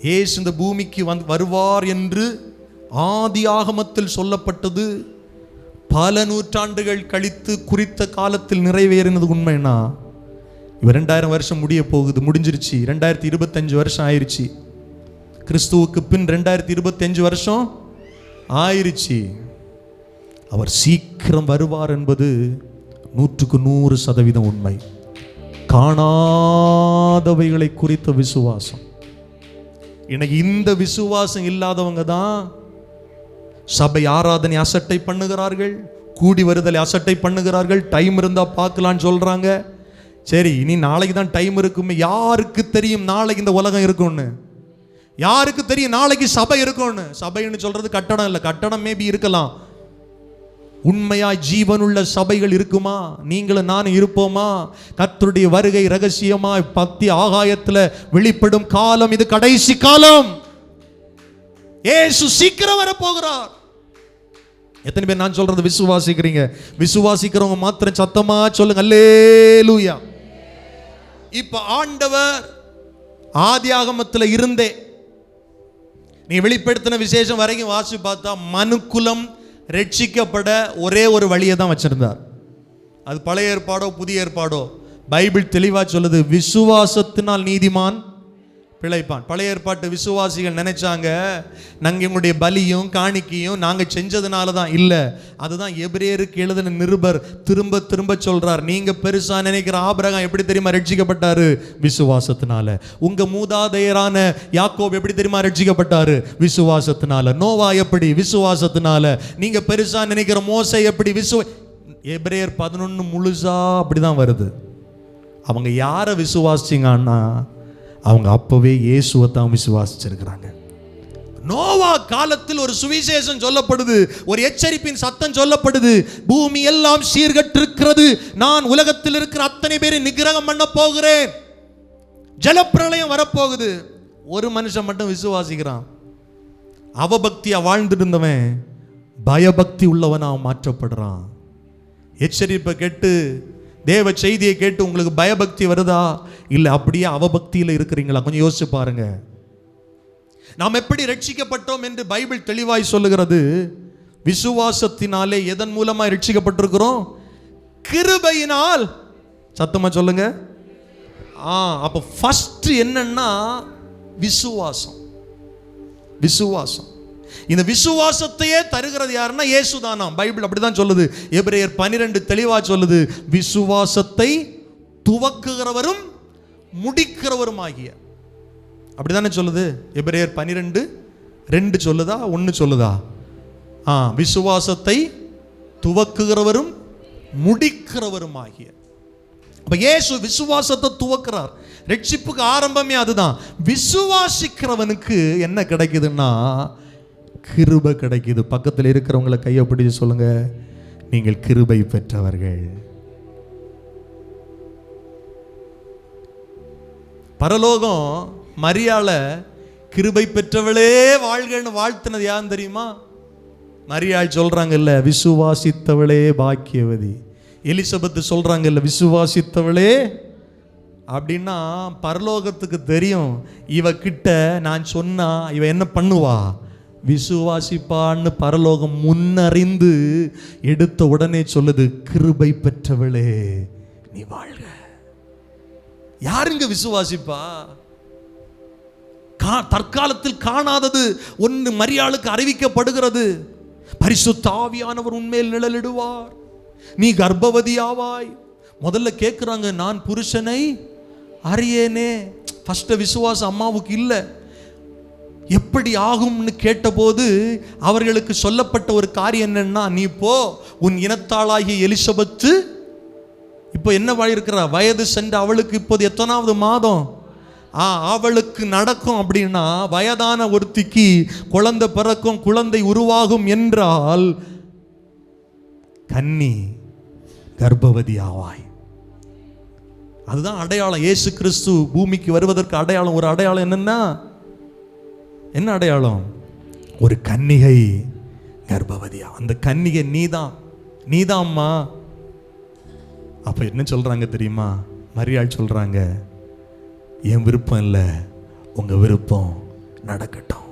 இயேசு இந்த பூமிக்கு வருவார் என்று ஆதி ஆகமத்தில் சொல்லப்பட்டது பல நூற்றாண்டுகள் கழித்து குறித்த காலத்தில் நிறைவேறினது உண்மைன்னா, இவர் 2000 வருஷம் முடிய போகுது. முடிஞ்சிருச்சு. 2025 வருஷம் ஆயிருச்சு. கிறிஸ்துவுக்கு பின் 2025 வருஷம் ஆயிருச்சு. அவர் சீக்கிரம் வருவார் என்பது 100% உண்மை. காணாதவைகளை குறித்த விசுவாசம். இன்னைக்கு இந்த விசுவாசம் இல்லாதவங்க தான் சபை ஆராதனை அசட்டை பண்ணுகிறார்கள், கூடி வருதலை அசட்டை பண்ணுகிறார்கள். டைம் இருந்தா பார்க்கலான்னு சொல்றாங்க. சரி, இனி நாளைக்கு தான் டைம் இருக்குமே. யாருக்கு தெரியும் நாளைக்கு இந்த உலகம் இருக்கும்னு? யாருக்கு தெரியும் நாளைக்கு சபை இருக்கும்னு? சபைன்னு சொல்றது கட்டடம் இல்லை. கட்டடம் மேபி இருக்கலாம். உண்மையாய் ஜீவனுள்ள சபைகள் இருக்குமா? நீங்களும் நானும் இருப்போமா? கர்த்தருடைய வருகை ரகசியமாய் பக்தி ஆகாயத்தில் வெளிப்படும் காலம் இது. கடைசி காலம். இயேசு சீக்கிரம் வரப்போகிறார். எத்தனை பேர் நான் சொல்றது விசுவாசிக்கிறீங்க? விசுவாசிக்கிறவங்க மாத்திரம் சத்தமா சொல்லுங்க அல்லேலூயா. இப்ப ஆண்டவர் ஆதியாகமத்தில் இருந்தே நீ வெளிப்படுத்தின விசேஷம் வரைக்கும் வாசி பார்த்தா மனுக்குலம் ரட்சிக்கப்பட ஒரே ஒரு வழியை தான் வச்சிருந்தார். அது பழைய ஏற்பாடோ புதிய ஏற்பாடோ, பைபிள் தெளிவா சொல்லுது, விசுவாசத்தினால் நீதிமான் பிழைப்பான். பழைய ஏற்பாட்டு விசுவாசிகள் நினைச்சாங்க நாங்கள் எங்களுடைய பலியும் காணிக்கையும் நாங்கள் செஞ்சதுனால தான். இல்லை, அதுதான் எபிரேயருக்கு எழுதின நிருபர் திரும்ப திரும்ப சொல்றார். நீங்க பெருசா நினைக்கிற ஆபிரகாம் எப்படி தெரியுமா ரட்சிக்கப்பட்டாரு? விசுவாசத்தினால. உங்க மூதாதையரான யாக்கோப் எப்படி தெரியுமா ரட்சிக்கப்பட்டாரு? விசுவாசத்தினால. நோவா எப்படி? விசுவாசத்தினால. நீங்க பெருசா நினைக்கிற மோசே எப்படி? எபிரேயர் 11 முழுசா அப்படிதான் வருது. அவங்க யாரை விசுவாசிச்சாங்கன்னா, அவங்க அப்பவே இயேசுவை தான் விசுவாசிச்சிருக்கிறாங்க. நோவா காலத்தில் ஒரு சுவிசேஷம் சொல்லப்படுது, ஒரு எச்சரிப்பின் சத்தம் சொல்லப்படுது. பூமி எல்லாம் சீர்கட்டிருக்கிறது, நான் உலகத்தில் இருக்கிற அத்தனை பேரை நிகிரகம் பண்ண போகிறேன், ஜலப்பிரளயம் வரப்போகுது. ஒரு மனுஷன் மட்டும் விசுவாசிக்கிறான். அவபக்தியா வாழ்ந்துட்டு இருந்தவன் பயபக்தி உள்ளவனா மாற்றப்படுறான். எச்சரிப்பை கேட்டு, தேவ செய்தியை கேட்டு உங்களுக்கு பயபக்தி வருதா? இல்லை அப்படியே அவபக்தியில் இருக்கிறீங்களா? கொஞ்சம் யோசிச்சு பாருங்க. நாம் எப்படி ரட்சிக்கப்பட்டோம் என்று பைபிள் தெளிவாய் சொல்லுகிறது. விசுவாசத்தினாலே. எதன் மூலமாய் ரட்சிக்கப்பட்டிருக்கிறோம்? கிருபையினால். சத்தமா சொல்லுங்க. அப்ப ஃபர்ஸ்ட் என்னன்னா விசுவாசம். விசுவாசம். இந்த விசுவாசத்தையே தருகிறது யாருன்னா இயேசுதானா. பைபிள் அப்படிதான் சொல்லுது. எபிரேயர் 12 தெளிவா சொல்லுது, விசுவாசத்தை துவக்குகிறவரும் முடிக்கிறவரும் ஆகிய. அப்படிதானே சொல்லுது. எபிரேயர் 12:2 சொல்லுதா 1 சொல்லுதா? விசுவாசத்தை துவக்குகிறவரும் முடிக்கிறவரும் ஆகிய. அப்ப இயேசு விசுவாசத்தை துவக்கிறார். ரட்சிப்புக்கு ஆரம்பமே அதுதான். விசுவாசிக்கிறவனுக்கு என்ன கிடைக்குதுன்னா கிருபை கிடைக்குது. பக்கத்தில் இருக்கிறவங்களை கையை பிடிச்சு சொல்லுங்க, நீங்கள் கிருபை பெற்றவர்கள். பரலோகம் மரியாள கிருபை பெற்றவளே வாழ்கன்னு வாழ்த்தினது யாருன்னு தெரியுமா? மரியாள் சொல்றாங்கல்ல, விசுவாசித்தவளே பாக்கியவதி. எலிசபெத் சொல்றாங்கல்ல, விசுவாசித்தவளே. அப்படின்னா பரலோகத்துக்கு தெரியும், இவ கிட்ட நான் சொன்னா இவ என்ன பண்ணுவா, விசுவாசிப்பான்னு பரலோகம் முன்னறிந்து எடுத்த உடனே சொல்லுது, கிருபை பெற்றவளே நீ வாழ்க. யாருங்க விசுவாசிப்பா? தற்காலத்தில் காணாதது ஒன்று மரியாளுக்கு அறிவிக்கப்படுகிறது. பரிசுத்த ஆவியானவர் உன்மேல் நிழலிடுவார், நீ கர்ப்பவதியாவாய். முதல்ல கேட்குறாங்க, நான் புருஷனை அறியேனே. ஃபர்ஸ்ட் விசுவாசம் அம்மாவுக்கு இல்லை. எப்படி ஆகும்னு கேட்டபோது அவர்களுக்கு சொல்லப்பட்ட ஒரு காரியம் என்னன்னா, நீ போ, உன் இனத்தாளாகிய எலிசபெத்து இப்போ என்ன வாழிருக்கிறா, வயது சென்ற அவளுக்கு இப்போது எத்தனாவது மாதம், அவளுக்கு நடக்கும் அப்படின்னா வயதான ஒருத்திக்கு குழந்தை பிறக்கும், குழந்தை உருவாகும் என்றால் கன்னி கர்ப்பவதி ஆவாய். அதுதான் அடையாளம். இயேசு கிறிஸ்து பூமிக்கு வருவதற்கு அடையாளம். ஒரு அடையாளம் என்னன்னா, என்ன அடையாளம்? ஒரு கன்னிகை கர்ப்பவதியா. அந்த கன்னிகை நீதாம்மா. அப்ப என்ன சொல்றாங்க தெரியுமா? மரியாள் சொல்றாங்க, என் விருப்பம் இல்லை, உங்க விருப்பம் நடக்கட்டும்.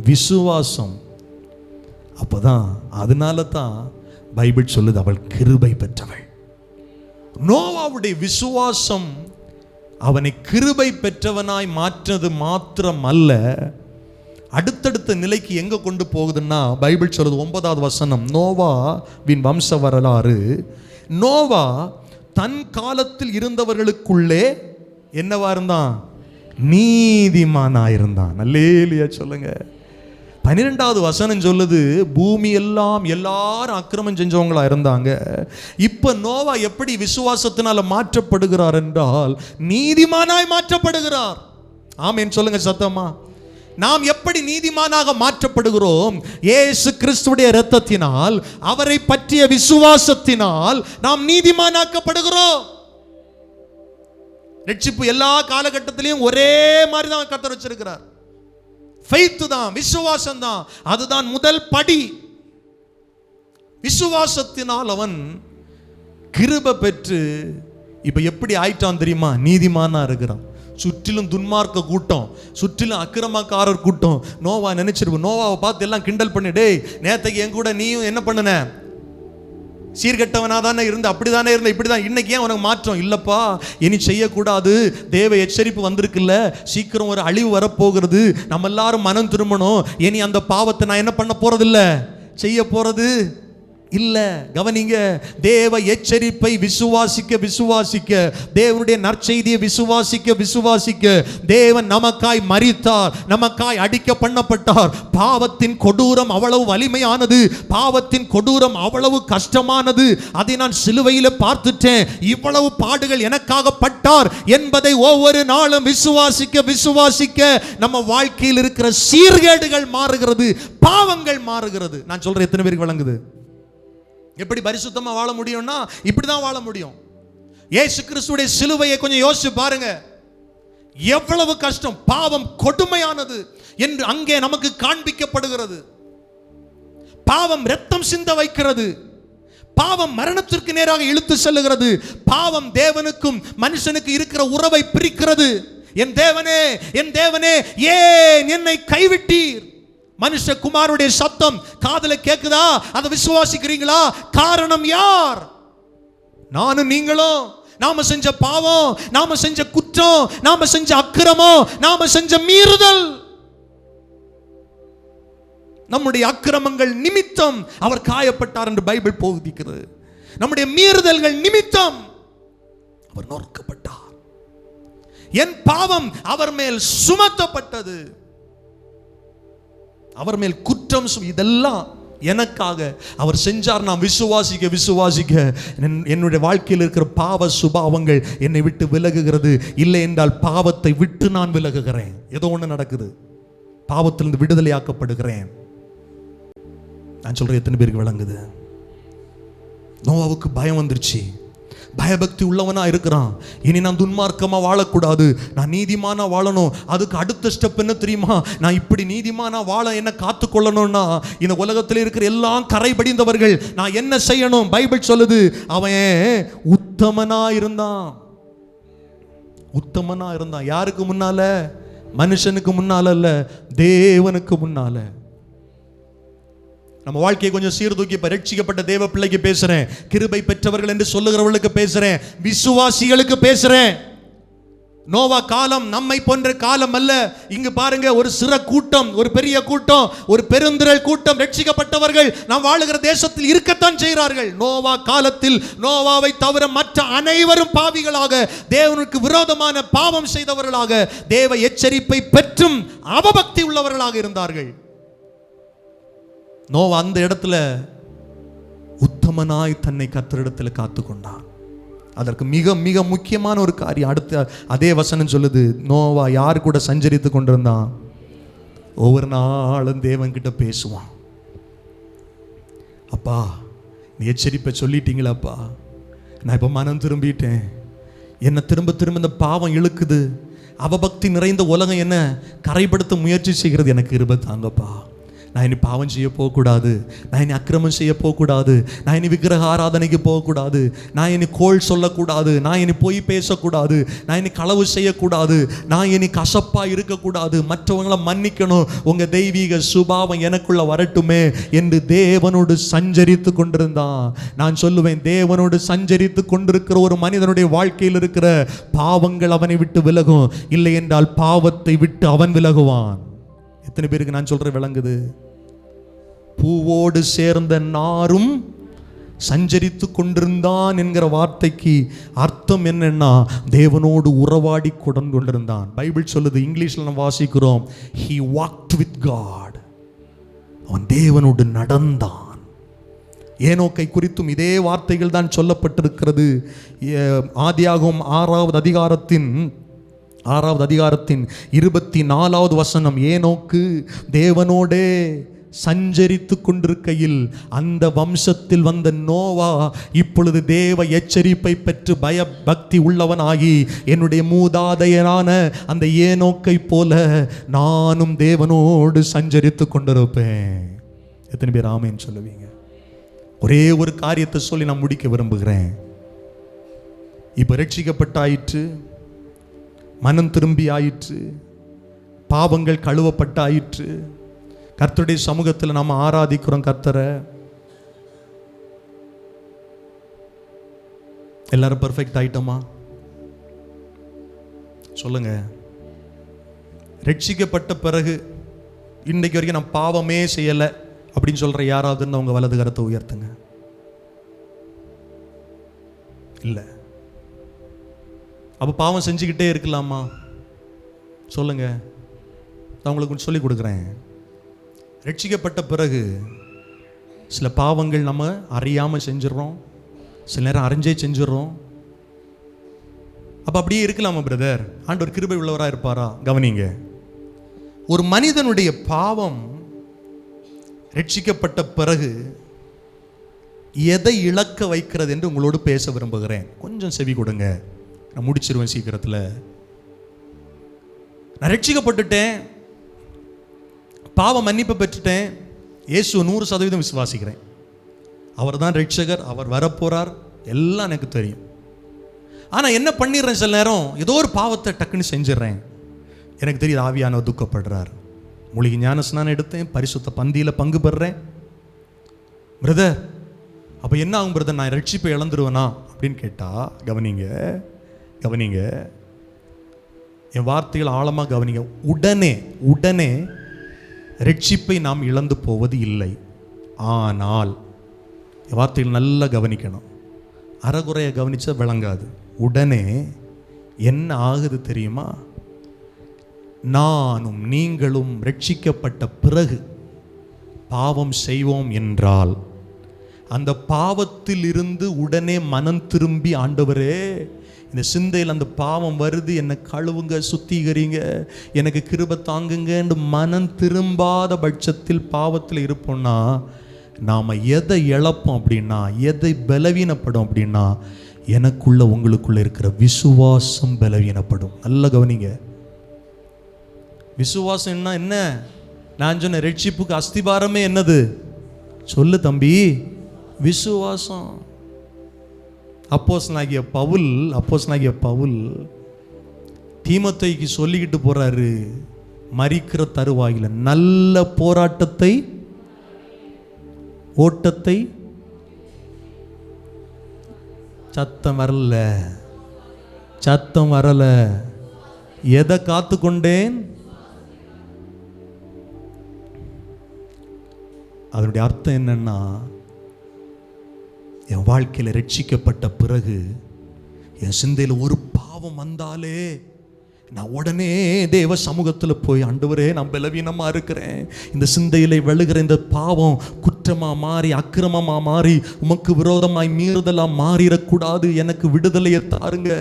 விசுவாசம். அப்பதான், அதனால தான் பைபிள் சொல்லுது, அவள் கிருபை பெற்றவள். நோவாவுடைய விசுவாசம் அவனை கிருபை பெற்றவனாய் மாற்றது மாத்திரம் அல்ல, அடுத்தடுத்த நிலைக்கு எங்க கொண்டு போகுதுன்னா, பைபிள் சொல்லுது 9வது வசனம், நோவாவின் வம்ச வரலாறு. நோவா தன் காலத்தில் இருந்தவர்களுக்குள்ளே என்னவா இருந்தான்? நீதிமானா இருந்தான். அல்லேலூயா சொல்லுங்க. 12வது வசனம் சொல்லுது, பூமி எல்லாம் எல்லாரும் அக்கிரமம் செஞ்சவங்களா இருந்தாங்க. இப்ப நோவா எப்படி விசுவாசத்தினால மாற்றப்படுகிறார் என்றால், நீதிமானாய் மாற்றப்படுகிறார். ஆமென் சொல்லுங்க சத்தமா. நாம் எப்படி நீதிமானாக மாற்றப்படுகிறோம்? இயேசு கிறிஸ்துவுடைய இரத்தத்தினால், அவரை பற்றிய விசுவாசத்தினால் நாம் நீதிமானாக்கப்படுகிறோம். ரட்சிப்பு எல்லா காலகட்டத்திலையும் ஒரே மாதிரி தான் கர்த்தர் வச்சிருக்கிறார். ஃபெய்த் தான், விசுவாசம் தான், அதுதான் முதல் படி. விசுவாசத்தினால் அவன் கிருபை பெற்று இப்ப எப்படி ஆயிட்டான் தெரியுமா? நீதிமானா இருக்கிறான். சுற்றிலும் துன்மார்க்க கூட்டம், சுற்றிலும் அக்கிரமக்காரர் கூட்டம். நோவா நினைச்சிருப்போம், நோவாவை பார்த்து எல்லாம் கிண்டல் பண்ணி, டேய் நேத்தைக்கு என் கூட நீயும் என்ன பண்ணுன, சீர்கெட்டவனா தானே இருந்த, அப்படிதானே இருந்த, இப்படிதான், இன்னைக்கு ஏன் உனக்கு மாற்றம்? இல்லப்பா, இனி செய்யக்கூடாது, தேவ எச்சரிப்பு வந்திருக்குல்ல, சீக்கிரம் ஒரு அழிவு வரப்போகிறது, நம்ம எல்லாரும் மனம் திரும்பணும், இனி அந்த பாவத்தை நான் என்ன பண்ண போறதில்ல, செய்ய போறது இல்ல. கவனிங்க, தேவ எச்சரிப்பை விசுவாசிக்க, தேவனுடைய நற்செய்தியை விசுவாசிக்க, தேவன் நமக்காய் மரித்தார், நமக்காய் அடிக்க பண்ணப்பட்டார். பாவத்தின் கொடூரம் அவ்வளவு வலிமையானது, பாவத்தின் கொடூரம் அவ்வளவு கஷ்டமானது. அதை நான் சிலுவையில பார்த்துட்டேன். இவ்வளவு பாடுகள் எனக்காக பட்டார் என்பதை ஒவ்வொரு நாளும் விசுவாசிக்க நம்ம வாழ்க்கையில் இருக்கிற சீர்கேடுகள் மாறுகிறது, பாவங்கள் மாறுகிறது. நான் சொல்றேன், எத்தனை பேருக்கு விளங்குது? எப்படி பரிசுத்தமா வாழ முடியும்னா இப்படிதான் வாழ முடியும். இயேசு கிறிஸ்துவுடைய சிலுவையை கொஞ்சம் யோசிச்சு பாருங்க, எவ்வளவு கஷ்டம், பாவம் கொடுமையானது என்று அங்கே நமக்கு காண்பிக்கப்படுகிறது. பாவம் இரத்தம் சிந்த வைக்கிறது, பாவம் மரணத்திற்கு நேராக இழுத்து செல்லுகிறது, பாவம் தேவனுக்கும் மனுஷனுக்கு இருக்கிற உறவை பிரிக்கிறது. என் தேவனே ஏன் என்னை கைவிட்டீர்? மனுஷகுமாரனுடைய சத்தம் காதுல கேக்குதா? அதை விசுவாசிக்கிறீங்களா? காரணம் யார்? நானும் நீங்களும். நாம செஞ்ச பாவம், நாம செஞ்ச குற்றம், நாம செஞ்ச அக்கிரமம், நாம செஞ்ச மீறுதல். நம்முடைய அக்கிரமங்கள் நிமித்தம் அவர் காயப்பட்டார் என்று பைபிள் போதிக்கிறது. நம்முடைய மீறுதல்கள் நிமித்தம் அவர் நொறுக்கப்பட்டார். என் பாவம் அவர் மேல் சுமத்தப்பட்டது. அவர் மேல் குற்றம் இதெல்லாம் எனக்காக அவர் செஞ்சார். நான் விசுவாசிக்க விசுவாசிக்க என்னுடைய வாழ்க்கையில் இருக்கிற பாவ சுபாவங்கள் என்னை விட்டு விலகுகிறது. இல்லை என்றால் பாவத்தை விட்டு நான் விலகுகிறேன். ஏதோ ஒன்று நடக்குது, பாவத்திலிருந்து விடுதலையாக்கப்படுகிறேன். நான் சொல்றேன், எத்தனை பேருக்கு விளங்குது? நோவாவுக்கு பயம் வந்துருச்சு, பயபக்தி உள்ளவனா இருக்கிறான். இனி நான் துன்மார்க்கமா வாழக்கூடாது, நான் நீதிமானா வாழணும். அதுக்கு அடுத்த ஸ்டெப் என்ன தெரியுமா? நான் இப்படி நீதிமானா வாழ என்ன காத்து கொள்ளணும்னா இந்த உலகத்தில் இருக்கிற எல்லாம் கரை படிந்தவர்கள் நான் என்ன செய்யணும்? பைபிள் சொல்லுது, அவன் உத்தமனா இருந்தான். உத்தமனா இருந்தான். யாருக்கு முன்னால? மனுஷனுக்கு முன்னால அல்ல, தேவனுக்கு முன்னால. நம்ம வாழ்க்கையை கொஞ்சம் சீர்தூக்கி ரட்சிக்கப்பட்ட தேவ பிள்ளைக்கு பேசுறேன், கிருபை பெற்றவர்கள் என்று சொல்லுகிறவர்களுக்கு பேசுறேன், விசுவாசிகளுக்கு பேசுறேன். நோவா காலம் நம்மை போன்ற காலம் அல்ல. இங்கு பாருங்க, ஒரு சிறு கூட்டம், ஒரு பெரிய கூட்டம், ஒரு பெருந்திரள் கூட்டம் ரட்சிக்கப்பட்டவர்கள் நாம் வாழுகிற தேசத்தில் இருக்கத்தான் செய்கிறார்கள். நோவா காலத்தில் நோவாவை தவிர மற்ற அனைவரும் பாவிகளாக, தேவனுக்கு விரோதமான பாவம் செய்தவர்களாக, தேவ எச்சரிப்பை பெற்றும் அவபக்தி உள்ளவர்களாக இருந்தார்கள். நோவா அந்த இடத்துல உத்தமனாய் தன்னை கர்த்தரிடத்தில் காத்துக்கொண்டான். அதற்கு மிக மிக முக்கியமான ஒரு காரியம் அடுத்த அதே வசனம் சொல்லுது. நோவா யார் கூட சஞ்சரித்து கொண்டிருந்தான்? ஒவ்வொரு நாளும் தேவன் கிட்ட பேசுவான். அப்பா, நீ எச்சரிப்பை சொல்லிட்டீங்களாப்பா, நான் இப்போ மனம் திரும்பிட்டேன். என்னை திரும்ப திரும்ப இந்த பாவம் இழுக்குது, அவபக்தி நிறைந்த உலகம் என்ன கரைப்படுத்த முயற்சி செய்கிறது. எனக்கு கிருபை தாங்கப்பா. நான் இனி பாவம் செய்ய போகக்கூடாது, நான் இனி அக்கிரமம் செய்ய போகக்கூடாது, நான் இனி விக்கிரக ஆராதனைக்கு போகக்கூடாது, நான் இனி கோள் சொல்லக்கூடாது, நான் இனி பொய் பேசக்கூடாது, நான் இனி களவு செய்யக்கூடாது, நான் இனி கசப்பாக இருக்கக்கூடாது, மற்றவங்களை மன்னிக்கணும், உங்கள் தெய்வீக சுபாவம் எனக்குள்ள வரட்டுமே என்று தேவனோடு சஞ்சரித்து கொண்டிருந்தான். நான் சொல்லுவேன், தேவனோடு சஞ்சரித்து கொண்டிருக்கிற ஒரு மனிதனுடைய வாழ்க்கையில் இருக்கிற பாவங்கள் அவனை விட்டு விலகும். இல்லை என்றால் பாவத்தை விட்டு அவன் விலகுவான். எத்தனை பேருக்கு நான் சொல்ற விளங்குது? பூவோடு சேர்ந்த நாரும் சஞ்சரித்து கொண்டிருந்தான் என்கிற வார்த்தைக்கு அர்த்தம் என்னன்னா, தேவனோடு உறவாடி கொண்டிருந்தான். பைபிள் சொல்லுது, இங்கிலீஷ்ல நம்ம வாசிக்கிறோம், he walked with God. அவன் தேவனோடு நடந்தான். ஏனோக்கை குறித்தும் இதே வார்த்தைகள் தான் சொல்லப்பட்டிருக்கிறது. ஆதியாகமம் 6வது அதிகாரத்தின் 24வது வசனம். ஏனோக்கு தேவனோடே சஞ்சரித்து கொண்டிருக்கையில் அந்த வம்சத்தில் வந்த நோவா இப்பொழுது தேவ எச்சரிப்பை பெற்று பயபக்தி உள்ளவனாகி, என்னுடைய மூதாதையரான அந்த ஏனோக்கை போல நானும் தேவனோடு சஞ்சரித்து கொண்டிருப்பேன். எத்தனை பேர் ஆமென் சொல்லுவீங்க? ஒரே ஒரு காரியத்தை சொல்லி நான் முடிக்க விரும்புகிறேன். இப்ப ரட்சிக்கப்பட்டாயிற்று, மனம் திரும்பி ஆயிற்று, பாவங்கள் கழுவப்பட்டாயிற்று, கர்த்தருடைய சமூகத்தில் நாம் ஆராதிக்கிறோம் கர்த்தரை. எல்லாரும் பெர்ஃபெக்ட் ஆயிட்டோமா? சொல்லுங்க. ரட்சிக்கப்பட்ட பிறகு இன்னைக்கு வரைக்கும் நான் பாவமே செய்யலை அப்படின்னு சொல்ற யாராவது உங்க வலது கரத்தை உயர்த்துங்க. இல்லை. அப்போ பாவம் செஞ்சுக்கிட்டே இருக்கலாமா? சொல்லுங்க. நான் உங்களுக்கு சொல்லிக் கொடுக்குறேன். ரட்சிக்கப்பட்ட பிறகு சில பாவங்கள் நம்ம அறியாமல் செஞ்சிடறோம், சில நேரம் அறிஞ்சே செஞ்சிடறோம். அப்போ அப்படியே இருக்கலாமா பிரதர்? ஆண்டவர் கிருபை உள்ளவராக இருப்பாரா? கவனிங்க, ஒரு மனிதனுடைய பாவம் ரட்சிக்கப்பட்ட பிறகு எதை இழக்க வைக்கிறது என்று உங்களோடு பேச விரும்புகிறேன். கொஞ்சம் செவி கொடுங்க, நான் முடிச்சிருவேன் சீக்கிரத்தில். நான் ரட்சிக்கப்பட்டுட்டேன், பாவ மன்னிப்பு பெற்றுட்டேன், இயேசு 100% விசுவாசிக்கிறேன். அவர் தான் ரட்சகர், அவர் வரப்போறார், எல்லாம் எனக்கு தெரியும். ஆனால் என்ன பண்ணிடுறேன், சில நேரம் ஏதோ ஒரு பாவத்தை டக்குன்னு செஞ்சிடறேன். எனக்கு தெரியுது ஆவியானவர் துக்கப்படுறார். மூலிகை ஞானஸ்நானம் எடுத்தேன், பரிசுத்த பந்தியில் பங்கு பெறுறேன். பிரதர், அப்போ என்ன ஆகும் பிரதர்? நான் ரட்சிப்பை இழந்துருவேனா அப்படின்னு கேட்டால், கவனிங்க, என் வார்த்தைகள் ஆழமாக கவனிங்க. உடனே ரட்சிப்பை நாம் இழந்து போவது இல்லை. ஆனால் என் வார்த்தைகள் நல்லா கவனிக்கணும். அறகுறையை கவனிச்சா விளங்காது. உடனே என்ன ஆகுது தெரியுமா? நானும் நீங்களும் ரட்சிக்கப்பட்ட பிறகு பாவம் செய்வோம் என்றால் அந்த பாவத்தில் இருந்து உடனே மனம் திரும்பி, ஆண்டவரே இந்த சிந்தையில் அந்த பாவம் வருது, என்னை கழுவுங்க, சுத்திகரிங்க, எனக்கு கிருபை தாங்குங்கன்னு மனம் திரும்பாத பட்சத்தில் பாவத்தில் இருப்போம்னா நாம் எதை இழப்போம் அப்படின்னா, எதை பலவீனப்படும் அப்படின்னா, எனக்குள்ள உங்களுக்குள்ள இருக்கிற விசுவாசம் பலவீனப்படும். நல்ல கவனிங்க. விசுவாசம் என்ன? நான் சொன்ன ரட்சிப்புக்கு அஸ்திபாரமே என்னது? சொல்லு தம்பி, விசுவாசம். அப்போஸ்தலனாகிய பவுல் தீமோத்தேயுக்கு சொல்லிக்கிட்டு போறாரு, மரிக்கிற தருவாயில நல்ல போராட்டத்தை, ஓட்டத்தை, சத்தம் வரல, எதை காத்து கொண்டேன்? அதனுடைய அர்த்தம் என்னன்னா, என் வாழ்க்கையில் ரட்சிக்கப்பட்ட பிறகு என் சிந்தையில் ஒரு பாவம் வந்தாலே நான் உடனே தேவ சமூகத்தில் போய், ஆண்டவரே நான் பலவீனமாக இருக்கிறேன், இந்த சிந்தையிலே விழுகிற இந்த பாவம் குற்றமாக மாறி அக்கிரமமாக மாறி உமக்கு விரோதமாய் மீறுதலாக மாறிடக்கூடாது, எனக்கு விடுதலையை தாருங்க,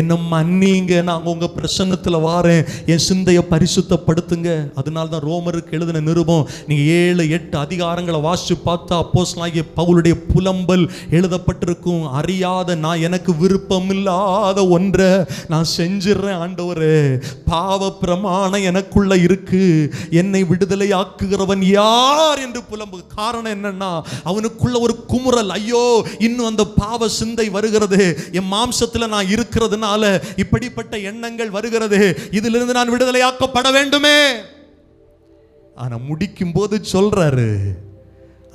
என்னை மன்னிங்க, நான் உங்கள் பிரசன்னத்தில் வாரேன், என் சிந்தையை பரிசுத்தப்படுத்துங்க. அதனால தான் ரோமருக்கு எழுதின நிருபம் நீங்கள் 7-8 அதிகாரங்களை வாசித்து பார்த்தா அப்போஸ்தலனாகிய பவுலுடைய புலம்பல் எழுதப்பட்டிருக்கும். அறியாத நான், எனக்கு விருப்பமில்லாத ஒன்றை நான் செஞ்சிடறேன் ஆண்டவரே, பாவ பிரமாணம் எனக்குள்ள இருக்கு, என்னை விடுதலை ஆக்குகிறவன் யார் என்று புலம்பு. காரணம் என்னன்னா, அவனுக்குள்ள ஒரு குமுறல், ஐயோ இன்னும் அந்த பாவ சிந்தை வருகிறது, என் மாம்சத்தில் நான் இருக்கிறதுனால இப்படிப்பட்ட எண்ணங்கள் வருகிறது, இதிலிருந்து நான் விடுதலை ஆக்கப்பட வேண்டுமே. ஆனா முடிக்கும் போது சொல்றாரு,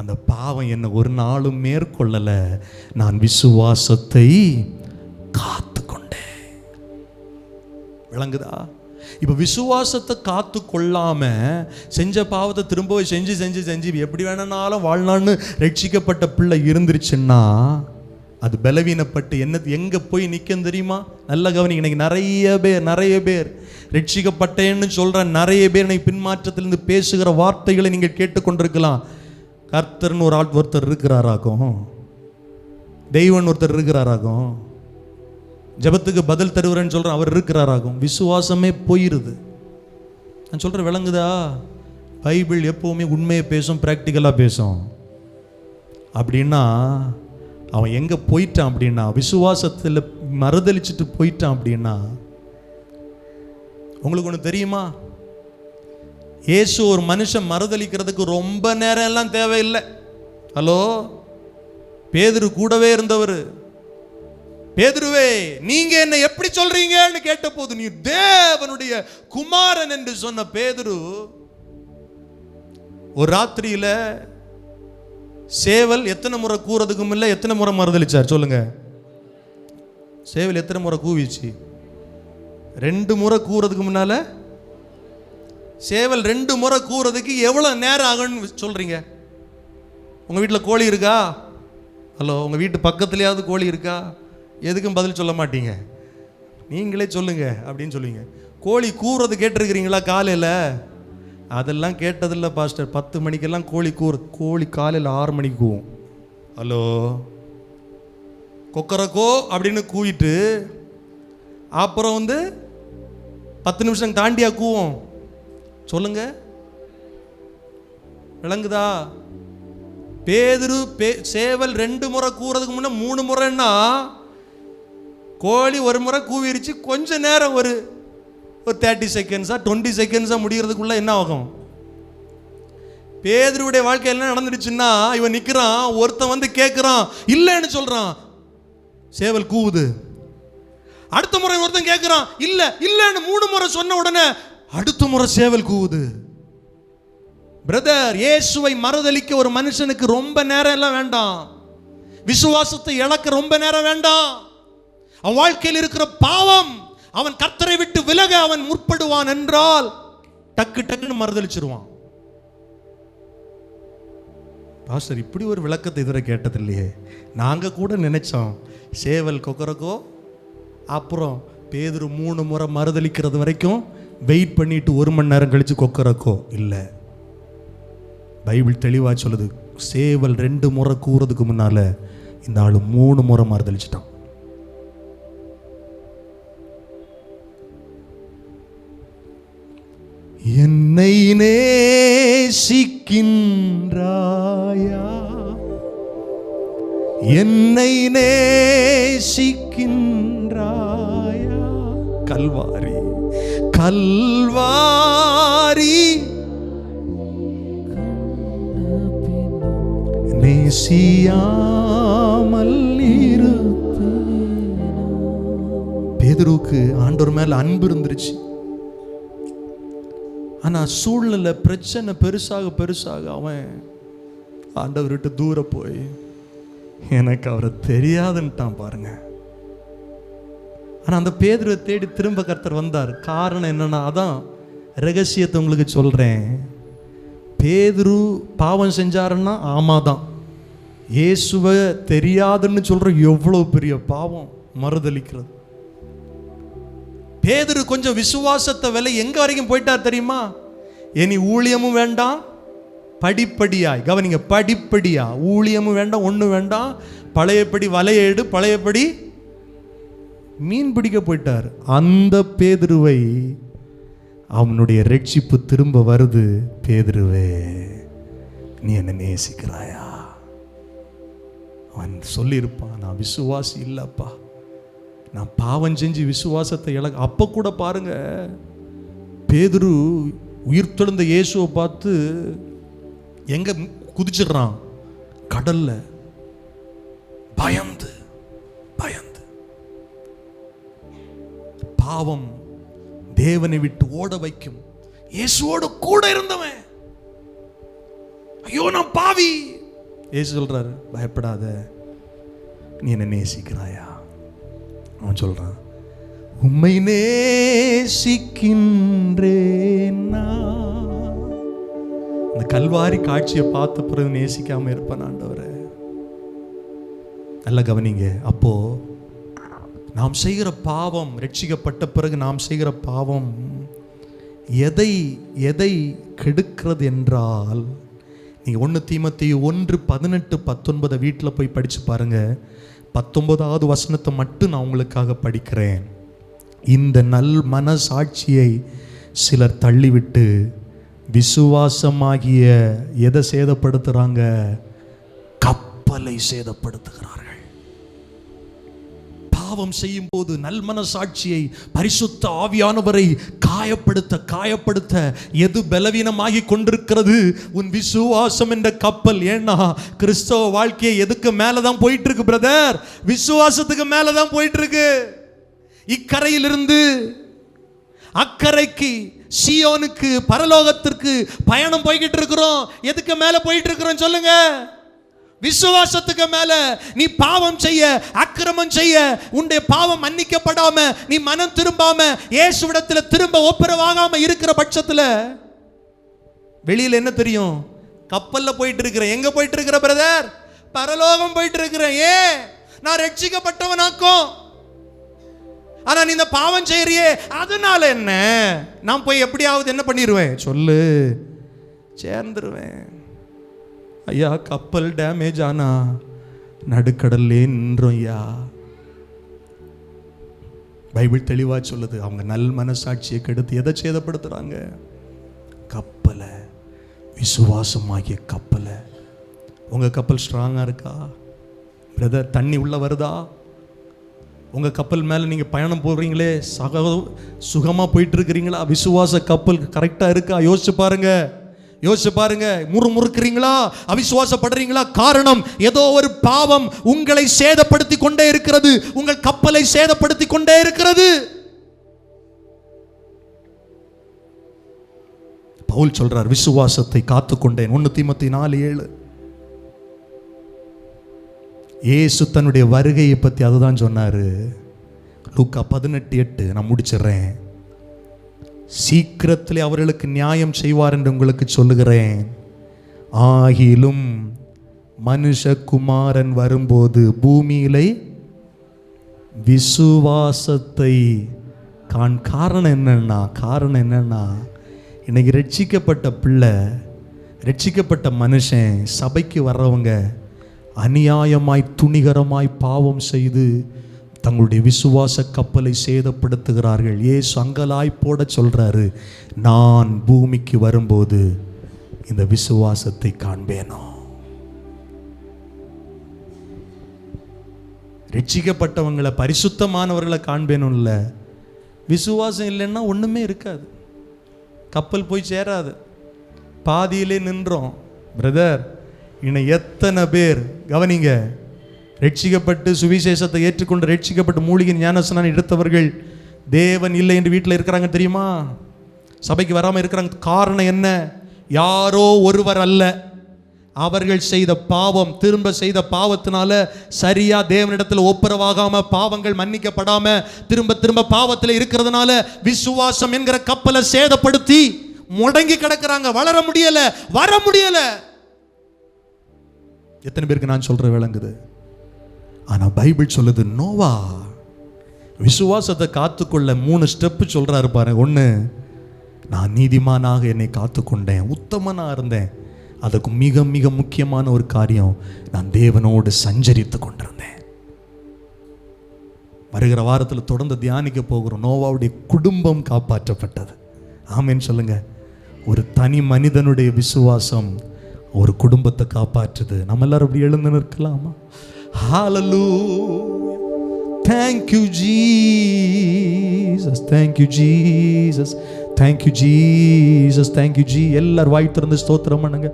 அந்த பாவம் என்ன ஒரு நாளும் மேற்கொள்ளல, நான் விசுவாசத்தை காத்து கொண்டேன். விளங்குதா? இப்போ விசுவாசத்தை காத்து கொள்ளாம செஞ்ச பாவத்தை திரும்ப செஞ்சு எப்படி வேணும்னாலும் வாழ்நாள்னு ரட்சிக்கப்பட்ட பிள்ளை இருந்துருச்சுன்னா அது பலவீனப்பட்டு எங்க போய் நிற்கும் தெரியுமா? நல்ல கவனி. இன்னைக்கு நிறைய பேர் ரட்சிக்கப்பட்டேன்னு சொல்ற நிறைய பேர் இன்னைக்கு பின்மாற்றத்திலிருந்து பேசுகிற வார்த்தைகளை நீங்கள் கேட்டுக்கொண்டிருக்கலாம். கர்த்தர்னு ஒருத்தர் இருக்கிறாராகும், தெய்வன் ஒருத்தர் இருக்கிறாராகும், ஜபத்துக்கு பதில் தருவரேன்னு சொல்கிறேன் அவர் இருக்கிறாராகும். விசுவாசமே போயிருது. நான் சொல்கிறேன், விளங்குதா? பைபிள் எப்போவுமே உண்மையை பேசும், ப்ராக்டிக்கலாக பேசும். அப்படின்னா அவன் எங்கே போயிட்டான் அப்படின்னா, விசுவாசத்தில் மறுதளிச்சுட்டு போயிட்டான் அப்படின்னா, உங்களுக்கு ஒன்று தெரியுமா? இயேசு ஒரு மனுஷன் மறுதளிக்கிறதுக்கு ரொம்ப நேரம் எல்லாம் தேவையில்லை. ஹலோ, பேதுரு கூடவே இருந்தவர். பேதுருவே, நீங்க என்ன எப்படி சொல்றீங்கன்னு கேட்ட போது, நீ தேவனுடைய குமாரன் என்று சொன்ன பேதுரு ஒரு ராத்திரியில சேவல் எத்தனை முறை கூறதுக்கும் இல்லை, எத்தனை முறை மறுதளிச்சார் சொல்லுங்க? சேவல் எத்தனை முறை கூவிச்சு? 2 முறை கூறதுக்கு முன்னால. சேவல் 2 முறை கூறதுக்கு எவ்வளவு நேரம் ஆகும்னு சொல்றீங்க? உங்க வீட்டில் கோழி இருக்கா? ஹலோ, உங்க வீட்டு பக்கத்துலயாவது கோழி இருக்கா? எதுக்கும் பதில் சொல்ல மாட்டீங்க, நீங்களே சொல்லுங்க அப்படின்னு சொல்லுவீங்க. கோழி கூறது கேட்டிருக்கிறீங்களா காலையில்? அதெல்லாம் கேட்டதில்லை பாஸ்டர். 10 மணிக்கெல்லாம் கோழி காலையில் 6 மணிக்கு கூவும். ஹலோ, கொக்கரக்கோ அப்படின்னு கூவிட்டு அப்புறம் 10 நிமிஷம் தாண்டியா கூவும்? சொல்லுங்க, விளங்குதா? பேதுரு சேவல் 2 முறை கூறதுக்கு முன்ன 3 முறைன்னா, கோழி 1 முறை கூவிருச்சு, கொஞ்ச நேரம் ஒரு 30 செகண்ட்ஸா 20 செகண்ட்ஸா முடிகிறதுக்குள்ள என்ன ஆகும்? பேதுருவுடைய வாழ்க்கையில் என்ன நடந்துடுச்சுன்னா, இவன் நிற்கிறான், ஒருத்தன் கேட்குறான், இல்லைன்னு சொல்றான், சேவல் கூவுது. அடுத்த முறை ஒருத்தன் கேட்குறான், இல்லைன்னு 3 முறை சொன்ன உடனே அடுத்த முறை சேவல் கூவுது. பிரதர், இயேசுவை மறுதலிக்க ஒரு மனுஷனுக்கு ரொம்ப நேரம் எல்லாம் வேண்டாம். விசுவாசத்தை இழக்க ரொம்ப நேரம் வேண்டாம். அவன் வாழ்க்கையில் இருக்கிற பாவம், அவன் கர்த்தரை விட்டு விலக அவன் முற்படுவான் என்றால் டக்குன்னு மறுதலிச்சிருவான். பாஸ்டர், இப்படி ஒரு விளக்கத்தை இதுவரை கேட்டதில்லையே. நாங்கள் கூட நினைச்சோம் சேவல் கொக்கரக்கோ, அப்புறம் பேதுரு 3 முறை மறுதளிக்கிறது வரைக்கும் வெயிட் பண்ணிட்டு 1 மணி நேரம் கழிச்சு கொக்கரக்கோ இல்லை. பைபிள் தெளிவாக சொல்லுது, சேவல் 2 முறை கூறதுக்கு முன்னால இந்த ஆளு 3 முறை மறுதளிச்சிட்டான். என்னை நேசிக்கின்றாயா, என்னை நேசிக்கின்றாயா, கல்வாரி கல்வாரி நேசியாமல் இருப்பேனா. பேதுருவுக்கு ஆண்டவர் மேல அன்பு இருந்துருச்சு. ஆனா சூழ்நிலை பிரச்சனை பெருசாக பெருசாக அவன் ஆண்டவர் விட்டு தூர போய் எனக்கு அவரை தெரியாதுன்ட்டான் பாருங்க. ஆனா அந்த பேதுருவை தேடி திரும்ப கர்த்தர் வந்தார். காரணம் என்னன்னா, அதான் ரகசியத்தை உங்களுக்கு சொல்றேன். பேதுரு பாவம் செஞ்சாருன்னா ஆமாதான், இயேசுவை தெரியாதுன்னு சொல்ற எவ்வளவு பெரிய பாவம் மறுதலிக்கிறது. பேதுரு கொஞ்சம் விசுவாசத்தை விலை எங்க வரைக்கும் போயிட்டார் தெரியுமா? இனி ஊழியமும் வேண்டாம், படிப்படியாய் கவனிங்க, படிப்படியா ஊழியமும் வேண்டாம், ஒண்ணு வேண்டாம், பழையபடி வலையேடு, பழையபடி மீன் பிடிக்க போயிட்டார். அந்த பேதுருவை அவனுடைய ரட்சிப்பு திரும்ப வருது. பேதுருவே, நீ என்ன நேசிக்கிறாயா? அவன் சொல்லியிருப்பான், நான் விசுவாசி இல்லப்பா, நான் பாவம் செஞ்சு விசுவாசத்தை இழக்க. அப்ப கூட பாருங்க, பேதுரு உயிர் தெழுந்த இயேசுவை பார்த்து எங்க குதிச்சிடுறான், கடல்ல, பயந்து பயந்து. பாவம் தேவனை விட்டு ஓட வைக்கும். இயேசுவோடு கூட இருந்தவன், ஐயோ நான் பாவி. இயேசு சொல்றாரு, பயப்படாத, நீ என்ன நேசிக்கிறாயா? அவன் சொல்றான், உம்மை நேசிக்கின்றேனா. இந்த கல்வாரி காட்சியை பார்த்த பிறகு நேசிக்காம இருப்பான் ஆண்டவரே? நல்ல கவனிங்க. அப்போ நாம் செய்கிற பாவம், ரட்சிக்கப்பட்ட பிறகு நாம் செய்கிற பாவம் எதை எதை கெடுக்கிறது என்றால், நீங்க 1 தீமோத்தேயு 1:18-19 வீட்டில் போய் படிச்சு பாருங்க. 19வது வசனத்தை மட்டும் நான் உங்களுக்காக படிக்கிறேன். இந்த நல் மனசாட்சியை சிலர் தள்ளிவிட்டு விசுவாசமாகிய எதை சேதப்படுத்துறாங்க? கப்பலை சேதப்படுத்துகிறார்கள். பாவம் செய்யும் போது நல்மனசாட்சியை, பரிசுத்த ஆவியானவரை காயப்படுத்த எது பலவீனமாகி கொண்டிருக்கிறது? உன் விசுவாசம் என்ற கப்பல். ஏன்னா கிறிஸ்தவ வாழ்க்கையை எதுக்கு மேலதான் போயிட்டு இருக்கு பிரதர்? விசுவாசத்துக்கு மேலதான் போயிட்டு இருக்கு. இக்கரையிலிருந்து அக்கரைக்கு, சீயோனுக்கு, பரலோகத்திற்கு பயணம் போய்கிட்டு இருக்கிறோம். எதுக்கு மேல போயிட்டு இருக்கிறோம் சொல்லுங்க? விசுவாசத்துக்கு மேல. நீ பாவம் செய்ய, அக்கிரமம் செய்ய, உன்னுடைய பாவம் மன்னிக்கப்படாம, நீ மனம் திரும்பாம, இயேசுவிடத்துல திரும்ப ஒப்புரவாகாம இருக்கிற பட்சத்துல வெளியில என்ன தெரியும்? கப்பல்ல போயிட்டு இருக்கிறேன். எங்க போயிட்டு இருக்கிற பிரதர்? பரலோகம் போயிட்டு இருக்கிறேன். ஏன்? நான் ரட்சிக்கப்பட்டவனாக்கும். ஆனா நீ இந்த பாவம் செய்யறியே, அதனால என்ன? நான் போய் எப்படியாவது என்ன பண்ணிடுவேன் சொல்லு? சேர்ந்துருவேன். ஐயா, கப்பல் டேமேஜ் ஆனா நடுக்கடல்லே நின்றோம் ஐயா. பைபிள் தெளிவா சொல்லுது, அவங்க நல் மனசாட்சியை கெடுத்து எதை சேதப்படுத்துறாங்க? கப்பலை, விசுவாசமாகிய கப்பலை. உங்க கப்பல் ஸ்ட்ராங்கா இருக்கா பிரதர்? தண்ணி உள்ள வருதா? உங்க கப்பல் மேல நீங்க பயணம் போறீங்களே, சுகமா போயிட்டு இருக்கிறீங்களா? விசுவாச கப்பல் கரெக்டா இருக்கா? யோசிச்சு பாருங்க, யோசிச்சு பாருங்க. முறுமுறுக்கிறீங்களா? அவிசுவாசப்படுறீங்களா? காரணம், ஏதோ ஒரு பாவம் உங்களை சேதப்படுத்தி கொண்டே இருக்கிறது, உங்கள் கப்பலை சேதப்படுத்தி கொண்டே இருக்கிறது. பவுல் சொல்றார், விசுவாசத்தை காத்துக்கொண்டேன். 1 தீமோத்தேயு 4:7. இயேசு தன்னுடைய வருகையை பத்தி அதுதான் சொன்னாரு. லூக்கா 18:8. நான் முடிச்சிடுறேன். சீக்கிரத்திலே அவர்களுக்கு நியாயம் செய்வார் என்று உங்களுக்கு சொல்லுகிறேன். ஆகிலும் மனுஷகுமாரன் வரும்போது பூமியிலே விசுவாசத்தை காரணம் என்னன்னா இன்னைக்கு ரட்சிக்கப்பட்ட பிள்ளை, ரட்சிக்கப்பட்ட மனுஷன், சபைக்கு வர்றவங்க அநியாயமாய் துணிகரமாய் பாவம் செய்து தங்களுடைய விசுவாச கப்பலை சேதப்படுத்துகிறார்கள். இயேசு அங்கலாய்ப்போட சொல்றாரு, நான் பூமிக்கு வரும்போது இந்த விசுவாசத்தை காண்பேனோ. ரட்சிக்கப்பட்டவங்களை, பரிசுத்தமானவர்களை காண்பேனும் இல்லை. விசுவாசம் இல்லைன்னா ஒன்றுமே இருக்காது, கப்பல் போய் சேராது, பாதியிலே நின்றோம். பிரதர், இன்னும் எத்தனை பேர் கவனிங்க, ரட்சிக்கப்பட்டு சுவிசேஷத்தை ஏற்றுக்கொண்டு ரட்சிக்கப்பட்டு மூலிகை ஞானஸ்நானம் எடுத்தவர்கள் தேவன் இல்லை என்று வீட்டில் இருக்கிறாங்க தெரியுமா? சபைக்கு வராமல் இருக்கிறாங்க. காரணம் என்ன? யாரோ ஒருவர் அல்ல, அவர்கள் செய்த பாவம், திரும்ப செய்த பாவத்தினால சரியா தேவனிடத்தில் ஒப்புரவாகாம, பாவங்கள் மன்னிக்கப்படாம திரும்ப திரும்ப பாவத்தில் இருக்கிறதுனால விசுவாசம் என்கிற கப்பலை சேதப்படுத்தி முடங்கி கிடக்கிறாங்க. வளர முடியல, வர முடியல. எத்தனை பேருக்கு நான் சொல்ற விளங்குது? ஆனா பைபிள் சொல்லுது, நோவா விசுவாசத்தை காத்துக்கொள்ள 3 ஸ்டெப்பு சொல்றாரு பாருங்க. 1, நான் நீதிமானாக என்னை காத்துக்கொண்டேன், உத்தமனா இருந்தேன். அதுக்கு மிக மிக முக்கியமான ஒரு காரியம், நான் தேவனோடு சஞ்சரித்து கொண்டிருந்தேன். வருகிற வாரத்தில் தொடர்ந்து தியானிக்க போகிறோம். நோவாவுடைய குடும்பம் காப்பாற்றப்பட்டது. ஆமென் சொல்லுங்க. ஒரு தனி மனிதனுடைய விசுவாசம் ஒரு குடும்பத்தை காப்பாற்றுது. நம்ம எல்லாரும் அப்படி எழுந்து நிற்கலாமா? ஹalleluya, thank you jesus, thank you jesus, thank you jesus, thank you jesus. எல்லாரும் வாய் திறந்து ஸ்தோத்திரம் பண்ணுங்க,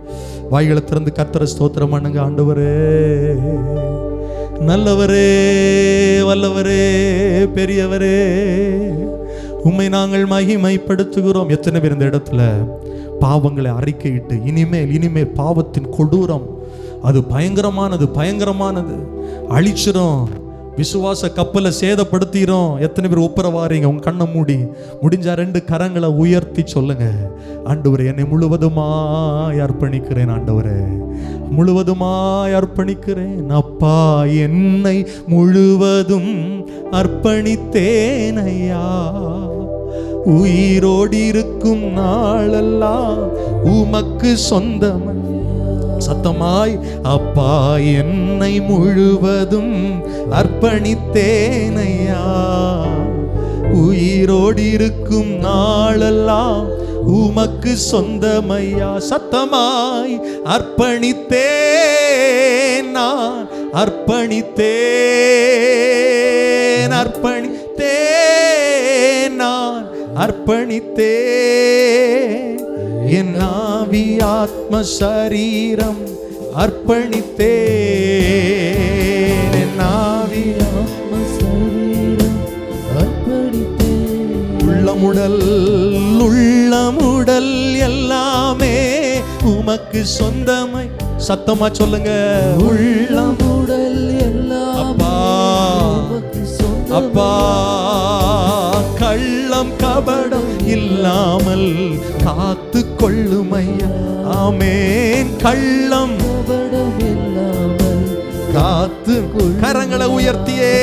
வாய்களை திறந்து கர்த்தரை ஸ்தோத்திரம் பண்ணுங்க. ஆண்டவரே, நல்லவரே, வல்லவரே, பெரியவரே, உம்மை நாங்கள் மகிமைப்படுத்துகிறோம். எத்தனை பேர் இந்த இடத்துல பாவங்களை அறிக்கையிட்டு இனிமேல் பாவத்தின் கொடூரம் அது பயங்கரமானது, அழிச்சிரும், விசுவாச கப்பலை சேதப்படுத்திரும். எத்தனை பேர் ஒப்புரவாரீங்க? உங்க கண்ணை மூடி முடிஞ்சா 2 கரங்களை உயர்த்தி சொல்லுங்க, ஆண்டவரே என்னை முழுவதுமாய் அர்ப்பணிக்கிறேன், ஆண்டவரே முழுவதுமாய் அர்ப்பணிக்கிறேன், அப்பா என்னை முழுவதும் அர்ப்பணித்தேன் ஐயா, உயிரோடு இருக்கும் நாளெல்லாம் உமக்கு சொந்தம். சத்தமாய், அப்பா என்னை முழுவதும் அர்ப்பணித்தேன் ஐயா, உயிரோடு இருக்கும் நாளெல்லாம் உமக்கு சொந்தமையா. சத்தமாய் அர்ப்பணித்தேன், நான் அர்ப்பணித்தேன், நான் அர்ப்பணித்தேன், என் ஆவி ஆத்ம சரீரம் அர்ப்பணித்தேன், என் ஆவி ஆத்ம சரீரம் அர்ப்பணித்தேன், உள்ளமுடல் எல்லாமே உமக்கு சொந்தமை. சத்தமா சொல்லுங்க, உள்ளமுடல் எல்லாமே உமக்கு சொந்தமை. அப்பா கள்ளம் கபடம் இல்லாமல் காத்து கொள்ளுமையா. ஆமென். கள்ளம் கபடம் இல்லாமல் காத்து. கரங்களை உயர்த்தியே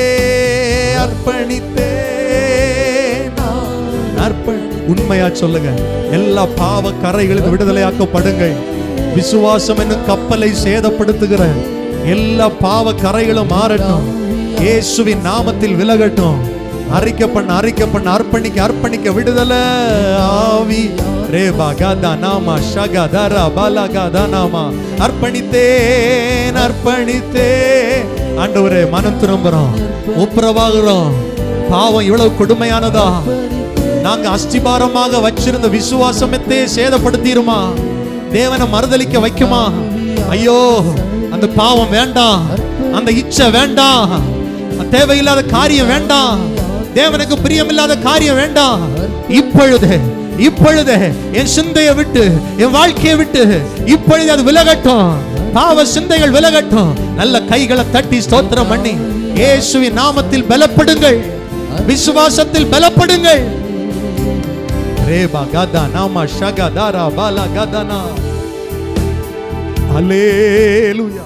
அர்ப்பணித்தேன், உண்மையா சொல்லுங்க. எல்லா பாவ கரைகளுக்கு விடுதலையாக்கப்படுங்கள். விசுவாசம் என்னும் கப்பலை சேதப்படுத்துகிற எல்லா பாவ கரைகளும் மாறட்டும், இயேசுவின் நாமத்தில் விலகட்டும். அறிக்கை பண்ண அர்ப்பணிக்க விடுதலை. ஆவி ரேபா கதா நாமா ஷகதரா பாலா கதா நாமா. அர்ப்பணித்தேன். ஆண்டவரே, மனம் திரும்புறோம், ஒப்புரவாகிறோம். பாவம் இவ்வளவு கொடுமையானதா? நாங்க அஸ்திபாரமாக வச்சிருந்த விசுவாசத்தை சேதப்படுத்திருமா? தேவனை மறுதலிக்க வைக்குமா? ஐயோ, அந்த பாவம் வேண்டாம், அந்த இச்சை வேண்டாம், தேவையில்லாத காரியம் வேண்டாம், தேவனுக்கு பிரியமில்லாத காரியம் வேண்டாம். இப்பொழுது என் சிந்தையை விட்டு, என் வாழ்க்கையை விட்டு இப்பொழுது அது விலகட்டும். பாவ சிந்தைகள் விலகட்டும். நல்ல கைகளை தட்டி ஸ்தோத்திரம் பண்ணி இயேசுவின் நாமத்தில் பலப்படுங்கள், விசுவாசத்தில் பலப்படுங்கள். ரேபா கதா நாமா ஷகதாரா பாலா கதனா. அல்லேலூயா.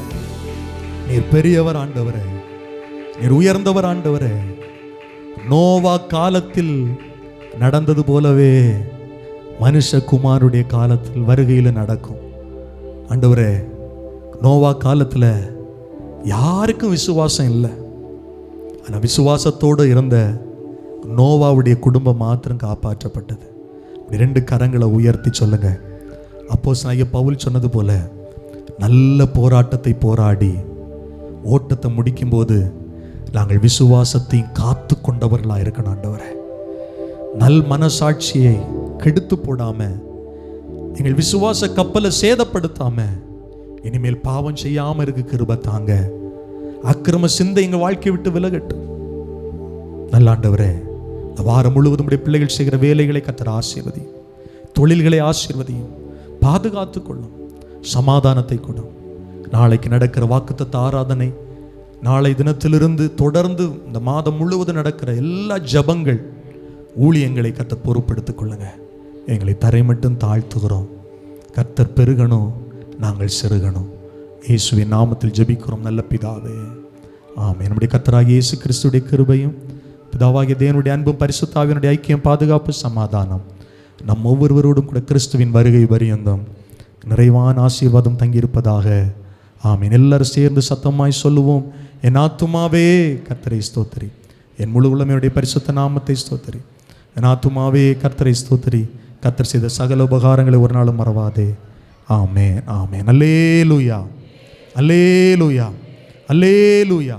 நீர் பெரியவர் ஆண்டவரே, நீர் உயர்ந்தவர் ஆண்டவரே. நோவா காலத்தில் நடந்தது போலவே மனுஷகுமாருடைய காலத்தில் வருகையில் நடக்கும். ஆண்டவரே, நோவா காலத்தில் யாருக்கும் விசுவாசம் இல்லை. ஆனால் விசுவாசத்தோடு இருந்த நோவாவுடைய குடும்பம் மாத்திரம் காப்பாற்றப்பட்டது. ரெண்டு கரங்களை உயர்த்தி சொல்லுங்க. அப்போஸ்தலனாகிய பவுல் சொன்னது போல நல்ல போராட்டத்தை போராடி ஓட்டத்தை முடிக்கும்போது நாங்கள் விசுவாசத்தையும் காத்து கொண்டவர்களாக இருக்கணும். ஆண்டவரே, நல் மனசாட்சியை கெடுத்து போடாம, எங்கள் விசுவாச கப்பலை சேதப்படுத்தாம, இனிமேல் பாவம் செய்யாம இருக்க கிருபை தாங்க. அக்கிரம சிந்தை எங்கள் வாழ்க்கையை விட்டு விலகட்டும். நல்ல ஆண்டவரே, இந்த வாரம் முழுவதும் உடைய பிள்ளைகள் செய்கிற வேலைகளை கர்த்தர் ஆசீர்வதியும், தொழில்களை ஆசீர்வதியும், பாதுகாத்து கொள்ளும், சமாதானத்தை கொடும். நாளைக்கு நடக்கிற வாக்குத்தத்த ஆராதனை, நாளை தினத்திலிருந்து தொடர்ந்து இந்த மாதம் முழுவதும் நடக்கிற எல்லா ஜபங்கள், ஊழியங்களை கர்த்தர் பொறுப்பெடுத்துக் கொள்ளுங்க. எங்களை தரை மட்டும் தாழ்த்துகிறோம். கர்த்தர் பெருகணும், நாங்கள் சிறுகணும். இயேசுவின் நாமத்தில் ஜெபிக்கிறோம் நல்ல பிதாவே, ஆமென். நம்முடைய கர்த்தராகிய இயேசு கிறிஸ்துடைய கிருபையும் பிதாவாகிய தேவனுடைய அன்பும் பரிசுத்த ஆவியினுடைய ஐக்கியம், பாதுகாப்பு, சமாதானம் நம் ஒவ்வொருவரோடும் கூட கிறிஸ்துவின் வருகை பரியந்தம் நிறைவான ஆசீர்வாதம் தங்கியிருப்பதாக. ஆமென். எல்லாரும் சேர்ந்து சத்தமாய் சொல்லுவோம். என் ஆத்துமாவே கர்த்தரை ஸ்தோத்திரி, என் முழு உள்ளமையுடைய பரிசுத்த நாமத்தை ஸ்தோத்திரி. என் ஆத்துமாவே கர்த்தரை ஸ்தோத்திரி, கர்த்தர் செய்த சகல உபகாரங்களை ஒரு நாளும் மறவாதே. ஆமென், ஆமென். அல்லேலூயா, அல்லேலூயா, அல்லேலூயா.